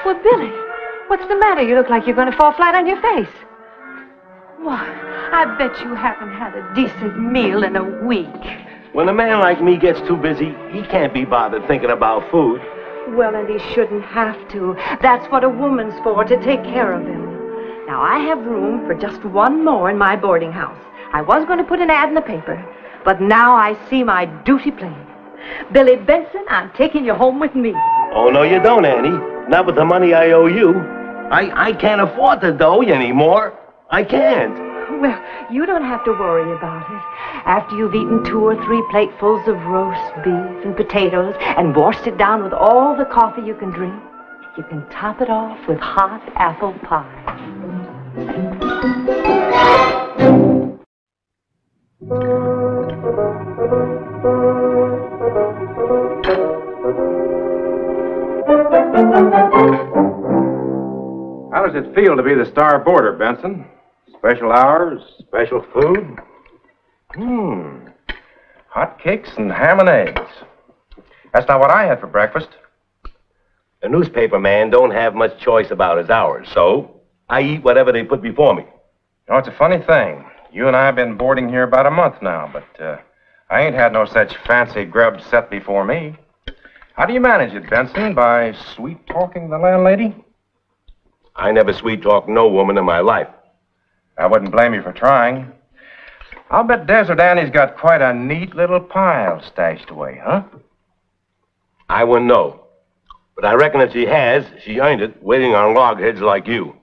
Well, Billy, what's the matter? You look like you're going to fall flat on your face. Why, I bet you haven't had a decent meal in a week. When a man like me gets too busy, he can't be bothered thinking about food. Well, and he shouldn't have to. That's what a woman's for, to take care of him. Now, I have room for just one more in my boarding house. I was going to put an ad in the paper, but now I see my duty plain. Billy Benson, I'm taking you home with me. Oh, no, you don't, Annie. Not with the money I owe you. I can't afford the dough anymore. I can't. Well, you don't have to worry about it. After you've eaten 2 or 3 platefuls of roast beef and potatoes and washed it down with all the coffee you can drink, you can top it off with hot apple pie. How does it feel to be the star boarder, Benson? Special hours, special food? Hot cakes and ham and eggs. That's not what I had for breakfast. A newspaper man don't have much choice about his hours, so I eat whatever they put before me. You know, it's a funny thing. You and I have been boarding here about a month now, but I ain't had no such fancy grub set before me. How do you manage it, Benson? By sweet-talking the landlady? I never sweet-talked no woman in my life. I wouldn't blame you for trying. I'll bet Desert Annie's got quite a neat little pile stashed away, huh? I wouldn't know. But I reckon if she has, she earned it waiting on logheads like you.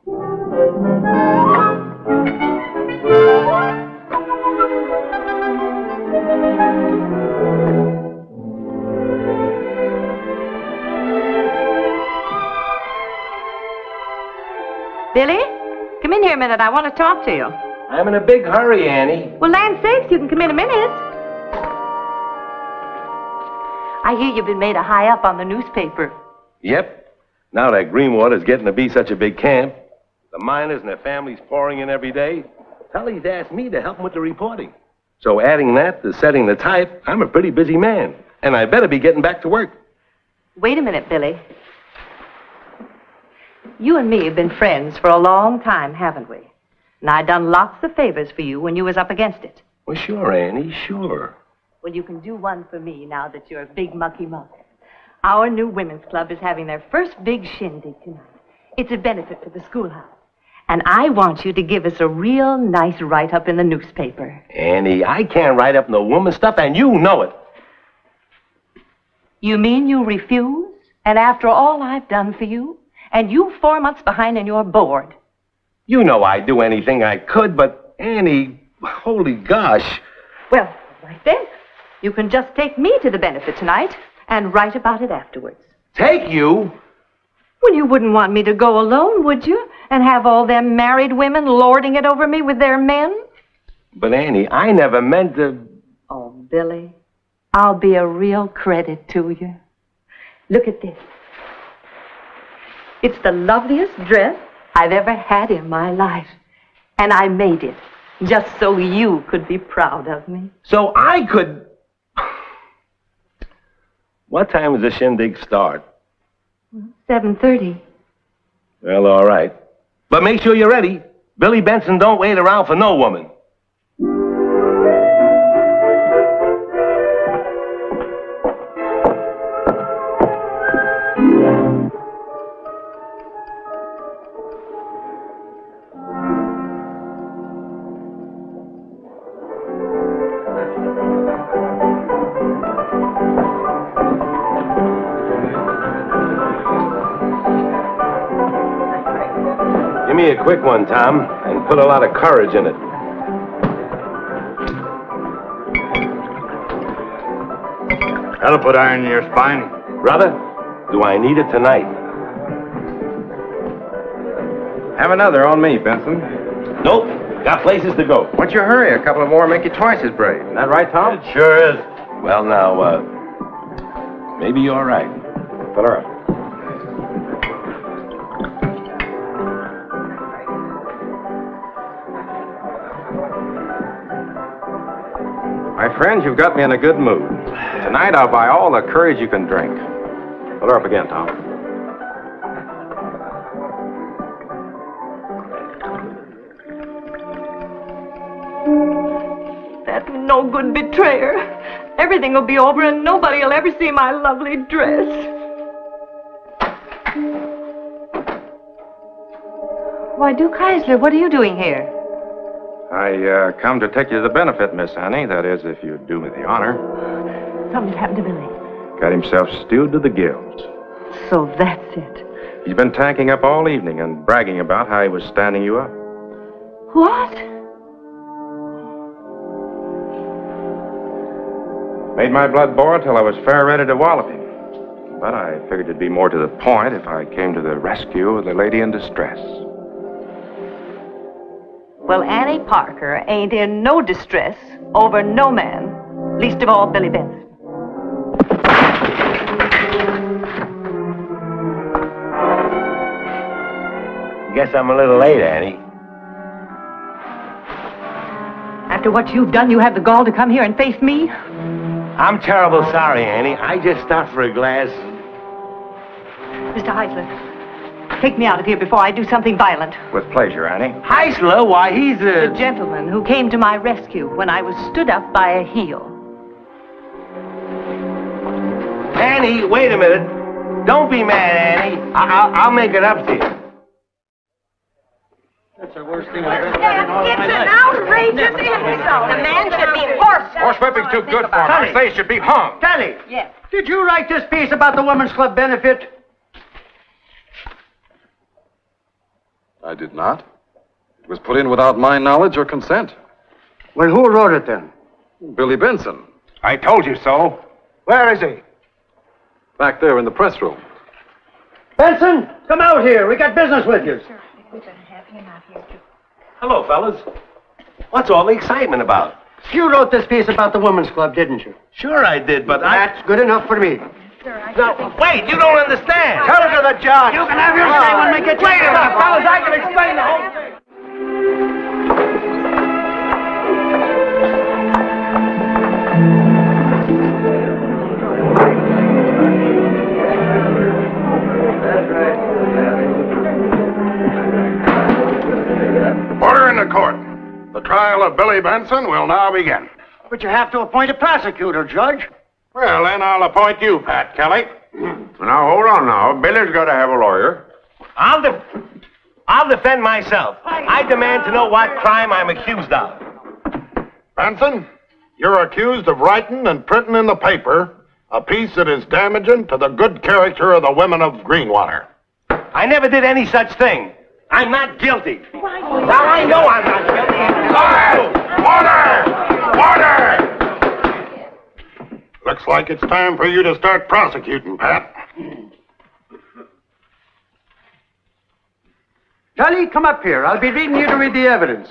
Billy, come in here a minute. I want to talk to you. I'm in a big hurry, Annie. Well, land sakes, you can come in a minute. I hear you've been made a high up on the newspaper. Yep. Now that Greenwater's getting to be such a big camp, the miners and their families pouring in every day, Tully's asked me to help him with the reporting. So adding that to setting the type, I'm a pretty busy man. And I better be getting back to work. Wait a minute, Billy. You and me have been friends for a long time, haven't we? And I done lots of favors for you when you was up against it. Well, sure, Annie, sure. Well, you can do one for me now that you're a big mucky muck. Our new women's club is having their first big shindig tonight. It's a benefit for the schoolhouse. And I want you to give us a real nice write-up in the newspaper. Annie, I can't write up no woman stuff, and you know it. You mean you refuse? And after all I've done for you? And you 4 months behind in your board? You know I'd do anything I could, but Annie, holy gosh. Well, right then, you can just take me to the benefit tonight and write about it afterwards. Take you? Well, you wouldn't want me to go alone, would you? And have all them married women lording it over me with their men? But Annie, I never meant to... Oh, Billy, I'll be a real credit to you. Look at this. It's the loveliest dress I've ever had in my life. And I made it just so you could be proud of me. So I could... What time does the shindig start? 7:30. Well, all right. But make sure you're ready. Billy Benson don't wait around for no woman. me a quick one, Tom, and put a lot of courage in it. That'll put iron in your spine. Brother, do I need it tonight? Have another on me, Benson. Nope. Got places to go. What's your hurry? A couple of more make you twice as brave. Isn't that right, Tom? It sure is. Well, now, maybe you're right. Fill her up. My friends, you've got me in a good mood. Tonight I'll buy all the courage you can drink. Fill her up again, Tom. That no good betrayer. Everything will be over and nobody will ever see my lovely dress. Why, Duke Heisler, what are you doing here? I come to take you to the benefit, Miss Annie. That is, if you do me the honor. Something's happened to Billy. Got himself stewed to the gills. So that's it. He's been tanking up all evening and bragging about how he was standing you up. What? Made my blood boil till I was fair ready to wallop him. But I figured it'd be more to the point if I came to the rescue of the lady in distress. Well, Annie Parker ain't in no distress over no man, least of all Billy Benson. Guess I'm a little late, Annie. After what you've done, you have the gall to come here and face me? I'm terrible sorry, Annie. I just stopped for a glass. Mr. Heisler, take me out of here before I do something violent. With pleasure, Annie. Heisler? Why, he's The gentleman who came to my rescue when I was stood up by a heel. Annie, wait a minute. Don't be mad, Annie. I'll make it up to you. That's the worst thing I've ever had in all my life. It's an outrageous insult. The man should be horsewhipped. Horsewhipping's too good for him. I say he should be hung. Kelly! Yes. Did you write this piece about the Women's Club benefit? I did not. It was put in without my knowledge or consent. Well, who wrote it then? Billy Benson. I told you so. Where is he? Back there in the press room. Benson, come out here. We got business with you. Sure, I think we better have him out here, too. Hello, fellas. What's all the excitement about? You wrote this piece about the Women's Club, didn't you? Sure I did, but That's good enough for me. No, wait, you don't understand. Tell it to the judge. You can have your say when we get you. Wait a minute, fellas, I can explain the whole thing. Order in the court. The trial of Billy Benson will now begin. But you have to appoint a prosecutor, Judge. Well, then I'll appoint you, Pat Kelly. Now, hold on now. Billy's got to have a lawyer. I'll defend myself. I demand to know what crime I'm accused of. Benson, you're accused of writing and printing in the paper a piece that is damaging to the good character of the women of Greenwater. I never did any such thing. I'm not guilty. Now I know I'm not guilty. Order! Looks like it's time for you to start prosecuting, Pat. Kelly, come up here. I'll be reading you to read the evidence.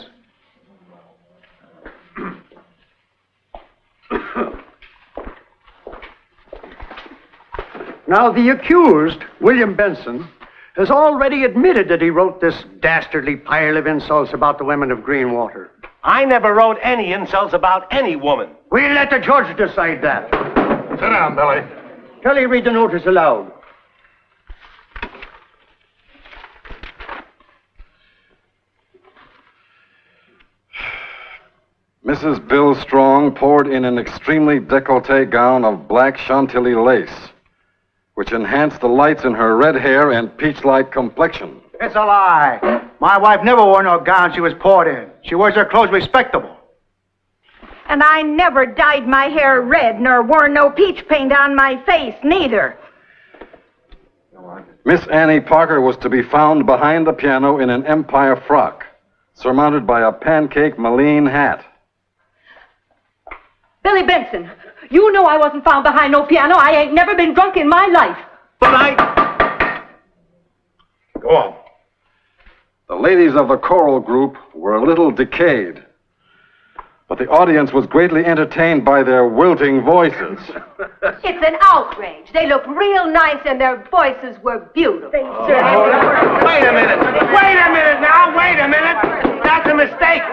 Now, the accused, William Benson, has already admitted that he wrote this dastardly pile of insults about the women of Greenwater. I never wrote any insults about any woman. We'll let the judge decide that. Sit down, Billy. Kelly, read the notice aloud. Mrs. Bill Strong poured in an extremely décolleté gown of black Chantilly lace, which enhanced the lights in her red hair and peach-like complexion. It's a lie. My wife never wore no gown she was poured in. She wears her clothes respectable. And I never dyed my hair red nor wore no peach paint on my face, neither. Miss Annie Parker was to be found behind the piano in an empire frock, surmounted by a pancake Malene hat. Billy Benson, you know I wasn't found behind no piano. I ain't never been drunk in my life. But Go on. The ladies of the choral group were a little decayed, but the audience was greatly entertained by their wilting voices. It's an outrage. They looked real nice and their voices were beautiful. Wait a minute. Wait a minute now. Wait a minute. That's a mistake.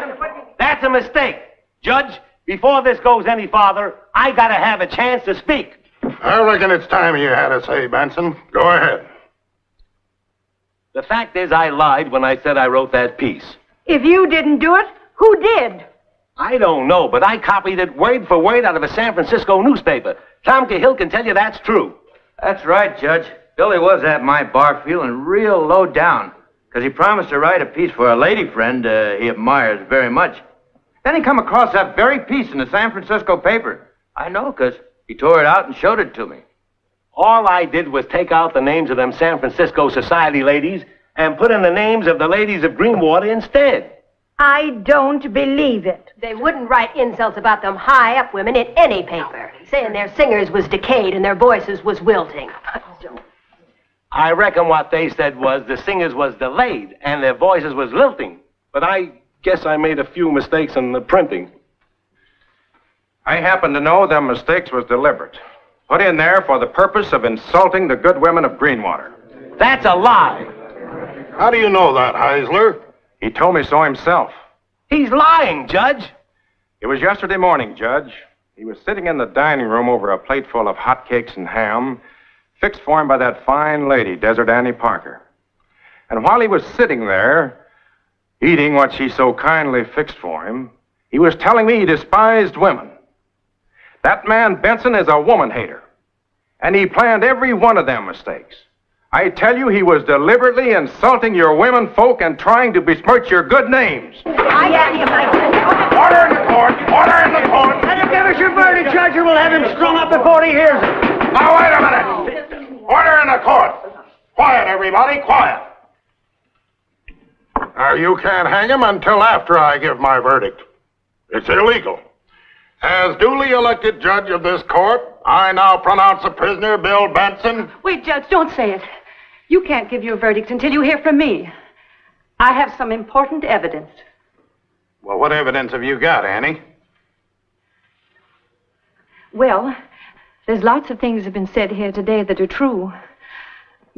That's a mistake. Judge, before this goes any farther, I gotta have a chance to speak. I reckon it's time you had a say, Benson. Go ahead. The fact is, I lied when I said I wrote that piece. If you didn't do it, who did? I don't know, but I copied it word for word out of a San Francisco newspaper. Tom Cahill can tell you that's true. That's right, Judge. Billy was at my bar feeling real low down, because he promised to write a piece for a lady friend he admires very much. Then he come across that very piece in the San Francisco paper. I know, because he tore it out and showed it to me. All I did was take out the names of them San Francisco society ladies and put in the names of the ladies of Greenwater instead. I don't believe it. They wouldn't write insults about them high-up women in any paper, saying their singers was decayed and their voices was wilting. I reckon what they said was the singers was delayed and their voices was lilting. But I guess I made a few mistakes in the printing. I happen to know them mistakes was deliberate. Put in there for the purpose of insulting the good women of Greenwater. That's a lie. How do you know that, Heisler? He told me so himself. He's lying, Judge. It was yesterday morning, Judge. He was sitting in the dining room over a plate full of hotcakes and ham, fixed for him by that fine lady, Desert Annie Parker. And while he was sitting there, eating what she so kindly fixed for him, he was telling me he despised women. That man Benson is a woman hater, and he planned every one of them mistakes. I tell you, he was deliberately insulting your women folk and trying to besmirch your good names. Order in the court! Order in the court! Let him give us your verdict, Judge, or we'll have him strung up before he hears it. Now, wait a minute. Order in the court. Quiet, everybody, quiet. Now, you can't hang him until after I give my verdict. It's illegal. As duly elected judge of this court, I now pronounce the prisoner, Bill Benson. Wait, Judge, don't say it. You can't give your verdict until you hear from me. I have some important evidence. Well, what evidence have you got, Annie? Well, there's lots of things have been said here today that are true.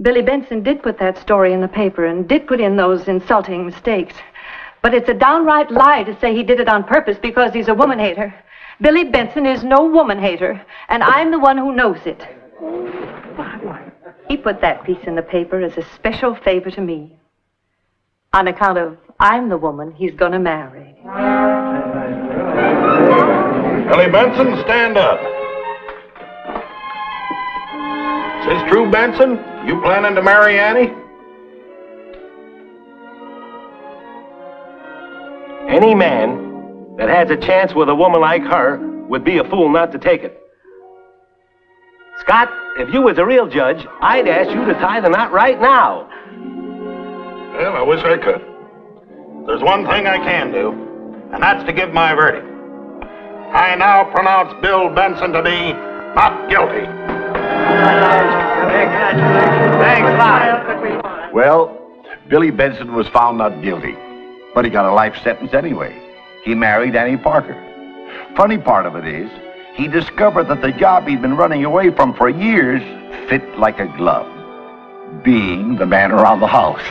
Billy Benson did put that story in the paper and did put in those insulting mistakes. But it's a downright lie to say he did it on purpose because he's a woman hater. Billy Benson is no woman hater, and I'm the one who knows it. He put that piece in the paper as a special favor to me, on account of I'm the woman he's gonna marry. Billy Benson, stand up. Is this true, Benson? You planning to marry Annie? Any man that has a chance with a woman like her would be a fool not to take it. Scott, if you was a real judge, I'd ask you to tie the knot right now. Well, I wish I could. There's one thing I can do, and that's to give my verdict. I now pronounce Bill Benson to be not guilty. Thanks a lot. Well, Billy Benson was found not guilty, but he got a life sentence anyway. He married Annie Parker. Funny part of it is, he discovered that the job he'd been running away from for years fit like a glove, being the man around the house.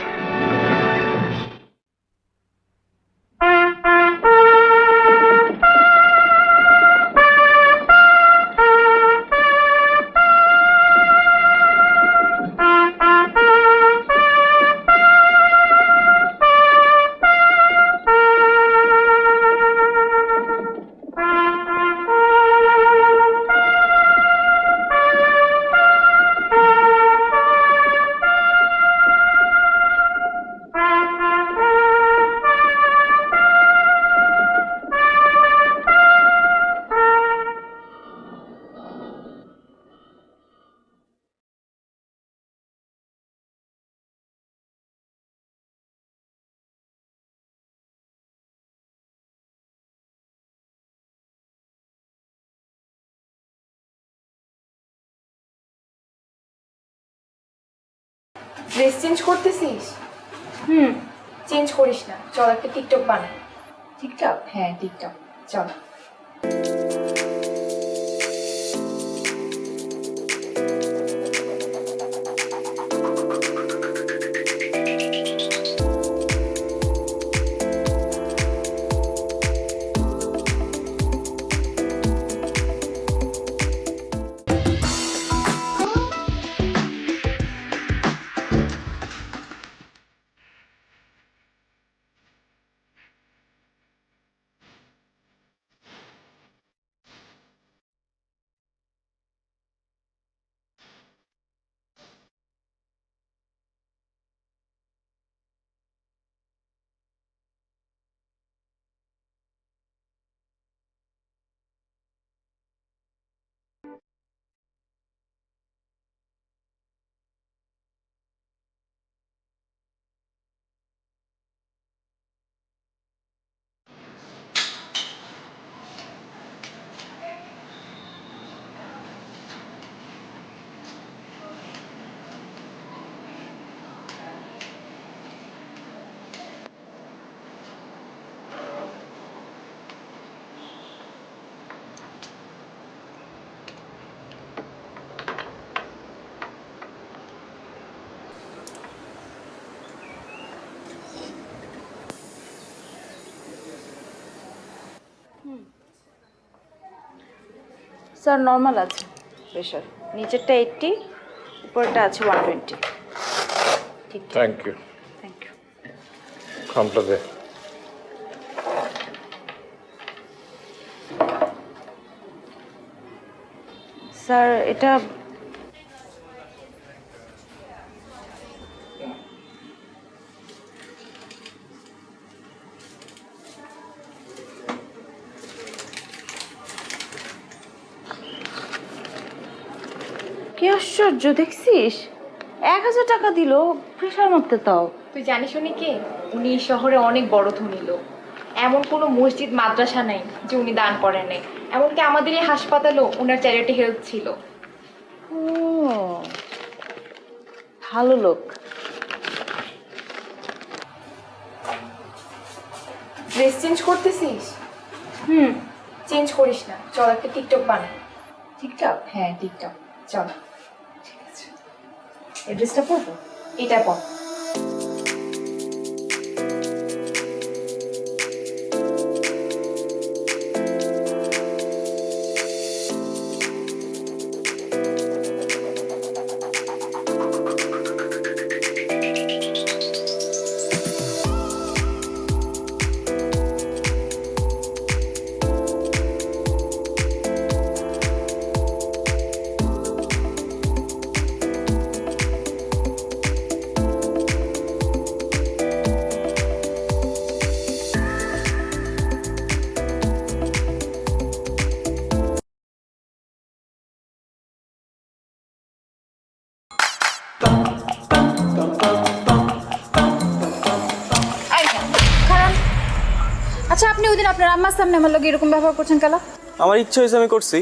Dress change করতেছিস? Change করিস না, চল একটা TikTok বানাই। TikTok? হ্যাঁ TikTok, চল। Sir normal আছে pressure, নিচেরটা 80, উপরটা আছে 120। ঠিক। Thank you. Thank you. খামটা দে। স্যার এটা কি আশ্চর্য দেখছিস, 1000 টাকা দিল প্রেশার মারতে। তাও তুই জানিস উনি কে? উনি শহরে অনেক বড় ধনী লোক। এমন কোনো মসজিদ মাদ্রাসা নাই যে উনি দান করেন নাই। এমনকি আমাদের এই হাসপাতালও ওনার চ্যারিটি হেল্প ছিল। ও ভালো লোক। ড্রেস চেঞ্জ করতেছিস? চেঞ্জ করিস না, চল একটা টিকটক বানাই। টিকটক? হ্যাঁ টিকটক, চল। ঠিক আছে, এই ড্রেসটা পরবো? এটা পর। আচ্ছা আপনি ওই দিন আপনার আম্মার সামনে আমার লগে এরকম ব্যবহার করছেন কেন? আমার ইচ্ছে হয়েছে আমি করছি,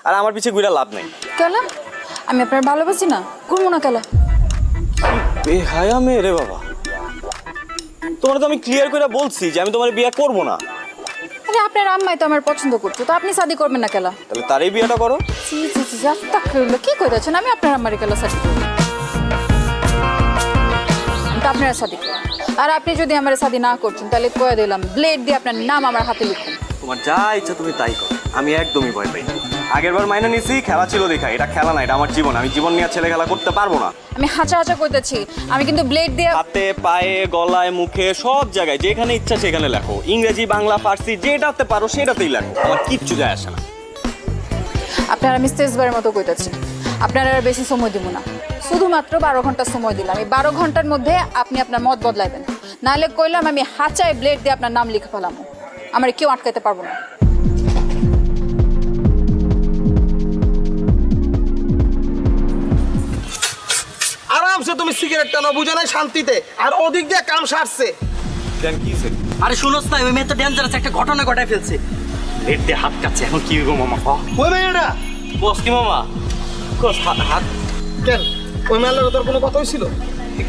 আর আমার পিছে ঘুরে লাভ নেই। কেন? আমি আপনার ভালোবাসি না, ঘুরবো না কেন? বেহায়া মেয়ে রে বাবা, তোমার তো আমি ক্লিয়ার করে বলছি যে আমি তোমার বিয়ে করব না। আরে আপনার আম্মাই তো আমার পছন্দ করছো, তো আপনি শাদি করবেন না কেন? তাহলে তারই বিয়েটা করো। জি জি জি, আস্তাগফিরুল্লাহ, কি কইতাছেন? আমি আপনার আম্মার কেন শাদি করব? আপনারা শাদি করুন, আর আপনি যদি আমার শাদি না করছেন তাহলে কয়ে দিলাম ব্লেড দিয়ে আপনার নাম আমার হাতে লিখুন। তোমার যা ইচ্ছা তুমি তাই করো, আমি একদমই ভয় পাই। আগেরবার মাইনে নিছি, খেলা ছিল দেখা, এটা খেলা না, এটা আমার জীবন। আমি জীবন নিয়ে ছেলে খেলা করতে পারবো না। আমি হাঁচা হাঁচা কইতেছি, আমি কিন্তু ব্লেড দিয়ে হাতে পায়ে গলায় মুখে সব জায়গায় যেখানে ইচ্ছা সেখানে লেখো, ইংরেজি বাংলা ফার্সি যেটাতে পারো সেটাতেই লেখো, আমার কিচ্ছু যায় আসে না। আপনার আমি শেষবারের মতো কইতেছি, আপনার আর বেশি সময় দিব না, শুধুমাত্র 12 ঘন্টা সময় দিলাম। এই 12 ঘন্টার মধ্যে আপনি আপনার মত বদলাইবেন, নাহলে কইলাম আমি হাঁচায় ব্লেড দিয়ে আপনার নাম লিখে ফেলাম, আমার কেউ আটকাইতে পারবো না। আরামসে তুমি সিগারেট টানো, বুঝে নাই শান্তিতে, আর ওদিক দিয়ে কাম সারছে। কেন কি হইছে? আরে শুনোস না, ওই মেয়ে তো ডেঞ্জারাস একটা ঘটনা ঘটায় ফেলছে। ব্লেড দিয়ে হাত কাটছে, এখন কি হইব মামা? ওই মেয়েটা বস কি মামা? হাত কেন? ওই মেয়ের তোর কোনো কথা হয়েছিল?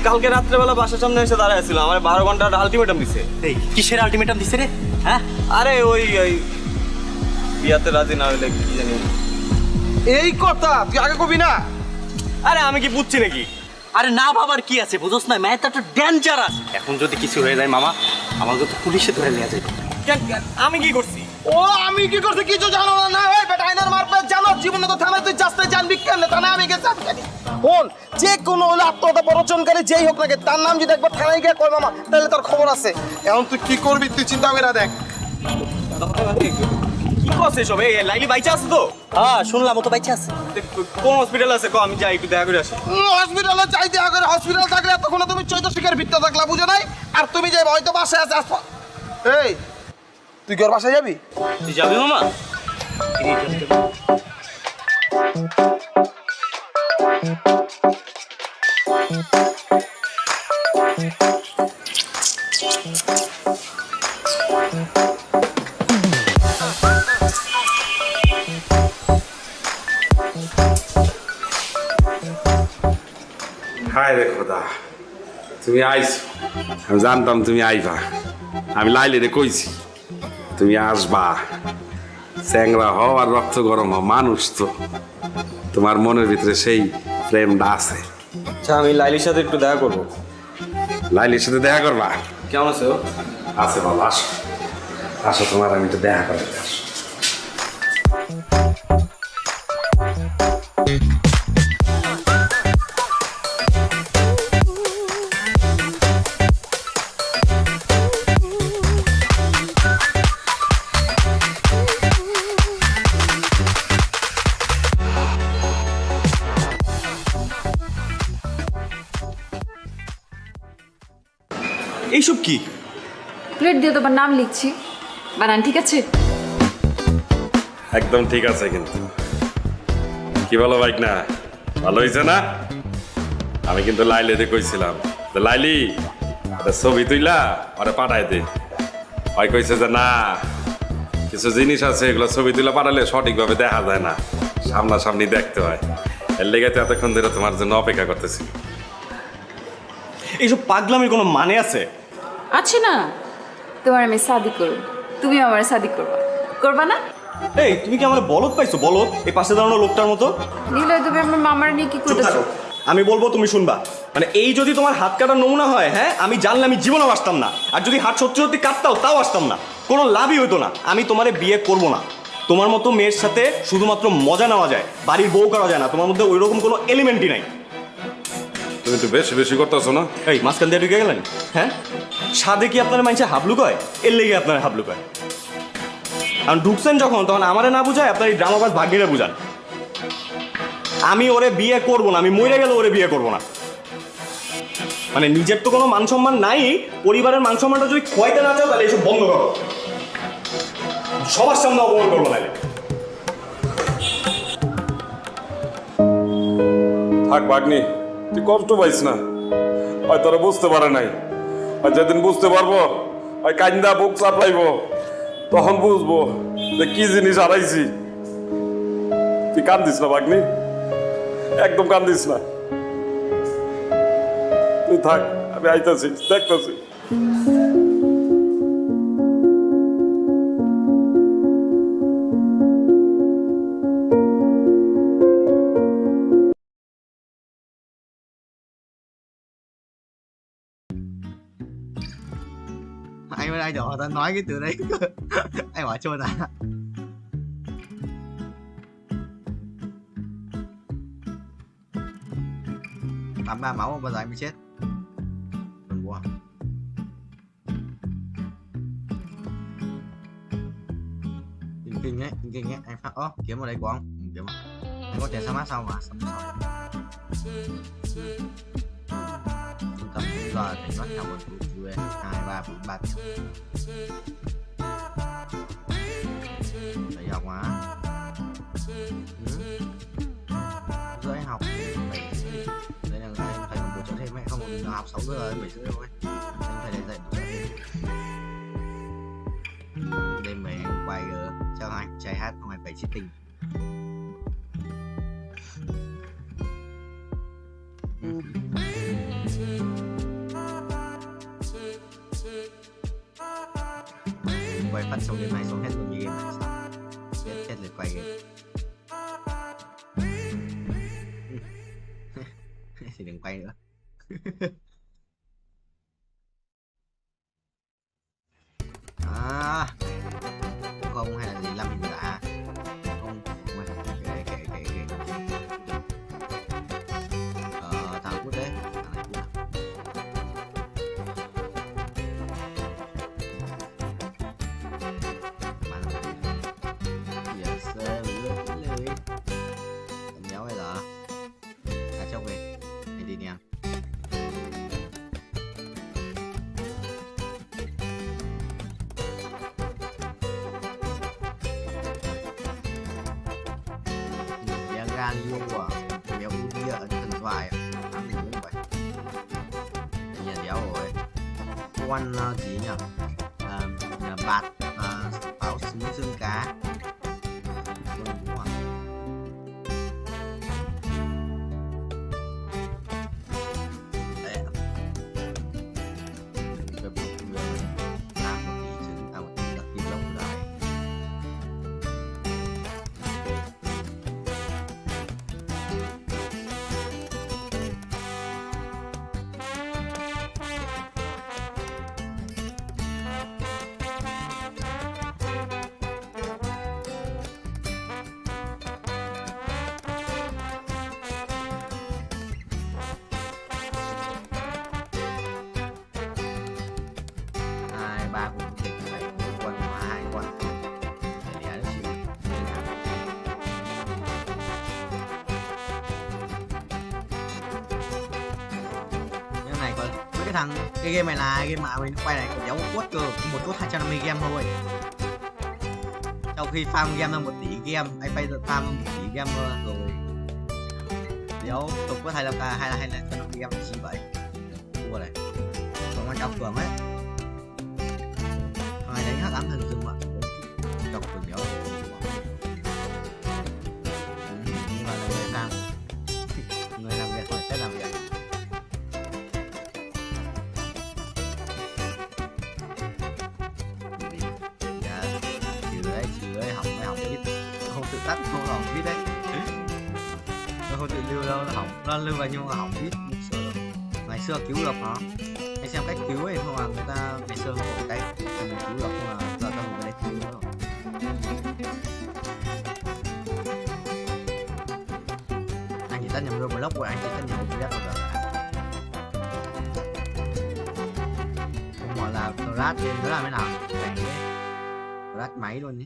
কালকে রাত্রেবেলা বাসার সামনে এসে দাঁড়ায় ছিল, আমার 12 ঘন্টার আলটিমেটাম দিছে। এই কিসের আলটিমেটাম দিছে রে? হ্যাঁ আরে ওই বিয়াতে রাজি না হইলে কি জানি। এই কথা তুই আগে কবি না। আরে আমি কি বুঝছি নাকি? আরে না বাবার কি আছে বুঝোস না, মেয়েটা তো ডেঞ্জারাস। এখন যদি কিছু হয়ে যায় মামা, আমাকে তো পুলিশে ধরে নিয়ে যাবে। আমি কি করছি? ও আমি কি করছি কিছু জানো না? না ওই বেটা আইনার মারপে জানো জীবনে তো থানায় তুই যাস্তে জানবি কেমনে? থানায় আমি গেছি শোন, যে কোনো হলে আত্মহত্যা প্ররোচনকারী যেই হোক না, তার নাম যদি একবার থানায় গিয়ে কয় মামা, তাহলে তোর খবর আছে। এখন তুই কি করবি তুই চিন্তা করে দেখ। কি করছে সব? এই লাইলি বাইচা আছে তো? হ্যাঁ শুনলাম ও তো বাইচা আছে। কোন হসপিটাল আছে কো, আমি যাই একটু দেখা করে আসি। হসপিটালে যাই দেখা করে? হসপিটাল থাকলে এতক্ষণ তুমি চৈত শিকার ভিত্তি থাকলা, বুঝো নাই? আর তুমি যাই হয়তো বাসায় আছে। এই তুই কি ওর বাসায় যাবি? তুই যাবি মামা? হায় রে খোদা, তুমি আইছো। আমি জানতাম তুমি আইবা। আমি লাইলে কইছি তুমি আসবা। চ্যাংরা হও আর রক্ত গরম হও, মানুষ তো। তোমার মনের ভিতরে সেই প্রেমটা আছে। আচ্ছা আমি লাইলির সাথে একটু দেখা করবো। লাইলির সাথে দেখা করবা? কেমন আছে ও? আছে বাবা, আসো আসো, তোমার আমি একটু দেখা করাতে আসো। এইসব কি? প্লেট দিয়ে তোমার নাম লিখছি, বানান ঠিক আছে? একদম ঠিক আছে। কিন্তু কি বলো বাইক না, ভালো হয়েছে না? আমি কিন্তু লাইলিতে কইছিলাম লাইলি একটা ছবি তুইলা ওরে পাঠাই দে। ওই কইছে যে না, কিছু জিনিস আছে এগুলো ছবি তুলে পাঠালে সঠিকভাবে দেখা যায় না, সামনাসামনি দেখতে হয়। এর লেগে তো এতক্ষণ ধরে তোমার জন্য অপেক্ষা করতেছি। এইসব পাগলামির কোনো মানে আছে? আছে না, তোমার আমি শাদি করব, তুমি আমার শাদি করবা, করবা না? এই তুমি কি আমার বলদ পাইছো? বলদ এই পাশে দাঁড়ানো লোকটার মতো। নিলয় তুমি আমার মামার নিয়ে কি করতেছো? আমি বলবো তুমি শুনবা। মানে এই যদি তোমার হাত কাটার নমুনা হয়, হ্যাঁ আমি জানলে আমি জীবনেও আসতাম না। আর যদি হাত সত্যি সত্যি কাটতাও তাও আসতাম না, কোনো লাভই হতো না। আমি তোমারে বিয়ে করব না। তোমার মতো মেয়ের সাথে শুধুমাত্র মজা নেওয়া যায়, বাড়ির বউ করা যায় না। তোমার মধ্যে ওই রকম কোনো এলিমেন্টই নাই। তুমি একটু বেশি বেশি করতেছো না? এই মাঝখান দিয়ে ঢুকে গেলেন। হ্যাঁ সাদে কি আপনার মানুষে হাবলু কয়? এর লেগে আপনার হাবলু কয়। আর ঢুকছেন যখন, তখন আমারে না বুঝায় আপনার এই ড্রামাবাজ ভাগ্যিরে বুঝান। আমি ওরে বিয়ে করবো না, আমি মরে গেলে ওরে বিয়ে করবো না। মানে নিজের তো কোনো মান সম্মান নাই, পরিবারের মান সম্মানটা যদি খোয়াইতে না চাও তাহলে এসব বন্ধ করো। সবার সামনে অপমান করবো না। থাক ভাগ্নি, তুই কষ্ট পাইস না। হয় তোরা বুঝতে পারে নাই, আর যেদিন বুঝতে পারবো হয় কান্দা বুক চাপলাইব, তখন বুঝবো যে কি জিনিস হারাইছি। তুই কান্দিস না ভাগ্নি, একদম কান্দিস না। তুই থাক, আমি আইতাছি, দেখতেছি। Anh bên đây cho tao nói cái từ đấy. Anh hỏi cho ta. Tám ba máu bao giờ anh mới chết? Đừng quá. Kinh ấy, anh phát kiếm vào đây của ông. Kiếm. Có trẻ sao mát sao mà? Trung tâm giờ thì bắt đầu một vụ 2, 3, 4, 3 phải học mà rưỡi học đây là anh thầy còn bổ trợ thêm mẹ không, đừng học 6 giờ đến 7 rưỡi thôi, anh thầy dạy bổ trợ thêm. Đêm về em quay cho anh trai hát không, anh phải chia tình. quay phần xong game này xong hết luôn như game này sao hết lượt quay game thì đừng quay nữa. Không hay là gì làm hình giả không kệ thằng quốc tế gan luôn quả béo bia ở thần thoại ăn gì như vậy nhà béo rồi quan gì nhỉ bạt pháo xương cá cái game này là game mà mình quay này còn giống một cốt cơ, một cốt 250 game thôi. Sau khi farm game ra 1 tỷ game, anh phải farm 1 tỷ game rồi. Nếu tục có 25k hay là 250 game gì vậy? Thua này. Còn anh chọc phường ấy. Thằng này đánh hắc ám thần rừng mà. Chọc phường đéo. Nhưng mà là người sang. Người làm việc phải sẽ làm việc. Tắt không lòng biết đấy, nó không tự lưu đâu, nó hỏng, nó lưu vào nhưng mà hỏng biết ngày xưa cứu được nó, anh xem cách cứu ấy không là người ta ngày xưa không có cách mình cứu được nhưng mà giờ tao không có cách cứu nữa. Anh chỉ tắt nhầm luôn block của anh chỉ tắt nhầm một bao giờ không gọi là crash thì nó làm thế nào cảnh đấy crash máy luôn nhé.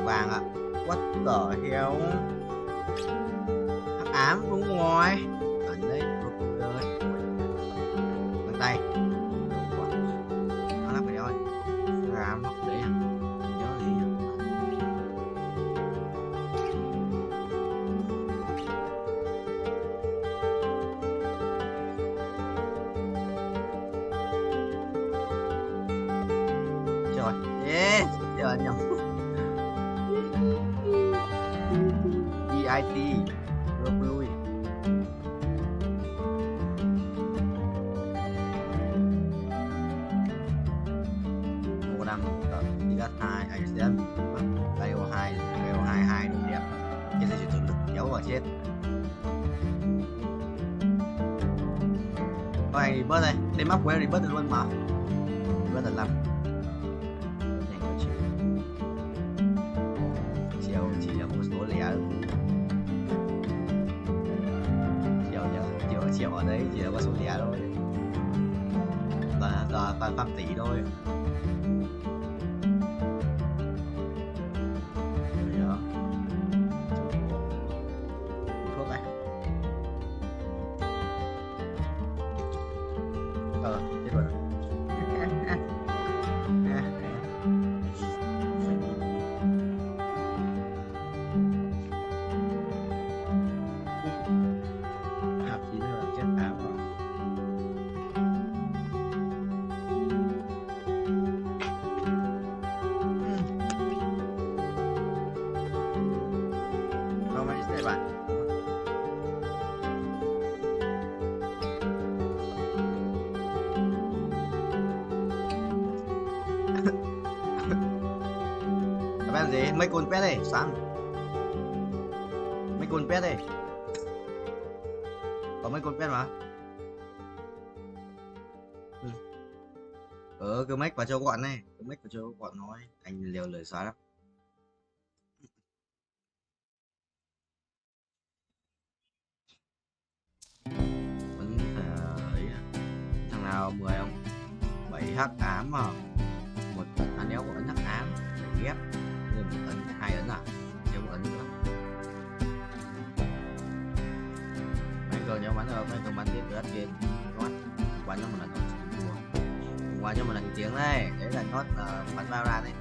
Vàng ạ, what the hell, hắc ám đúng rồi, ẩn đấy, ơi, bàn tay, nó là phải rồi, hắc ám học đấy à, nhớ gì nhỉ? Trời, yes, trời nhầm. IT rồi một năm đi gắt 2 anh sẽ level 2 2 đủ đẹp cái gì tự lực kéo vào chết thôi anh bớt đây lên map của em thì bớt được luôn mà bớt được lắm chiều chỉ là một số lẻ chiều ở đấy chỉ là có số lẻ thôi và toàn phạm tỷ thôi. Thuốc này chết rồi. Bạn Bé làm gì? Mấy con pet đây, sáng. Mấy con pet đây. Có mấy con pet mà. Cứ make vào cho gọn này, cứ make vào cho gọn nói, anh liều lời xóa lắm. Vẫn phải thằng nào 10 không? 7 hắc ám mà. Một anh éo của ấn hắc ám, 7 ghép, rồi một ấn 2 ấn à? Thêm một ấn nữa. Mấy cờ nhau bắn rồi, mấy cờ bắn tiếp được game. Đúng không? Quán nó một lần qua cho một lần tiếng đây, đấy là nốt bắn bao ra đấy.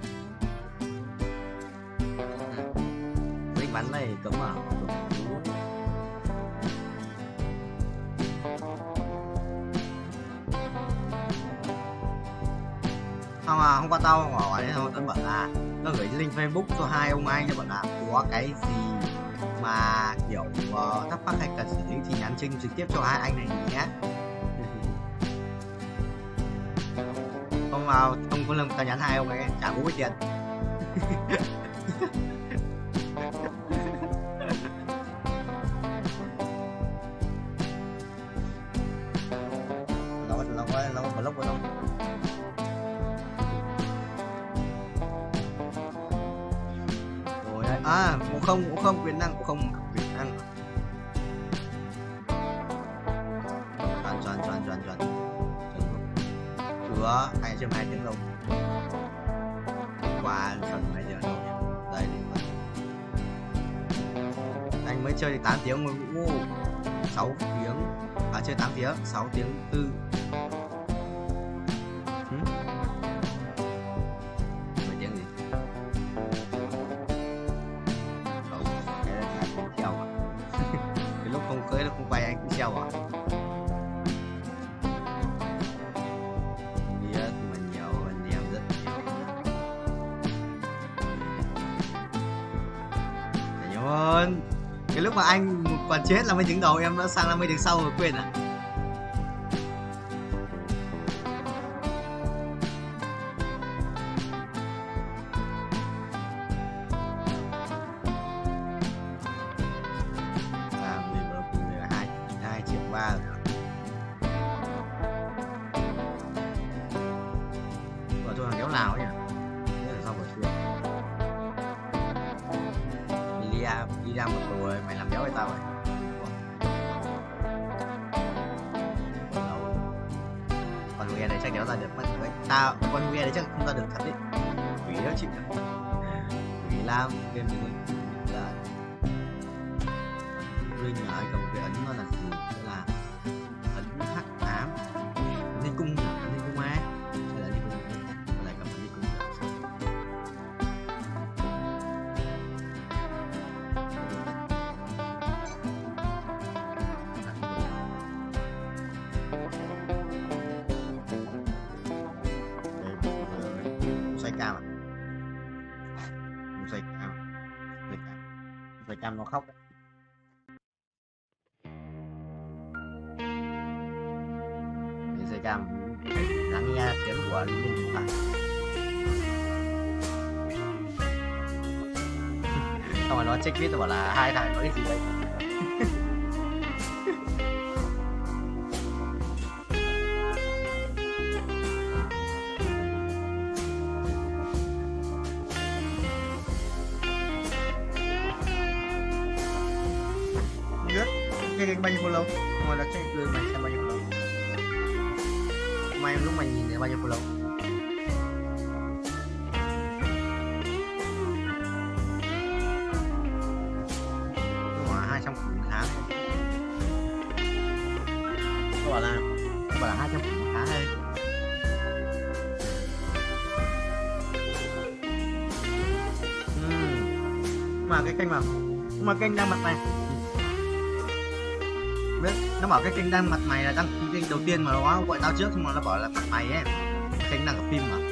Lính bắn này cấm à? Không à, hôm qua tao hỏi đấy, tao bảo là nó gửi link Facebook cho hai ông anh, cho bảo là có cái gì mà kiểu thắc mắc hay cần xử lý thì nhắn tin trực tiếp cho hai anh này nhé. Không vào, không có lần tao nhắn hai ông ấy trả bố tiền. Nó có lúc không? Rồi đấy. À, cũng không quyền năng, cũng không quyền năng. Chuẩn. Chưa, 2 tiếng đâu. Qua phần 2 giờ đâu nhỉ? Đây đi. Anh mới chơi 8 tiếng rồi. 6 tiếng. À chơi 8 tiếng, 6 tiếng 4. Mấy tiếng gì? Không, cái là anh treo à? Cái lúc không cưới, lúc không quay anh cũng treo à? Cái lúc mà anh còn chết là mấy tiếng đầu em đã sang 50 tiếng sau rồi quên à. Mình vừa cùng 2 triệu 3 rồi. Vừa thôi thằng kéo nào ấy nhỉ? Thế là xong rồi chưa? Đi ra một rồi mày làm béo với tao rồi. Con nghe này chắc kéo ra được mất với tao, con nghe đấy chắc không ra được thật đấy. Quỷ đó chịu được. Quỷ Lam game mình là Linh ở cầm cái ấn nó là gì? Là ấn hắc ám. Linh cung á. Hay là linh cung lại cầm linh cung được. Xoay cam nó khóc đấy. Xoay cam lắng nghe tiếng của linh phải. Xong rồi nó check biết bảo là hai thằng nói cái gì đấy. Cái bao nhiêu follow? Ngoài là check người mày xem bao nhiêu follow. Mày lúc mày nhìn thấy bao nhiêu follow? Ngoài 200 một tháng. Các bảo là 200 một tháng đây. Mà cái kênh mà kênh đang mặt này. Biết nó bảo cái kênh đăng mặt mày là đăng kênh đầu tiên mà nó gọi tao trước, nhưng mà nó bảo là mặt mày ấy, kênh đăng ở phim mà.